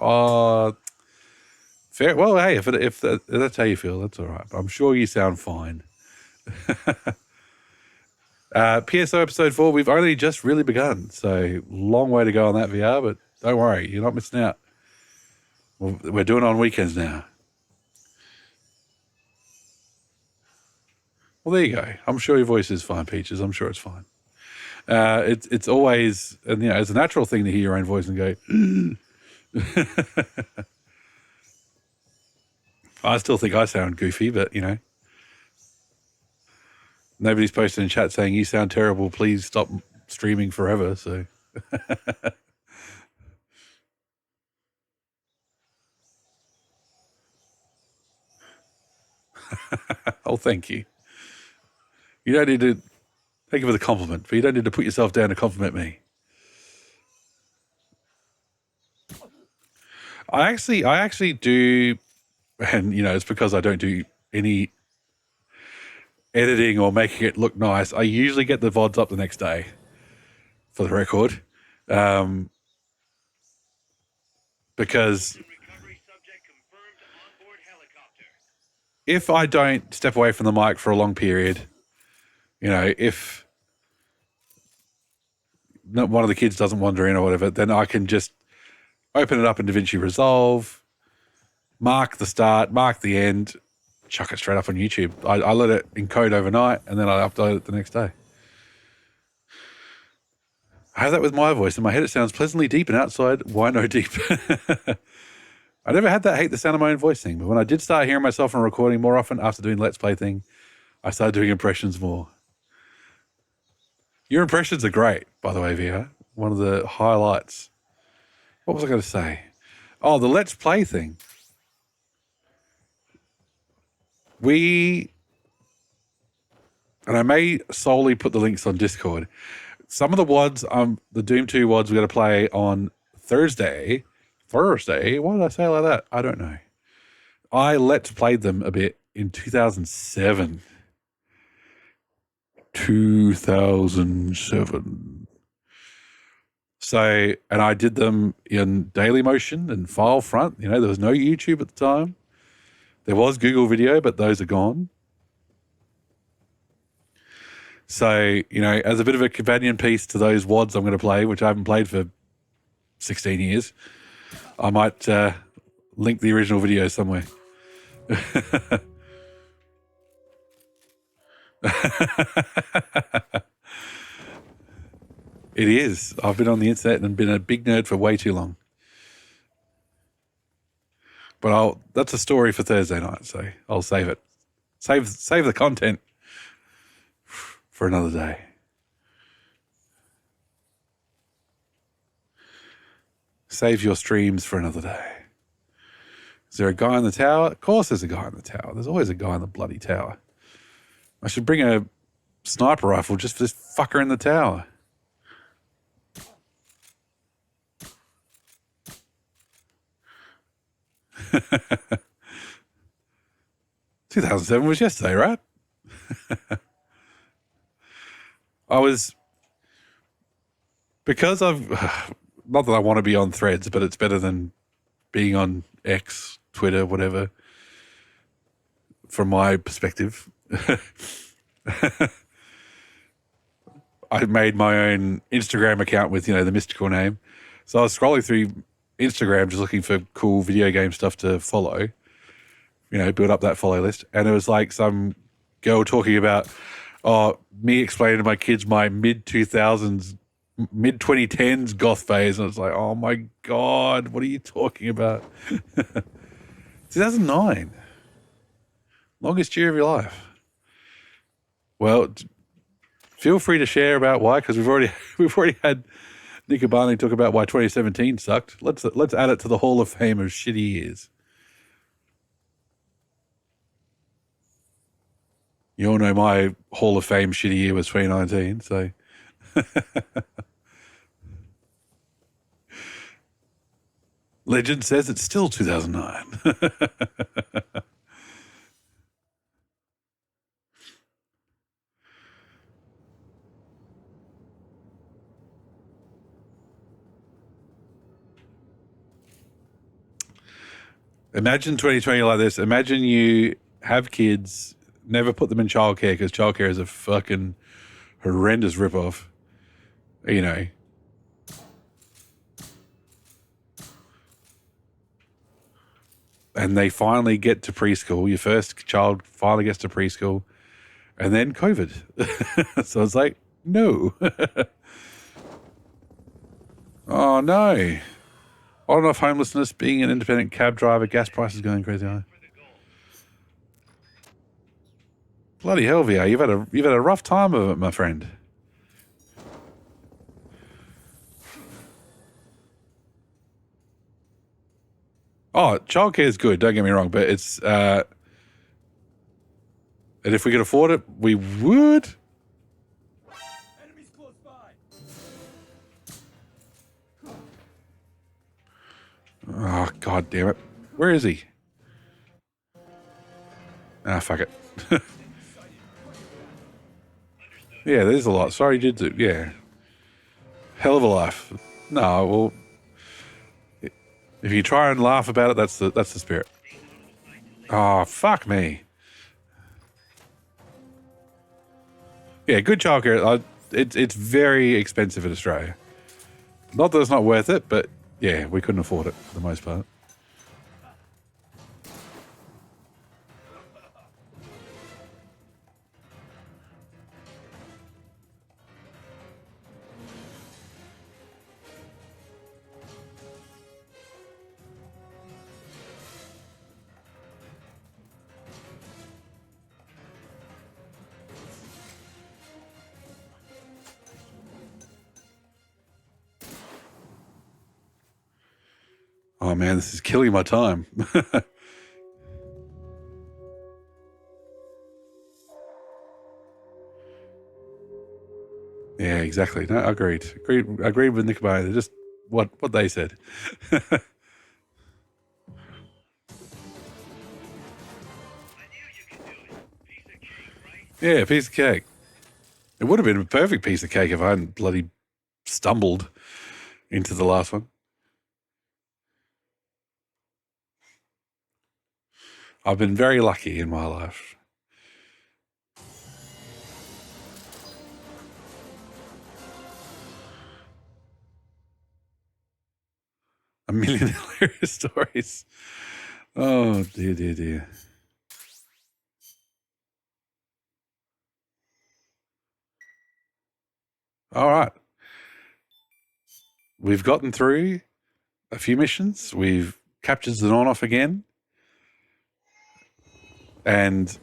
fair. Well, hey, if that's how you feel, that's all right. But I'm sure you sound fine. PSO episode 4, we've only just really begun. So long way to go on that VR, but don't worry, you're not missing out. We're doing it on weekends now. Well, there you go. I'm sure your voice is fine, Peaches. I'm sure it's fine. It's always, and you know, it's a natural thing to hear your own voice and go. I still think I sound goofy, but you know, nobody's posted in chat saying you sound terrible. Please stop streaming forever. So. Oh, thank you. You don't need to. Thank you for the compliment, but you don't need to put yourself down to compliment me. I actually do, and you know, it's because I don't do any editing or making it look nice. I usually get the VODs up the next day, for the record, because recovery subject confirmed onboard helicopter. if I don't step away from the mic for a long period, you know, if one of the kids doesn't wander in or whatever, then I can just open it up in DaVinci Resolve, mark the start, mark the end, chuck it straight up on YouTube. I let it encode overnight and then I upload it the next day. I have that with my voice. In my head, it sounds pleasantly deep, and outside, why no deep? I never had that hate the sound of my own voice thing, but when I did start hearing myself on recording more often after doing Let's Play thing, I started doing impressions more. Your impressions are great, by the way, VR. One of the highlights. What was I going to say? Oh, the Let's Play thing. And I may solely put the links on Discord. Some of the WODs, the Doom 2 WODs we're going to play on Thursday. Why did I say it like that? I don't know. I Let's Played them a bit in 2007. 2007. So, and I did them in Daily Motion and File Front. You know, there was no YouTube at the time. There was Google Video, but those are gone. So, you know, as a bit of a companion piece to those WODs I'm going to play, which I haven't played for 16 years, I might link the original video somewhere. It is. I've been on the internet and been a big nerd for way too long. But that's a story for Thursday night, so I'll save it. Save the content for another day. Save your streams for another day. Is there a guy in the tower? Of course there's a guy in the tower. There's always a guy in the bloody tower. I should bring a sniper rifle just for this fucker in the tower. 2007 was yesterday, right? Because I've, not that I want to be on Threads, but it's better than being on X, Twitter, whatever, from my perspective. I made my own Instagram account with, the mystical name. So I was scrolling through Instagram just looking for cool video game stuff to follow, build up that follow list. And it was like some girl talking about, me explaining to my kids my mid-2000s, mid-2010s goth phase. And it's like, oh my God, what are you talking about? 2009. Longest year of your life. Well, feel free to share about why, because we've already had Nick Abani talk about why 2017 sucked. Let's add it to the Hall of Fame of shitty years. You all know my Hall of Fame shitty year was 2019, so. Legend says it's still 2009. Imagine 2020 like this. Imagine you have kids, never put them in childcare because childcare is a fucking horrendous ripoff. And they finally get to preschool. Your first child finally gets to preschool. And then COVID. So it's like, no. Oh, no. On and off homelessness, being an independent cab driver, gas prices going crazy high. Bloody hell, VR, you've had a rough time of it, my friend. Oh, childcare is good, don't get me wrong, but it's and if we could afford it, we would. Enemies close by. Oh, God damn it. Where is he? Ah, fuck it. Yeah, there's a lot. Sorry, Jitsu. Yeah. Hell of a life. No, well, if you try and laugh about it, that's the spirit. Oh, fuck me. Yeah, good childcare. It's very expensive in Australia. Not that it's not worth it, but yeah, we couldn't afford it for the most part. Oh man, this is killing my time. Yeah, exactly. No, agreed with Nick Bay. Just what they said. I knew you could do it. Piece of cake, right? Yeah, piece of cake. It would have been a perfect piece of cake if I hadn't bloody stumbled into the last one. I've been very lucky in my life. A million hilarious stories. Oh, dear, dear, dear. All right. We've gotten through a few missions. We've captured Xenornoff again. And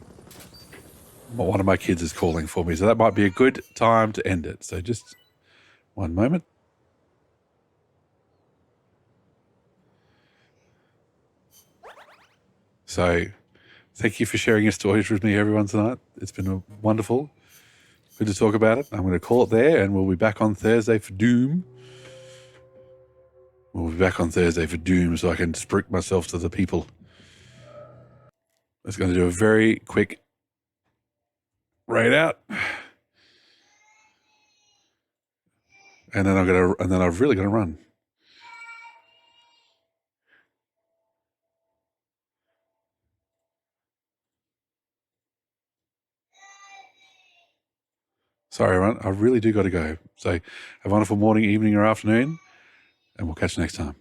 one of my kids is calling for me, so that might be a good time to end it. So just one moment. So thank you for sharing your stories with me, everyone, tonight. It's been wonderful. Good to talk about it. I'm going to call it there, and we'll be back on Thursday for Doom. We'll be back on Thursday for Doom so I can spruik myself to the people. It's going to do a very quick raid out. And then I've really got to run. Sorry, everyone. I really do got to go. So have a wonderful morning, evening, or afternoon, and we'll catch you next time.